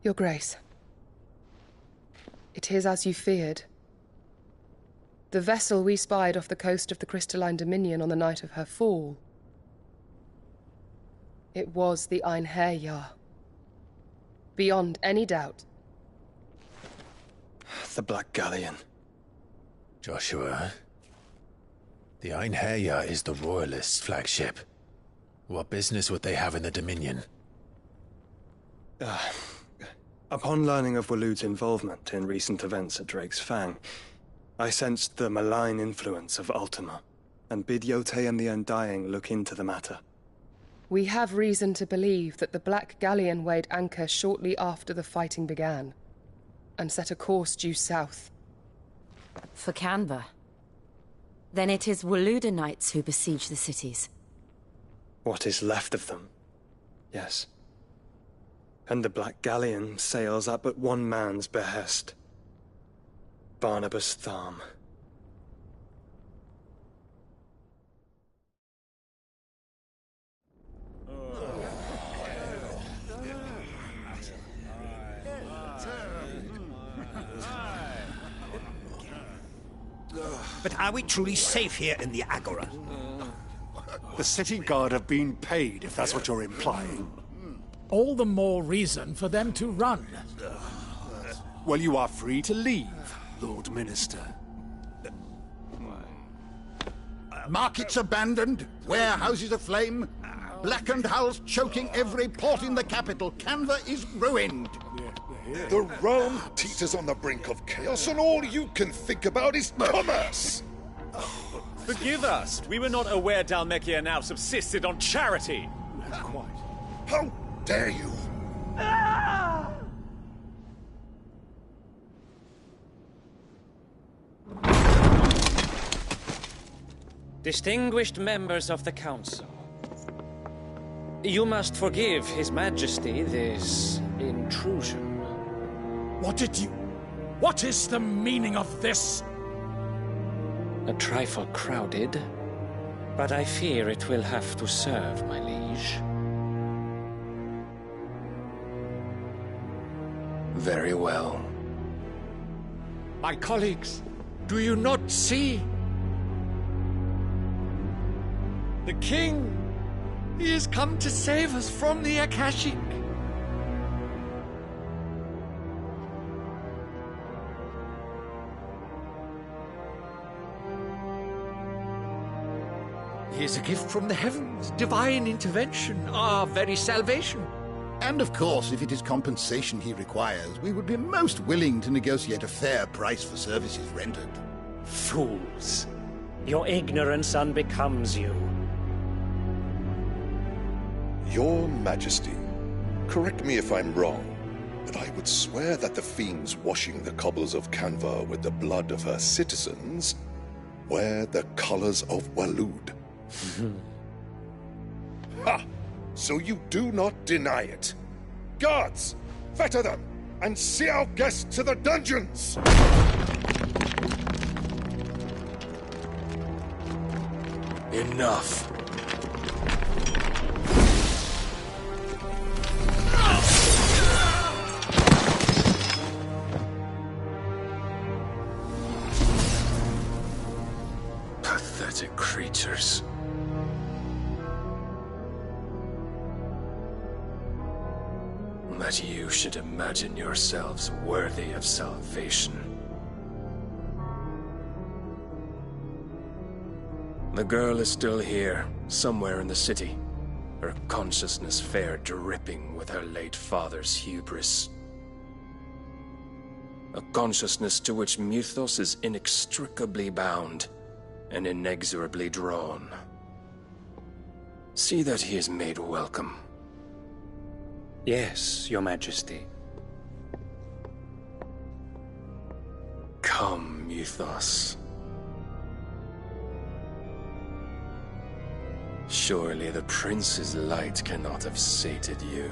Your Grace. It is as you feared. The vessel we spied off the coast of the Crystalline Dominion on the night of her fall. It was the Einherjar. Beyond any doubt. The Black Galleon. Joshua, the Einherjar is the Royalists' flagship. What business would they have in the Dominion? Upon learning of Waloed's involvement in recent events at Drake's Fang, I sensed the malign influence of Ultima, and bid Yote and the Undying look into the matter. We have reason to believe that the Black Galleon weighed anchor shortly after the fighting began, and set a course due south. For Canva. Then it is Waloed Knights who besiege the cities. What is left of them, yes. And the Black Galleon sails at but one man's behest. Barnabas Tharm. But are we truly safe here in the Agora? The city guard have been paid, if that's what you're implying. All the more reason for them to run. Well, you are free to leave, Lord Minister. Markets abandoned, warehouses aflame, blackened hulls choking every port in the capital. Canva is ruined. The realm teeters on the brink of chaos, and all you can think about is commerce! Forgive us! We were not aware Dhalmekia now subsisted on charity! Quite. How dare you! Distinguished members of the Council, you must forgive His Majesty this intrusion. What is the meaning of this? A trifle crowded, but I fear it will have to serve, my liege. Very well. My colleagues, do you not see? The king! He has come to save us from the Akashic! He is a gift from the heavens, divine intervention, our very salvation. And of course, if it is compensation he requires, we would be most willing to negotiate a fair price for services rendered. Fools! Your ignorance unbecomes you. Your Majesty, correct me if I'm wrong, but I would swear that the fiends washing the cobbles of Canva with the blood of her citizens wear the colors of Waloed. Ha! So you do not deny it. Guards, fetter them, and see our guests to the dungeons! Enough. Pathetic creatures. That you should imagine yourselves worthy of salvation. The girl is still here, somewhere in the city, her consciousness fair dripping with her late father's hubris. A consciousness to which Mythos is inextricably bound and inexorably drawn. See that he is made welcome. Yes, Your Majesty. Come, Mythos. Surely the prince's light cannot have sated you.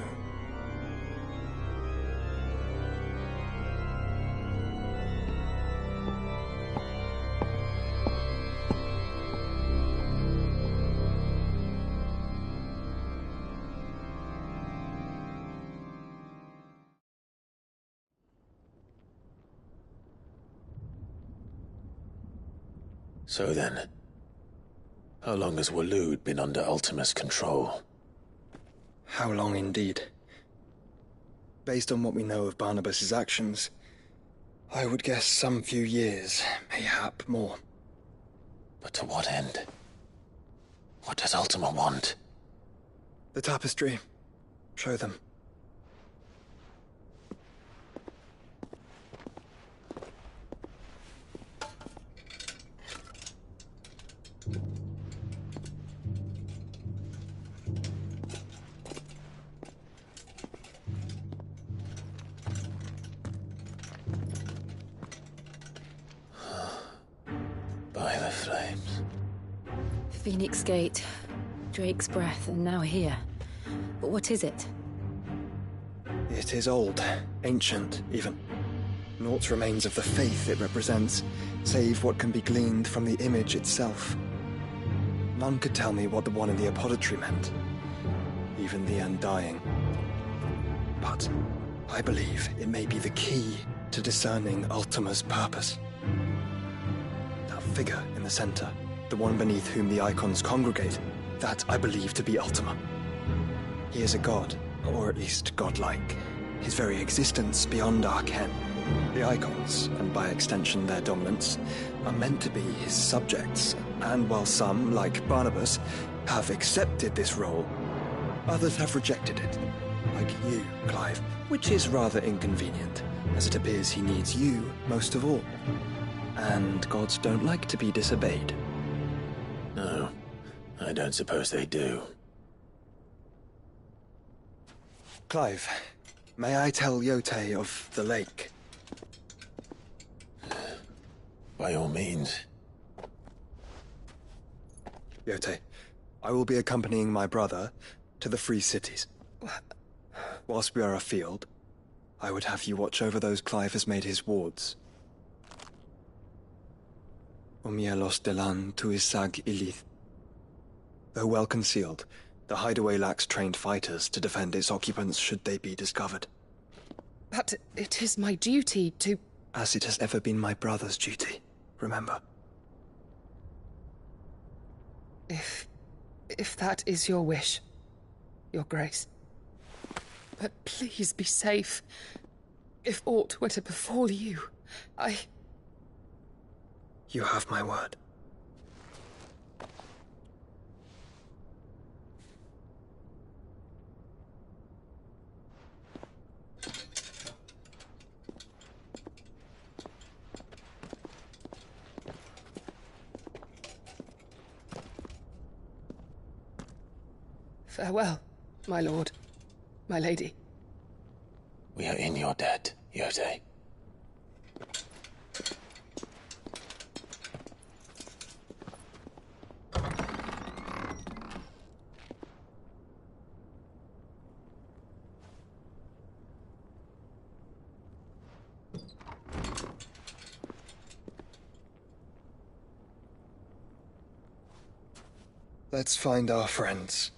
So then, how long has Waloed been under Ultima's control? How long indeed? Based on what we know of Barnabas's actions, I would guess some few years, mayhap more. But to what end? What does Ultima want? The tapestry. Show them. By the flames. Phoenix Gate, Drake's Breath, and now here. But what is it? It is old, ancient, even. Naught remains of the faith it represents, save what can be gleaned from the image itself. None could tell me what the one in the apothecary meant, even the Undying. But I believe it may be the key to discerning Ultima's purpose. That figure in the center, the one beneath whom the icons congregate, that I believe to be Ultima. He is a god, or at least godlike, his very existence beyond our ken. The icons, and by extension their dominants, are meant to be his subjects, and while some, like Barnabas, have accepted this role, others have rejected it, like you, Clive, which is rather inconvenient, as it appears he needs you most of all. And gods don't like to be disobeyed. No, I don't suppose they do. Clive, may I tell Yote of the lake? By all means. Yote, I will be accompanying my brother to the Free Cities. Whilst we are afield, I would have you watch over those Clive has made his wards. Omielos delan tuisag ilith. Though well concealed, the hideaway lacks trained fighters to defend its occupants should they be discovered. But it is my duty to... As it has ever been my brother's duty, remember. If that is your wish, Your Grace. But please be safe. If aught were to befall you, You have my word. Farewell, my lord, my lady. We are in your debt, Yote. Let's find our friends.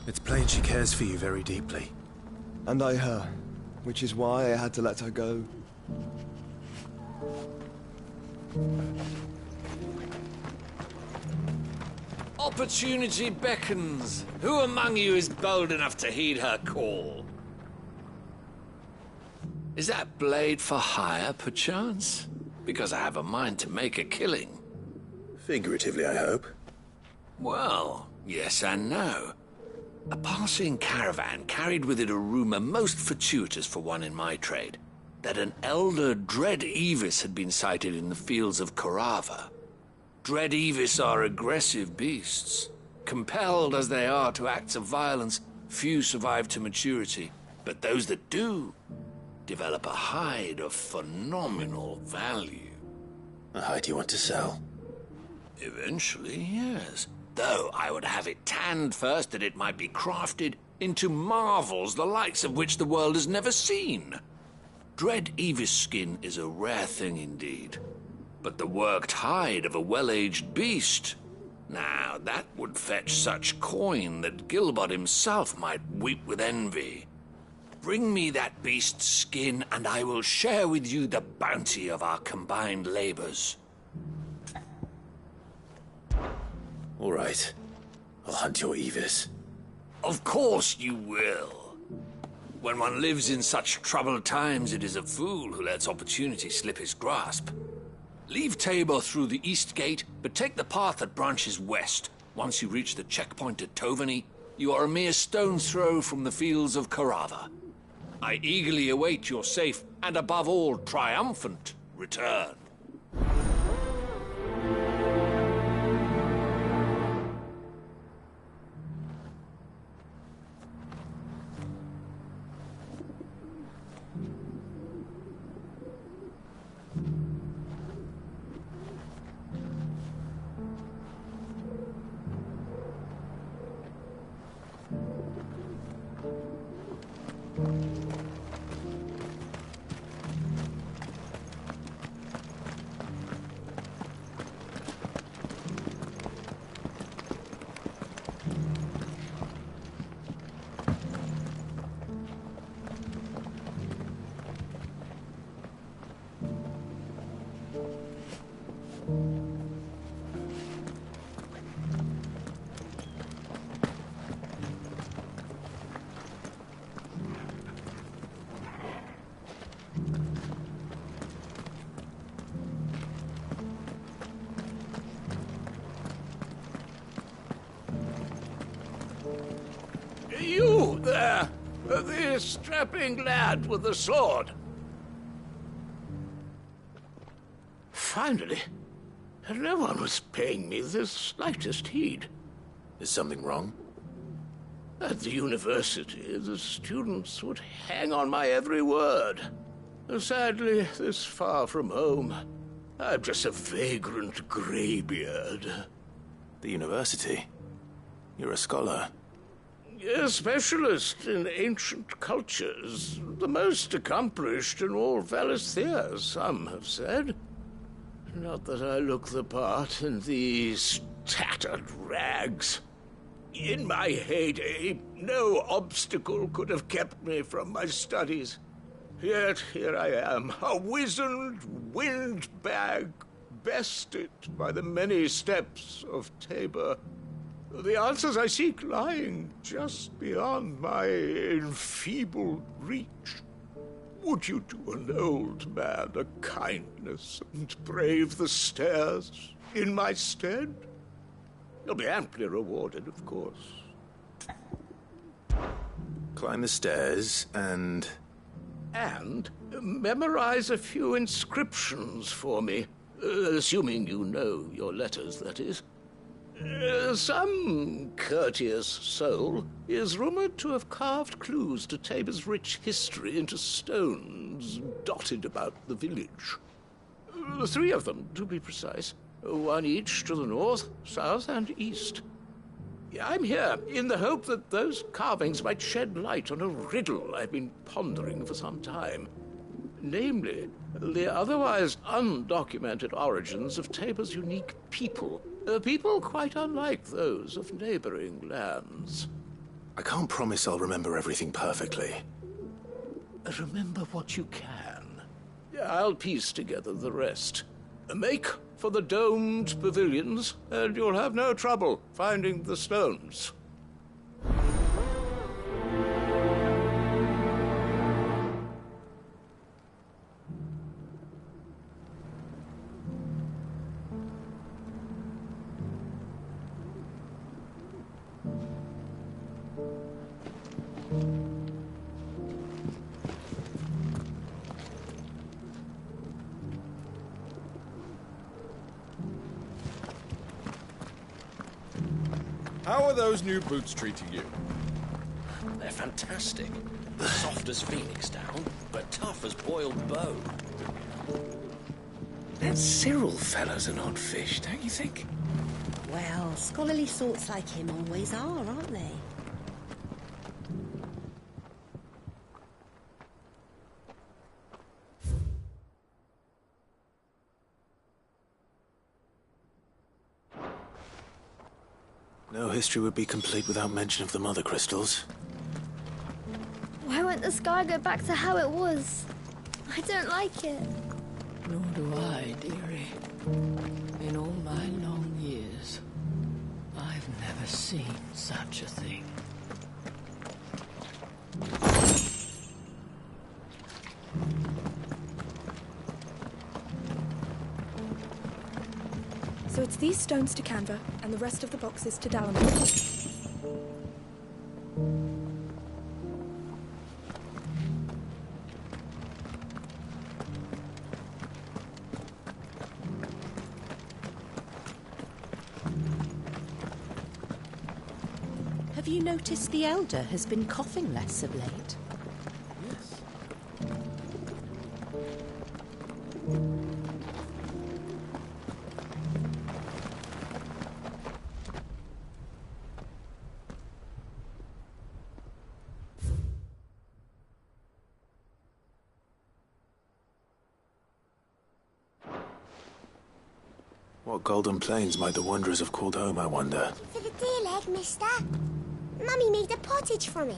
It's plain she cares for you very deeply. And I her, which is why I had to let her go. Opportunity beckons. Who among you is bold enough to heed her call? Is that blade for hire, perchance? Because I have a mind to make a killing. Figuratively, I hope. Well, yes and no. A passing caravan carried with it a rumor most fortuitous for one in my trade, that an elder Dread Evis had been sighted in the fields of Korava. Dread Evis are aggressive beasts. Compelled as they are to acts of violence, few survive to maturity, but those that do develop a hide of phenomenal value. A hide you want to sell? Eventually, yes. Though I would have it tanned first that it might be crafted into marvels the likes of which the world has never seen. Dread Evis skin is a rare thing indeed. But the worked hide of a well-aged beast, now that would fetch such coin that Gilbert himself might weep with envy. Bring me that beast's skin, and I will share with you the bounty of our combined labors. All right. I'll hunt your Evis. Of course you will. When one lives in such troubled times, it is a fool who lets opportunity slip his grasp. Leave Tabor through the east gate, but take the path that branches west. Once you reach the checkpoint at Tovany, you are a mere stone's throw from the fields of Korava. I eagerly await your safe, and above all, triumphant return. The strapping lad with the sword. Finally, no one was paying me the slightest heed. Is something wrong? At the university, the students would hang on my every word. Sadly, this far from home, I'm just a vagrant greybeard. The university? You're a scholar. A specialist in ancient cultures. The most accomplished in all Valisthea, some have said. Not that I look the part in these tattered rags. In my heyday, no obstacle could have kept me from my studies. Yet here I am, a wizened windbag, bested by the many steps of Tabor. The answers I seek lying just beyond my enfeebled reach. Would you do an old man a kindness and brave the stairs in my stead? You'll be amply rewarded, of course. Climb the stairs and memorize a few inscriptions for me, assuming you know your letters, that is. Some courteous soul is rumored to have carved clues to Tabor's rich history into stones dotted about the village. 3 of them, to be precise. 1 each to the north, south, and east. I'm here in the hope that those carvings might shed light on a riddle I've been pondering for some time. Namely, the otherwise undocumented origins of Tabor's unique people. People quite unlike those of neighboring lands. I can't promise I'll remember everything perfectly. Remember what you can. I'll piece together the rest. Make for the domed pavilions, and you'll have no trouble finding the stones. How are those new boots treating you? They're fantastic. Soft as phoenix down, but tough as boiled bone. That Cyril fella's an odd fish, don't you think? Well, scholarly sorts like him always are, aren't they? No history would be complete without mention of the Mother Crystals. Why won't the sky go back to how it was? I don't like it. Nor do I, dearie. In all my long years, I've never seen such a thing. So it's these stones to Canva, and the rest of the boxes to Dalamar. Have you noticed the Elder has been coughing less of late? Yes. What golden plains might the Wanderers have called home, I wonder? For the deer leg, mister. Mummy made a pottage from it.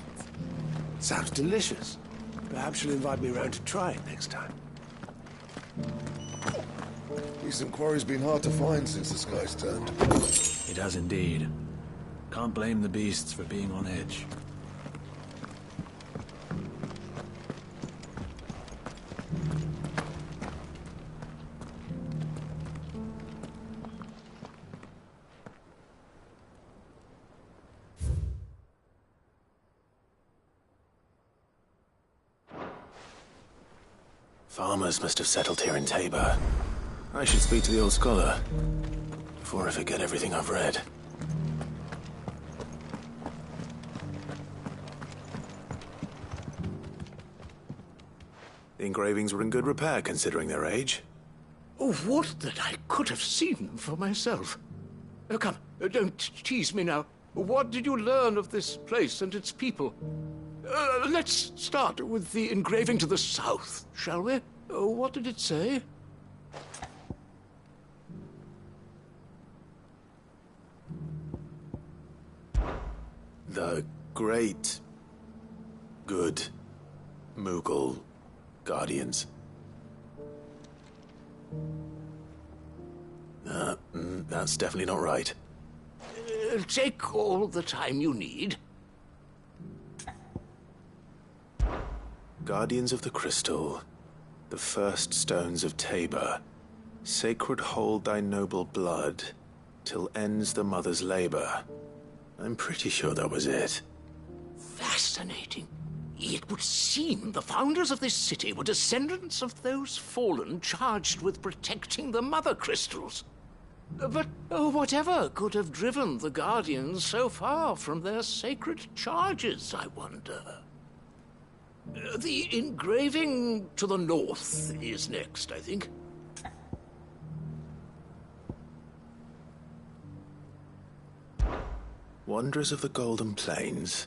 Sounds delicious. Perhaps she'll invite me around to try it next time. Decent quarry's been hard to find since the sky's turned. It has indeed. Can't blame the beasts for being on edge. Farmers must have settled here in Tabor. I should speak to the old scholar before I forget everything I've read. The engravings were in good repair considering their age. Oh, would that I could have seen them for myself. Oh, come, don't tease me now. What did you learn of this place and its people? Let's start with the engraving to the south, shall we? What did it say? The great, good Mughal guardians. That's definitely not right. Take all the time you need. Guardians of the Crystal, the first stones of Tabor, sacred hold thy noble blood, till ends the mother's labor. I'm pretty sure that was it. Fascinating. It would seem the founders of this city were descendants of those fallen charged with protecting the mother crystals. But whatever could have driven the Guardians so far from their sacred charges, I wonder? The engraving to the north is next, I think. Wanderers of the Golden Plains,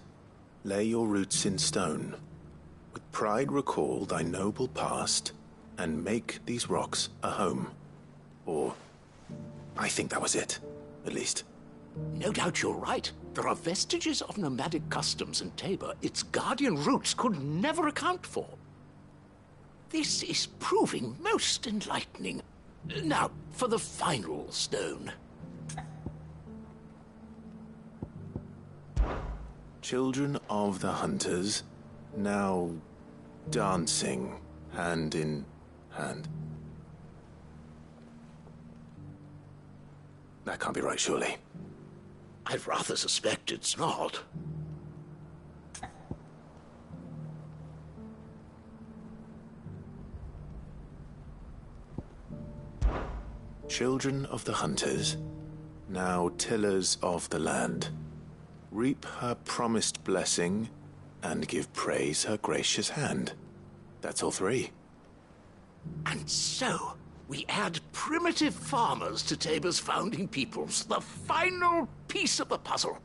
lay your roots in stone. With pride recall thy noble past, and make these rocks a home. Or, I think that was it, at least. No doubt you're right. There are vestiges of nomadic customs in Tabor its guardian roots could never account for. This is proving most enlightening. Now, for the final stone. Children of the Hunters, now dancing hand in hand. That can't be right, surely. I'd rather suspect it's not. Children of the Hunters, now tillers of the land. Reap her promised blessing, and give praise her gracious hand. That's all three. And so, we add primitive farmers to Tabor's founding peoples, the final piece of the puzzle.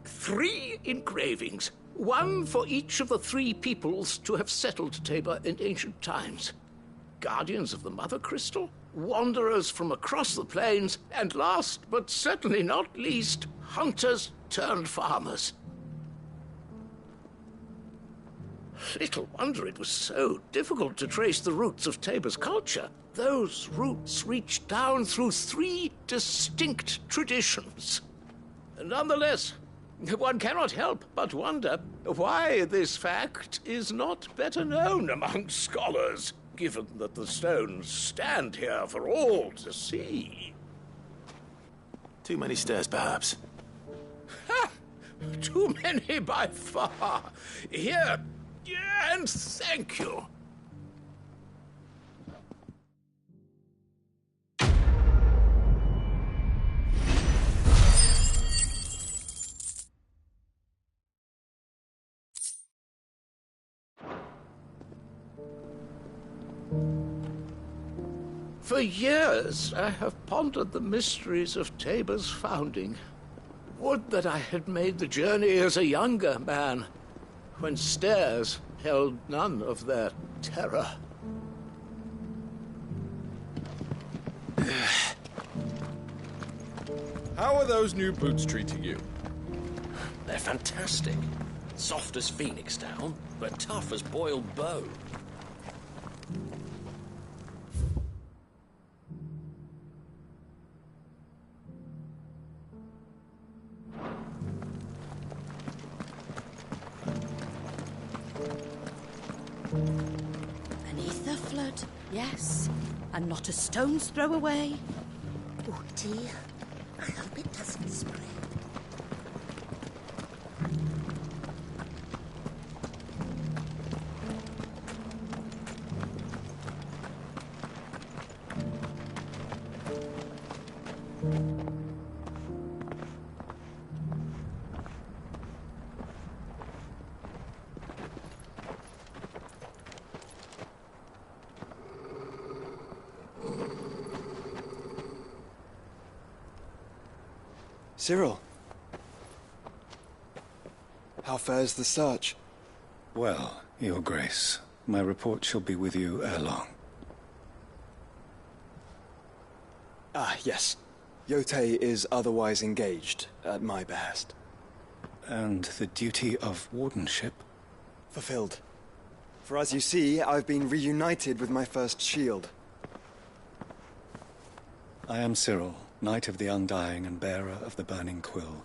3 engravings, one for each of the 3 peoples to have settled Tabor in ancient times. Guardians of the Mother Crystal, wanderers from across the plains, and last but certainly not least, hunters turned farmers. Little wonder it was so difficult to trace the roots of Tabor's culture. Those roots reached down through 3 distinct traditions. Nonetheless, one cannot help but wonder why this fact is not better known among scholars, given that the stones stand here for all to see. Too many stairs, perhaps. Ha! Too many by far. Here, and thank you. For years, I have pondered the mysteries of Tabor's founding. Would that I had made the journey as a younger man, when stairs held none of their terror. How are those new boots treating you? They're fantastic. Soft as phoenix down, but tough as boiled bow. Beneath the flood, yes. And not a stone's throw away. Oh dear. I hope it doesn't spread. Cyril. How fares the search? Well, Your Grace, my report shall be with you ere long. Ah, yes. Yotei is otherwise engaged, at my behest. And the duty of wardenship? Fulfilled. For as you see, I've been reunited with my first shield. I am Cyril, Knight of the Undying and bearer of the Burning Quill,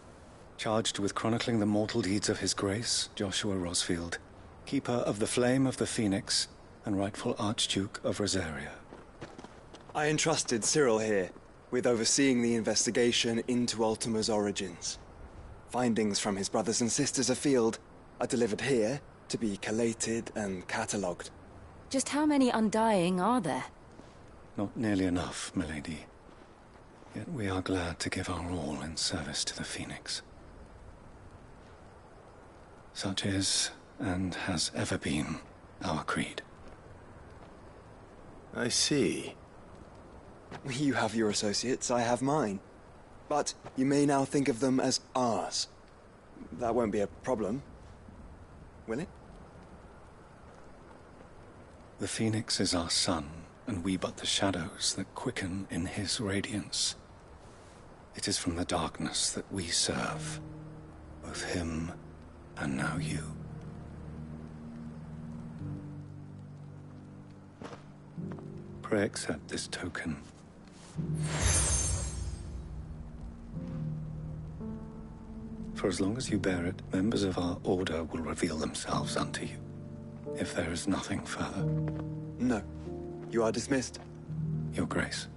charged with chronicling the mortal deeds of His Grace, Joshua Rosfield, Keeper of the Flame of the Phoenix, and rightful Archduke of Rosaria. I entrusted Cyril here with overseeing the investigation into Ultima's origins. Findings from his brothers and sisters afield are delivered here to be collated and catalogued. Just how many Undying are there? Not nearly enough, milady. Yet we are glad to give our all in service to the Phoenix. Such is, and has ever been, our creed. I see. You have your associates, I have mine. But you may now think of them as ours. That won't be a problem, will it? The Phoenix is our sun, and we but the shadows that quicken in his radiance. It is from the darkness that we serve, both him and now you. Pray accept this token. For as long as you bear it, members of our order will reveal themselves unto you, if there is nothing further. No. You are dismissed. Your Grace.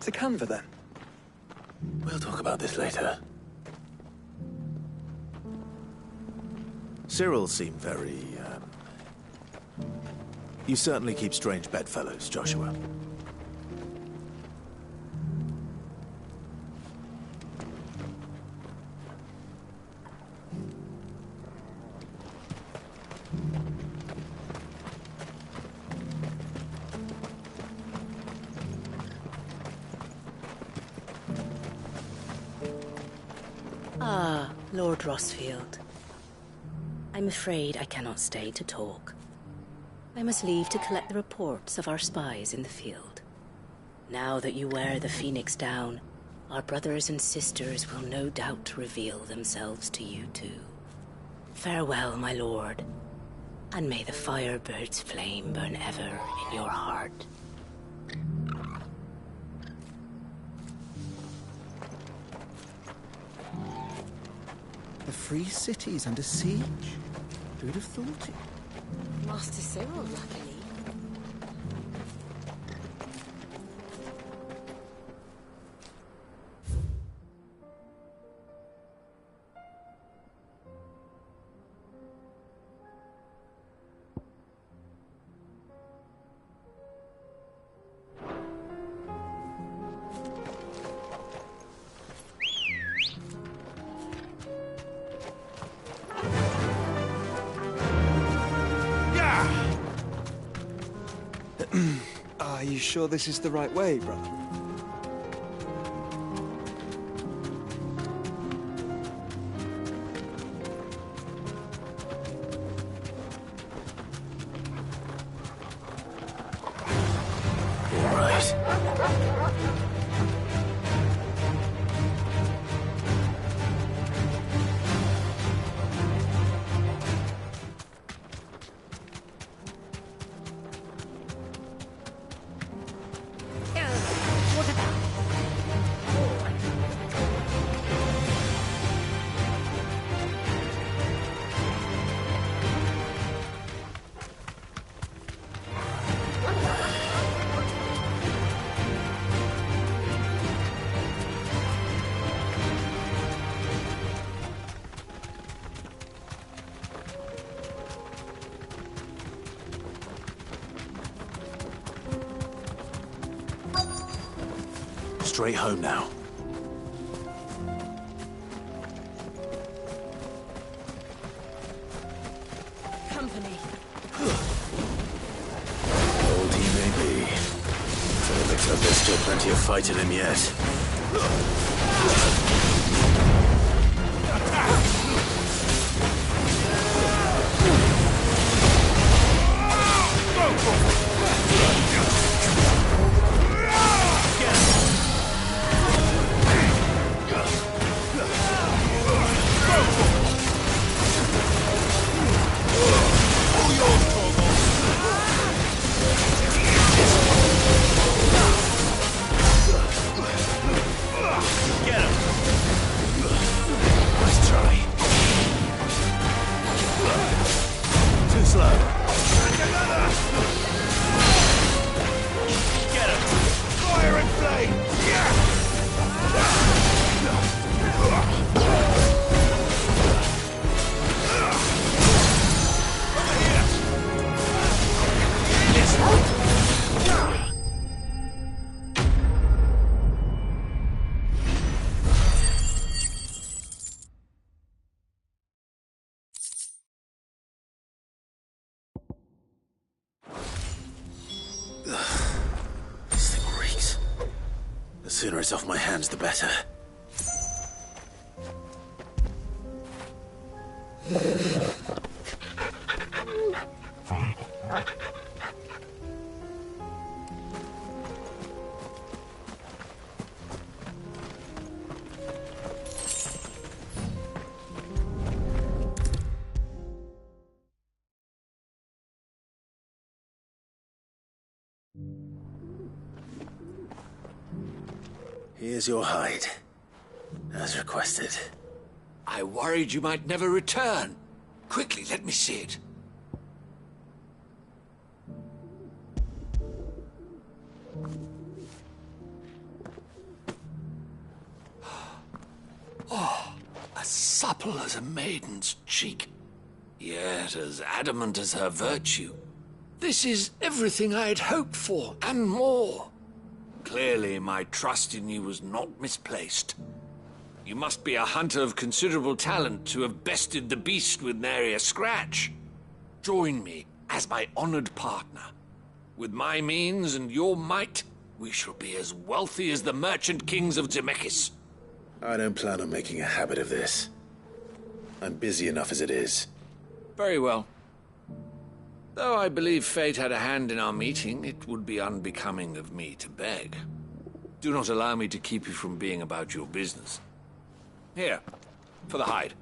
To Canva, then. We'll talk about this later. Cyril seemed very, You certainly keep strange bedfellows, Joshua. Ah, Lord Rosfield. I'm afraid I cannot stay to talk. I must leave to collect the reports of our spies in the field. Now that you wear the Phoenix down, our brothers and sisters will no doubt reveal themselves to you too. Farewell, my lord, and may the Firebird's flame burn ever in your heart. The free city's under siege. Who'd have thought it? Master Cyril, luckily. Are you sure this is the right way, brother? straight home now. Company. Old he may be. So it looks like there's still plenty of fight in him yet. This thing reeks. The sooner it's off my hands, the better. Here's your hide, as requested. I worried you might never return. Quickly, let me see it. Oh, as supple as a maiden's cheek, yet as adamant as her virtue. This is everything I had hoped for, and more. Clearly, my trust in you was not misplaced. You must be a hunter of considerable talent to have bested the beast with nary a scratch. Join me as my honored partner. With my means and your might, we shall be as wealthy as the merchant kings of Zemeckis. I don't plan on making a habit of this. I'm busy enough as it is. Very well. Though I believe fate had a hand in our meeting, it would be unbecoming of me to beg. Do not allow me to keep you from being about your business. Here, for the hide.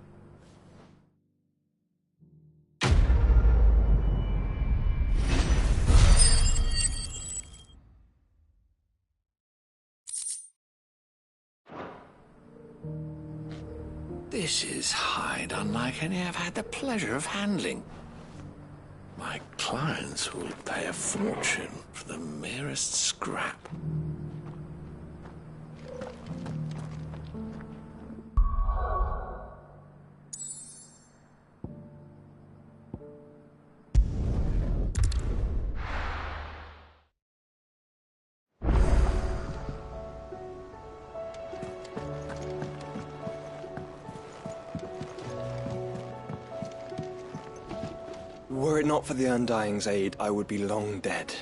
This is hide unlike any I've had the pleasure of handling. My clients will pay a fortune for the merest scrap. Were it not for the Undying's aid, I would be long dead.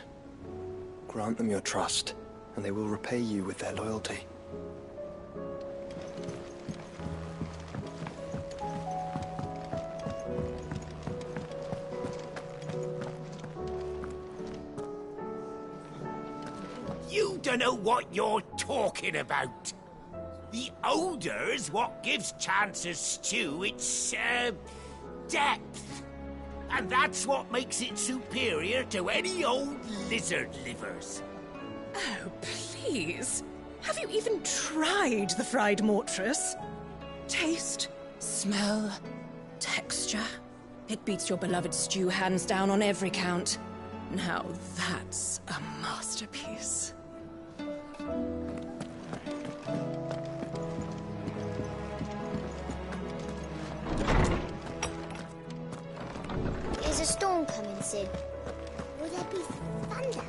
Grant them your trust, and they will repay you with their loyalty. You don't know what you're talking about. The odor's what gives Chance's stew its, depth. And that's what makes it superior to any old lizard livers. Oh, please. Have you even tried the fried mortress? Taste, smell, texture. It beats your beloved stew hands down on every count. Now that's a masterpiece. Is a storm coming, Sid? Will there be thunder?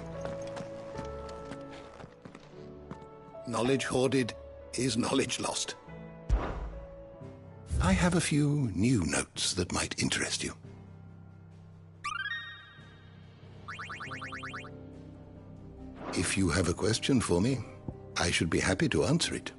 Knowledge hoarded is knowledge lost. I have a few new notes that might interest you. If you have a question for me, I should be happy to answer it.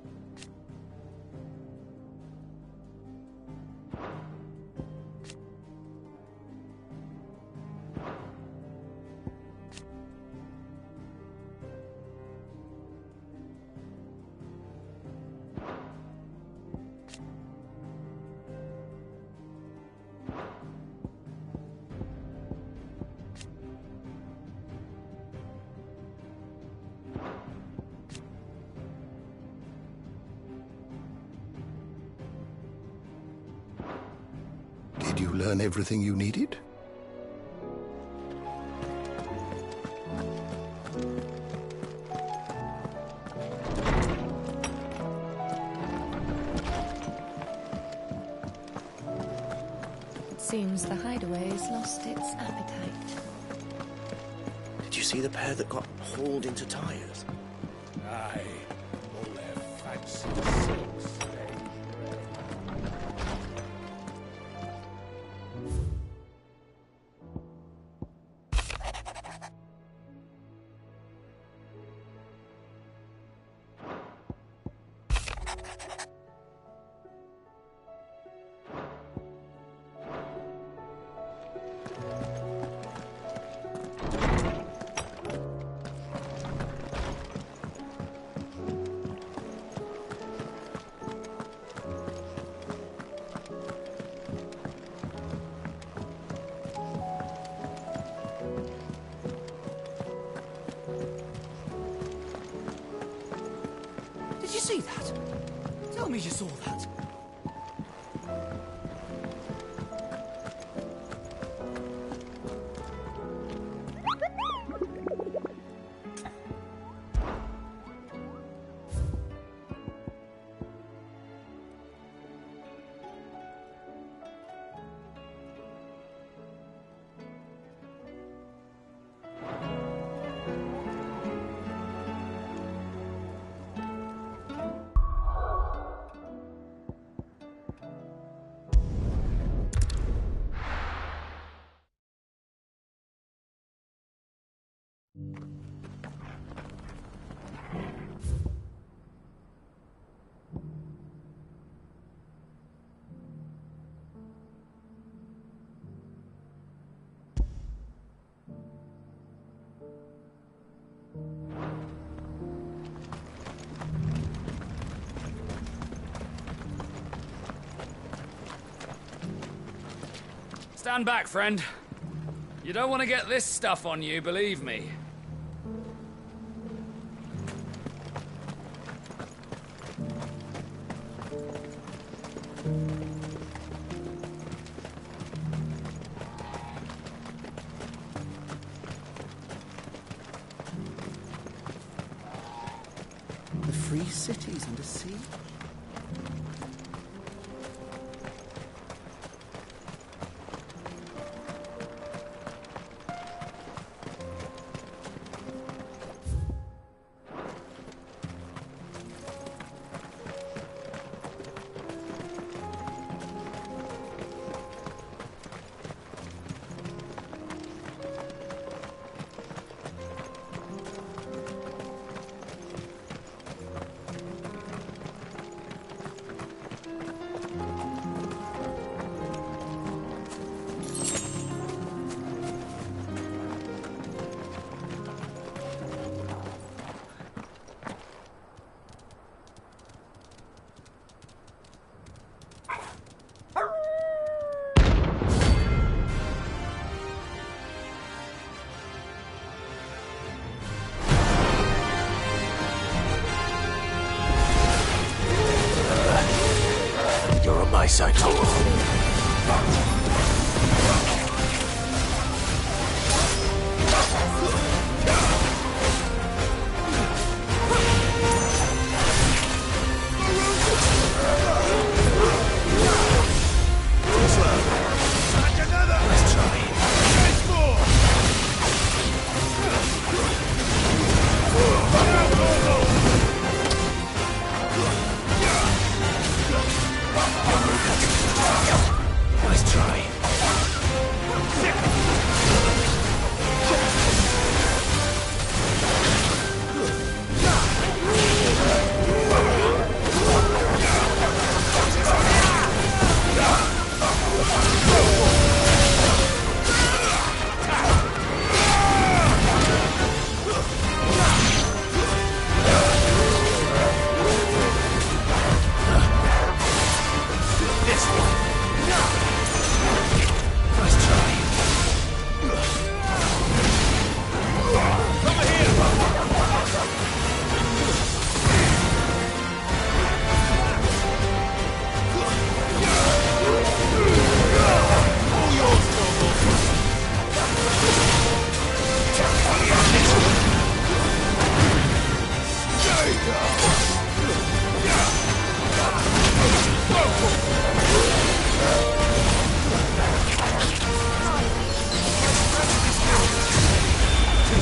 Did you learn everything you needed? It seems the hideaway has lost its appetite. Did you see the pair that got hauled into tires? Aye, all their fancy silks. Did you see that? Tell me you saw that. Stand back, friend. You don't want to get this stuff on you, believe me. The free cities under siege? You're on my side, Tom.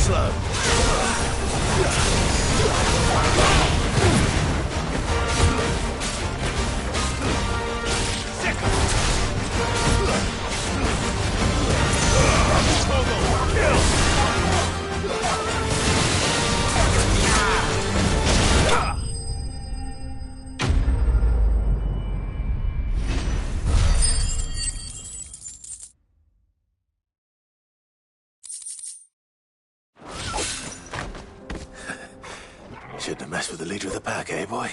slow. Shouldn't have messed with the leader of the pack, eh, boy?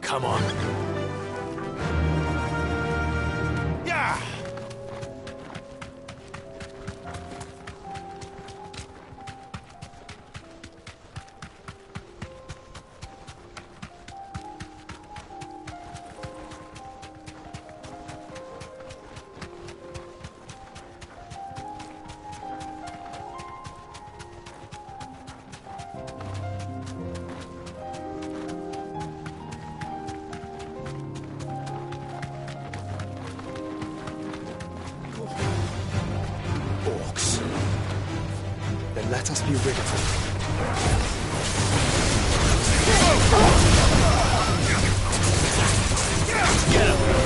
Come on. Yeah! Orcs. Then let us be rid of them. Get him!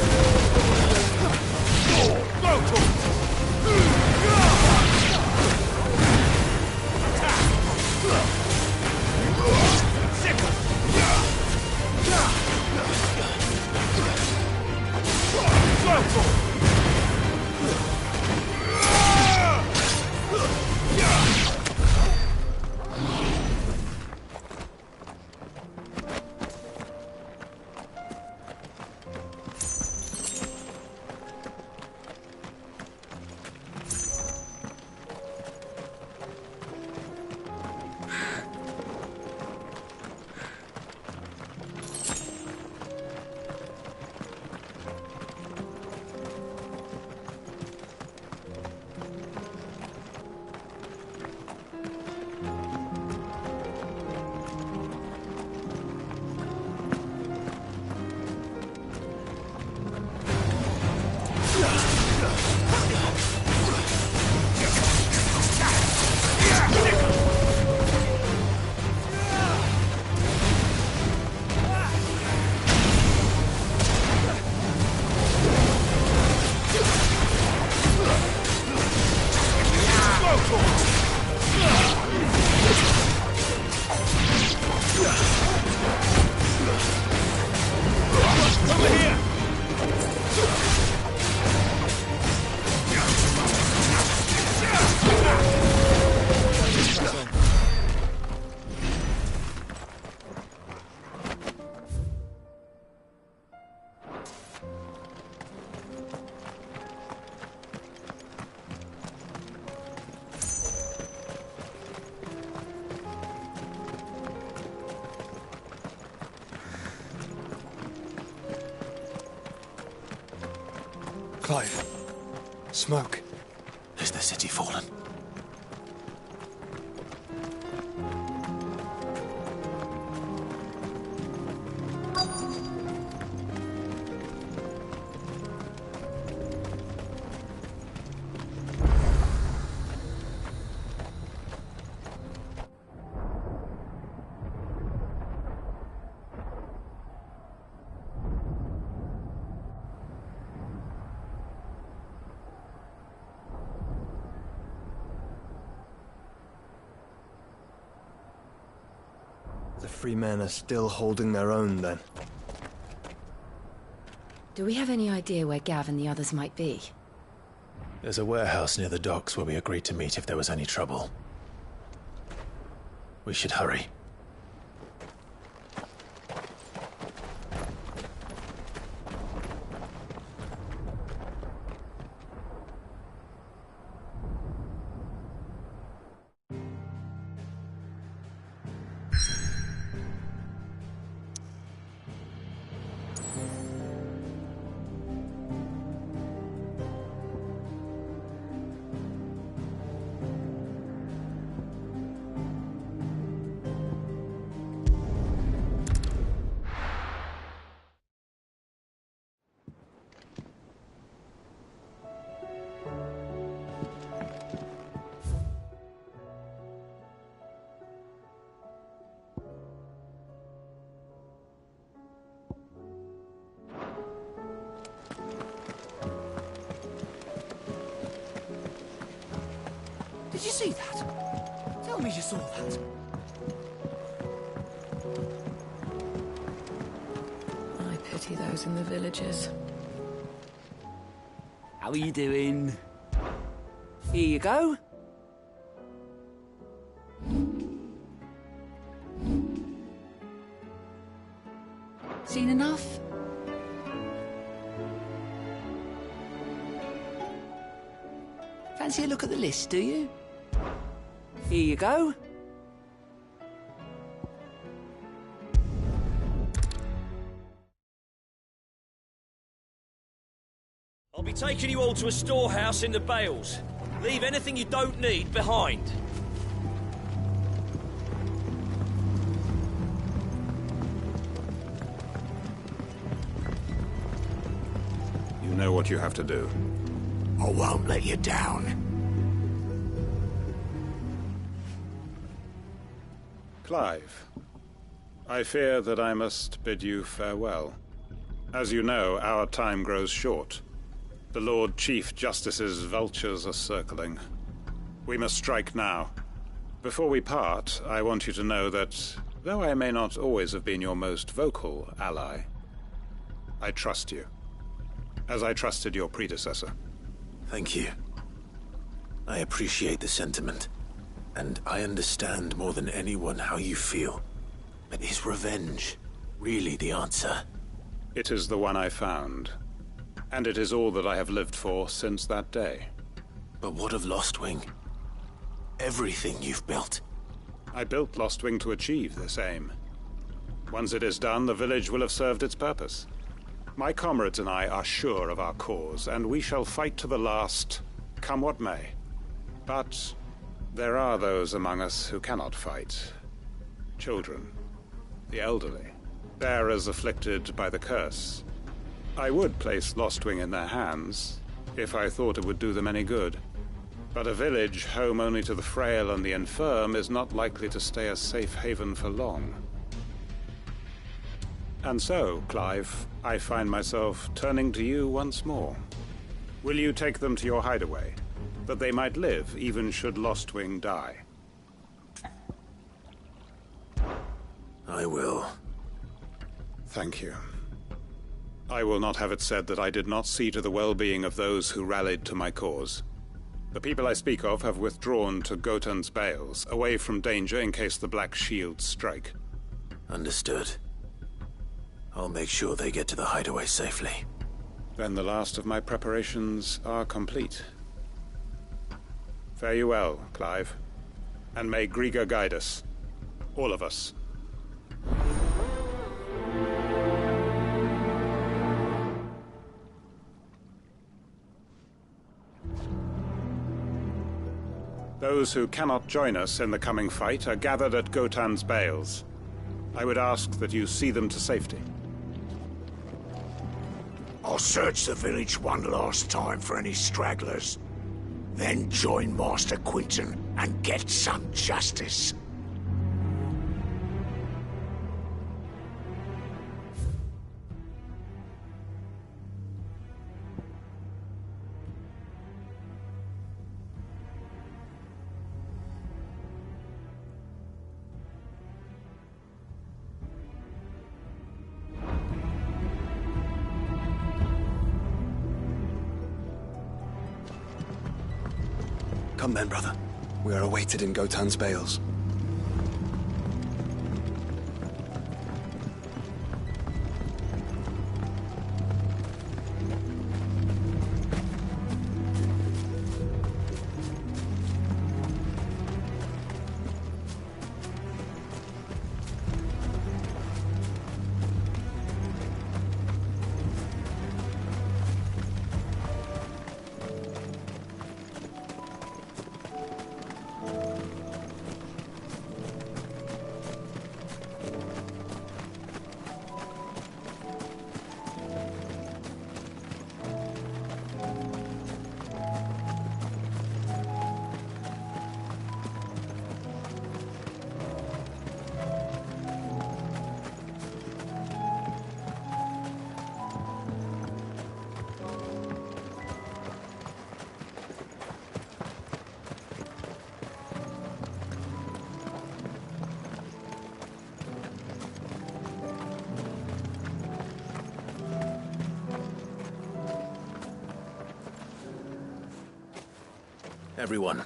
Clive. Smoke. Is the city fallen? The free men are still holding their own, then. Do we have any idea where Gav and the others might be? There's a warehouse near the docks where we agreed to meet if there was any trouble. We should hurry. Did you see that? Tell me you saw that. I pity those in the villages. How are you doing? Here you go. Seen enough? Fancy a look at the list, do you? Here you go. I'll be taking you all to a storehouse in the Bales. Leave anything you don't need behind. You know what you have to do. I won't let you down. Clive, I fear that I must bid you farewell. As you know, our time grows short. The Lord Chief Justice's vultures are circling. We must strike now. Before we part, I want you to know that, though I may not always have been your most vocal ally, I trust you, as I trusted your predecessor. Thank you. I appreciate the sentiment, and I understand more than anyone how you feel. But is revenge really the answer? It is the one I found, and it is all that I have lived for since that day. But what of Lostwing? Everything you've built. I built Lostwing to achieve this aim. Once it is done, the village will have served its purpose. My comrades and I are sure of our cause, and we shall fight to the last, come what may. But there are those among us who cannot fight. Children, the elderly, bearers afflicted by the curse. I would place Lostwing in their hands, if I thought it would do them any good. But a village home only to the frail and the infirm is not likely to stay a safe haven for long. And so, Clive, I find myself turning to you once more. Will you take them to your hideaway, that they might live even should Lostwing die? I will. Thank you. I will not have it said that I did not see to the well-being of those who rallied to my cause. The people I speak of have withdrawn to Gotan's Bales, away from danger in case the Black Shields strike. Understood. I'll make sure they get to the hideaway safely. Then the last of my preparations are complete. Fare you well, Clive. And may Griga guide us. All of us. Those who cannot join us in the coming fight are gathered at Gotan's Bales. I would ask that you see them to safety. I'll search the village one last time for any stragglers. Then join Master Quinton and get some justice. Come then, brother. We are awaited in Gotan's bales. Everyone,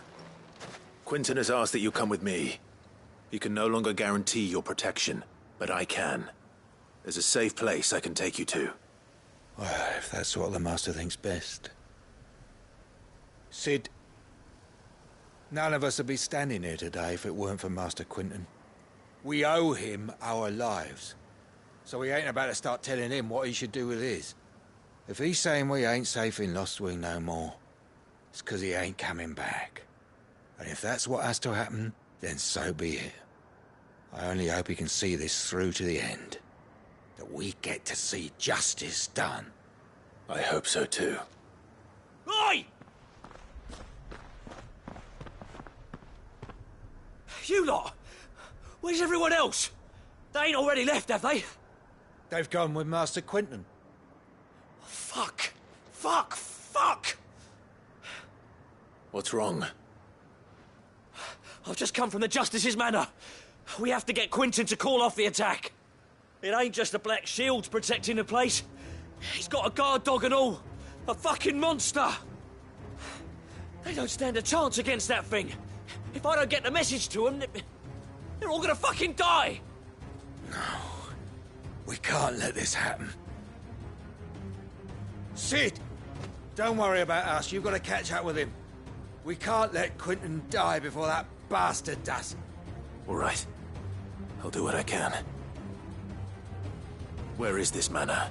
Quinton has asked that you come with me. He can no longer guarantee your protection, but I can. There's a safe place I can take you to. Well, if that's what the Master thinks best. Cid, none of us would be standing here today if it weren't for Master Quinton. We owe him our lives. So we ain't about to start telling him what he should do with his. If he's saying we ain't safe in Lostwing no more, it's 'cause he ain't coming back. And if that's what has to happen, then so be it. I only hope he can see this through to the end. That we get to see justice done. I hope so too. Oi! You lot! Where's everyone else? They ain't already left, have they? They've gone with Master Quinton. Fuck! Fuck! Fuck! What's wrong? I've just come from the Justice's manor. We have to get Quinton to call off the attack. It ain't just the Black Shields protecting the place. He's got a guard dog and all. A fucking monster. They don't stand a chance against that thing. If I don't get the message to them, they're all gonna fucking die. No. We can't let this happen. Cid! Don't worry about us. You've got to catch up with him. We can't let Quinton die before that bastard does. All right. I'll do what I can. Where is this manor?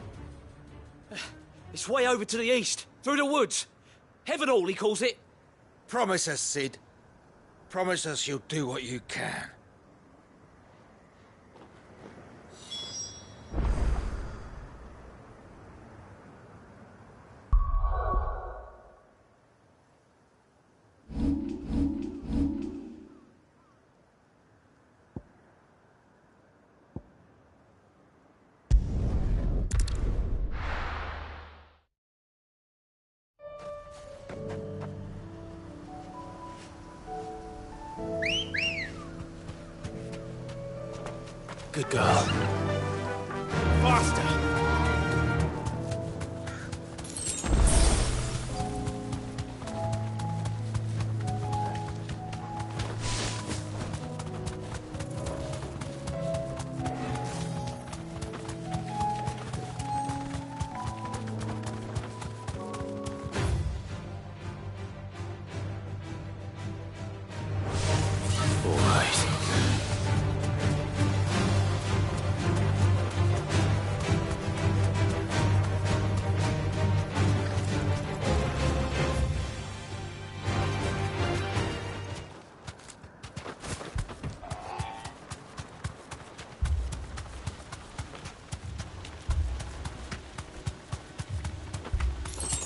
It's way over to the east, through the woods. Heavenhall, he calls it. Promise us, Cid. Promise us you'll do what you can. Good girl. Faster!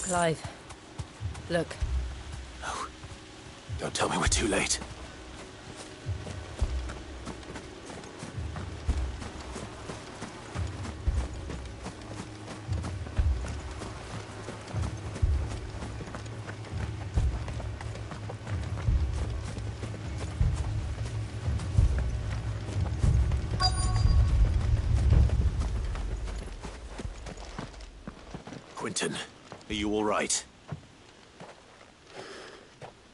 Clive, look. No. Don't tell me we're too late. Quinton, are you all right?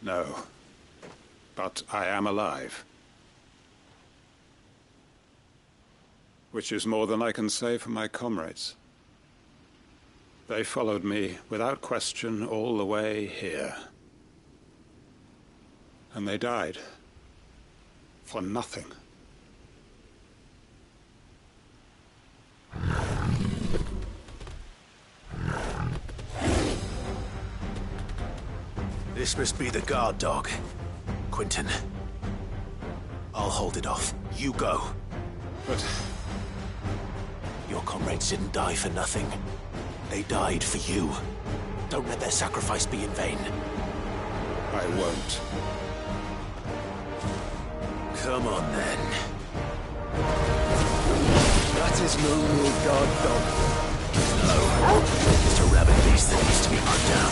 No. But I am alive. Which is more than I can say for my comrades. They followed me without question all the way here. And they died. For nothing. This must be the guard dog. Quentin. I'll hold it off. You go. But... your comrades didn't die for nothing. They died for you. Don't let their sacrifice be in vain. I won't. Come on, then. That is no mere guard dog. No. It's a rabid beast that needs to be put down.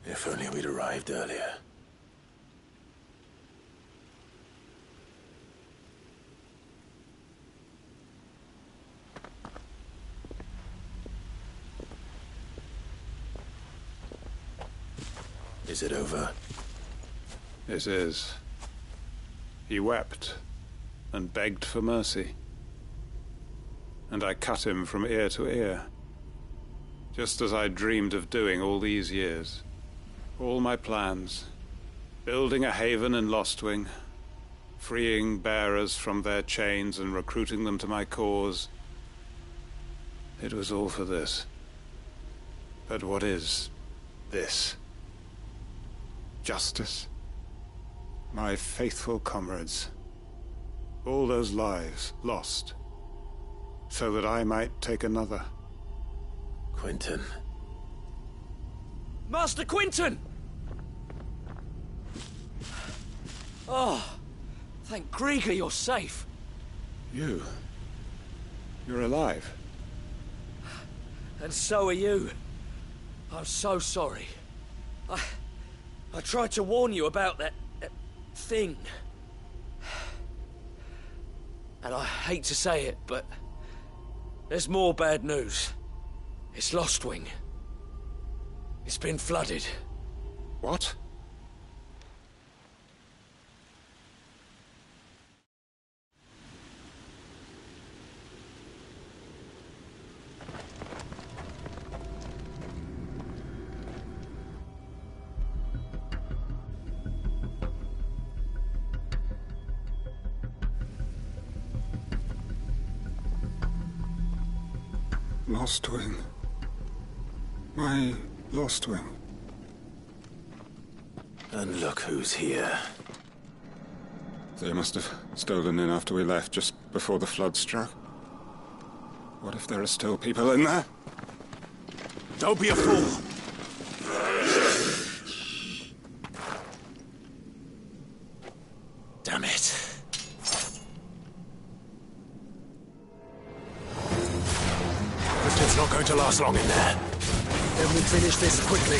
If only we'd arrived earlier. Is it over? It is. He wept and begged for mercy. And I cut him from ear to ear. Just as I dreamed of doing all these years. All my plans. Building a haven in Lostwing. Freeing bearers from their chains and recruiting them to my cause. It was all for this. But what is this? Justice? My faithful comrades. All those lives lost. So that I might take another. Quentin. Master Quentin! Oh, thank Grieger you're safe. You're alive. And so are you. I'm so sorry. I tried to warn you about that thing. And I hate to say it, but there's more bad news. It's Lostwing. It's been flooded. What? Lostwing. My Lostwing. And look who's here. They must have stolen in after we left, just before the flood struck. What if there are still people in there? Don't be a fool! Damn it. It's not going to last long in there. Then we finish this quickly.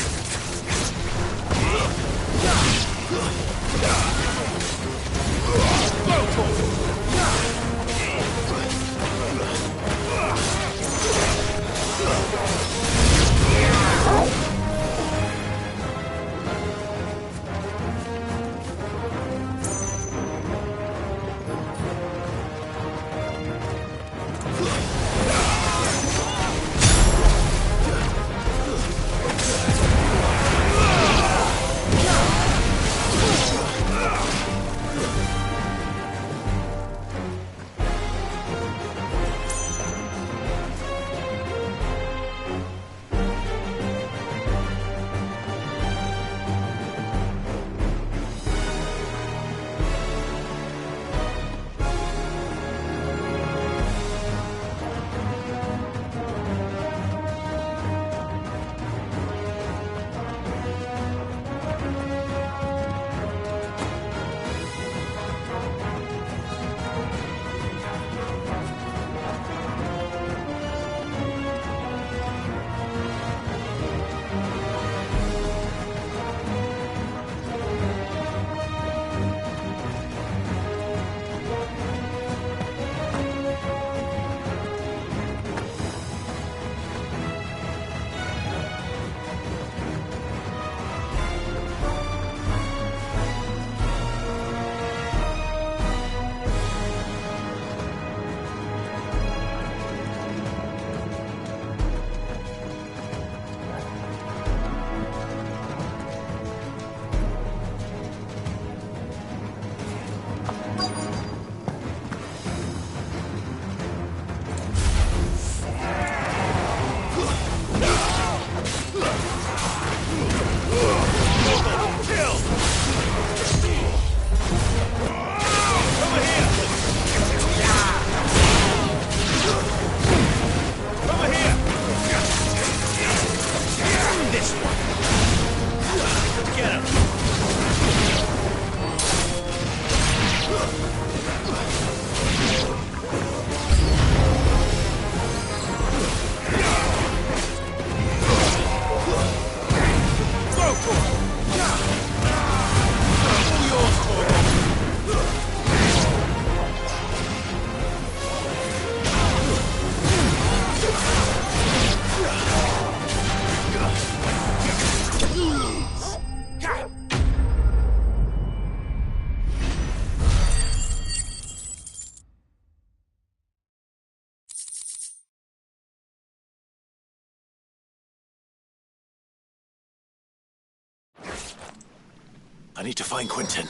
I need to find Quentin.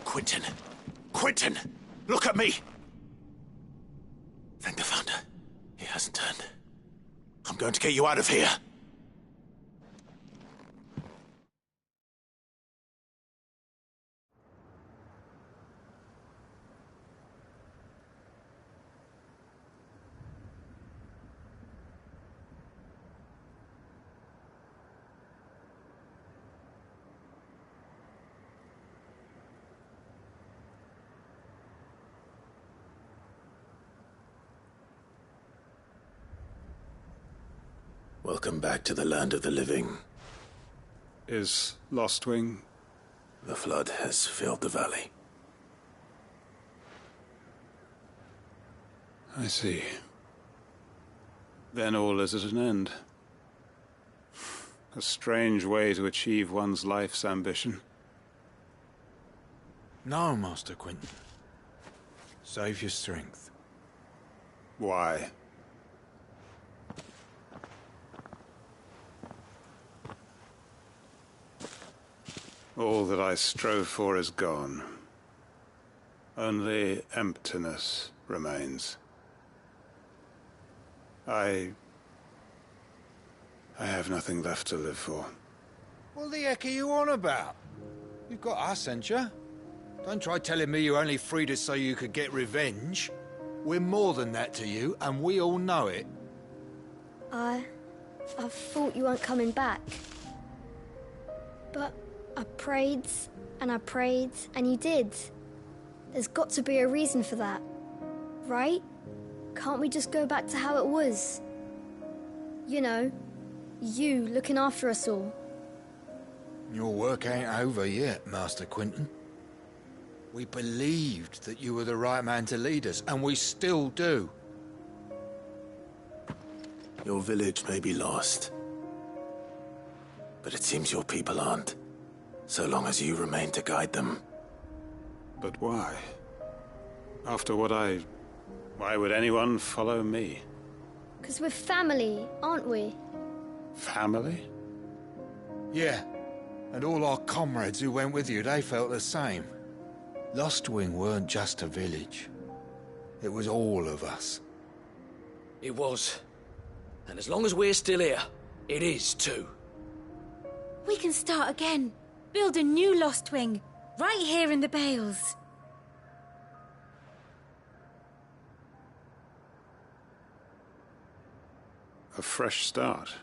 Quentin! Quentin! Look at me! Thank the Founder. He hasn't turned. I'm going to get you out of here. Welcome back to the land of the living. Is Lostwing? The flood has filled the valley. I see. Then all is at an end. A strange way to achieve one's life's ambition. No, Master Quentin. Save your strength. Why? All that I strove for is gone. Only emptiness remains. I have nothing left to live for. What the heck are you on about? You've got us, ain't you? Don't try telling me you only freed us so you could get revenge. We're more than that to you, and we all know it. I thought you weren't coming back. But I prayed, and you did. There's got to be a reason for that, right? Can't we just go back to how it was? You know, you looking after us all. Your work ain't over yet, Master Quentin. We believed that you were the right man to lead us, and we still do. Your village may be lost, but it seems your people aren't, so long as you remain to guide them. But why? After what why would anyone follow me? 'Cause we're family, aren't we? Family? Yeah, and all our comrades who went with you, they felt the same. Lostwing weren't just a village. It was all of us. It was. And as long as we're still here, it is too. We can start again. Build a new Lostwing, right here in the Bales. A fresh start.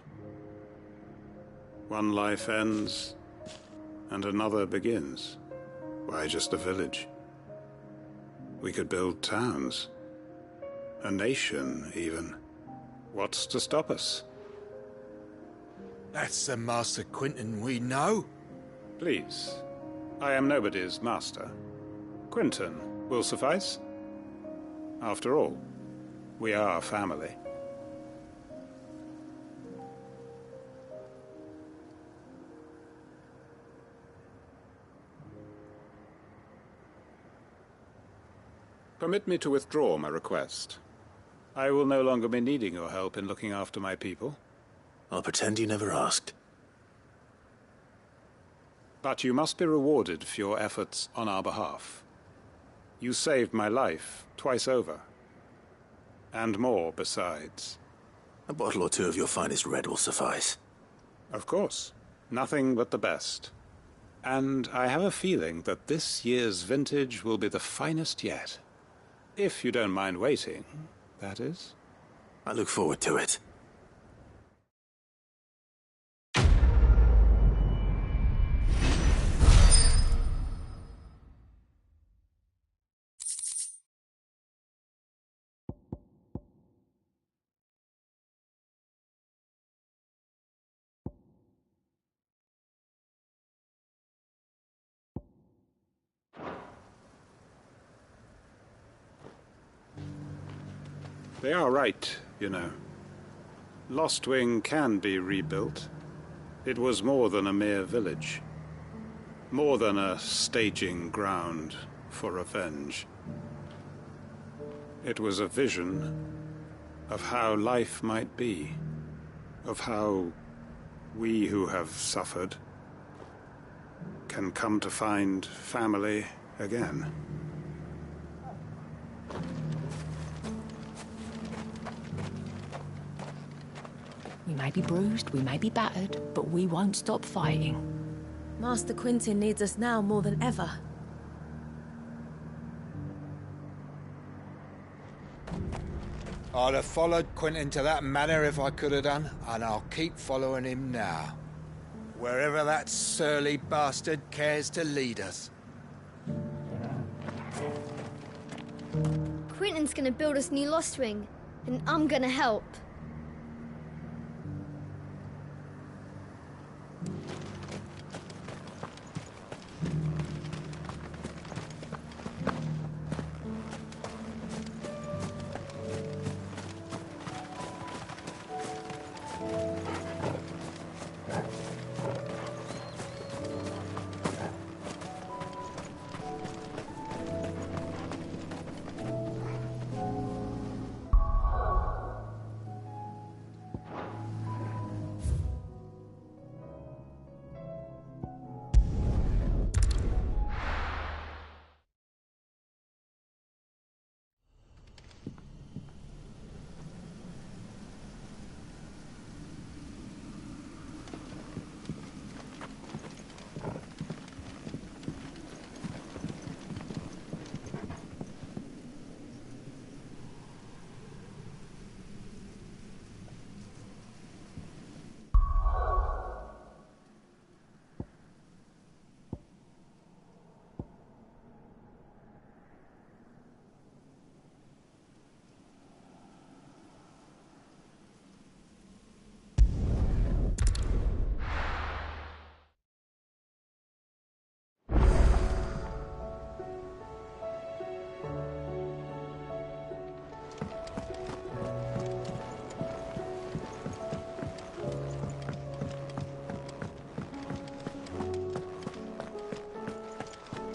One life ends, and another begins. Why just a village? We could build towns. A nation, even. What's to stop us? That's the Master Quentin we know. Please. I am nobody's master. Quentin will suffice. After all, we are family. Permit me to withdraw my request. I will no longer be needing your help in looking after my people. I'll pretend you never asked. But you must be rewarded for your efforts on our behalf. You saved my life twice over. And more besides. A bottle or two of your finest red will suffice. Of course. Nothing but the best. And I have a feeling that this year's vintage will be the finest yet. If you don't mind waiting, that is. I look forward to it. They are right, you know. Lostwing can be rebuilt. It was more than a mere village. More than a staging ground for revenge. It was a vision of how life might be, of how we who have suffered can come to find family again. We may be bruised, we may be battered, but we won't stop fighting. Master Quentin needs us now more than ever. I'd have followed Quentin to that manor if I could have done, and I'll keep following him now. Wherever that surly bastard cares to lead us. Quentin's gonna build us new Lost Wing, and I'm gonna help.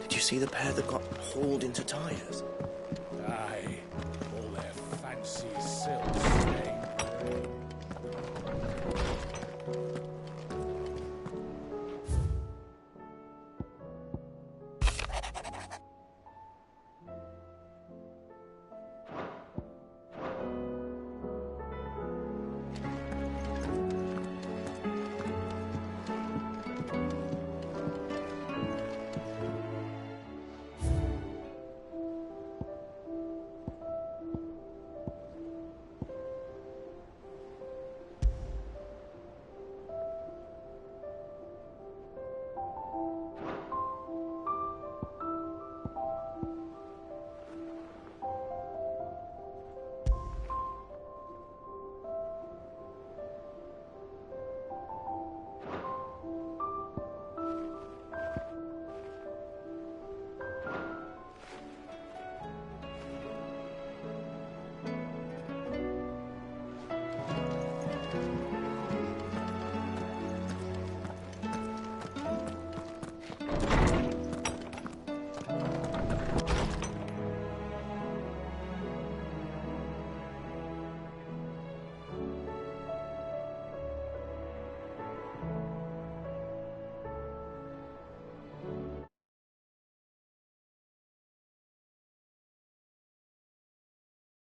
Did you see the pair that got hauled into Tyres?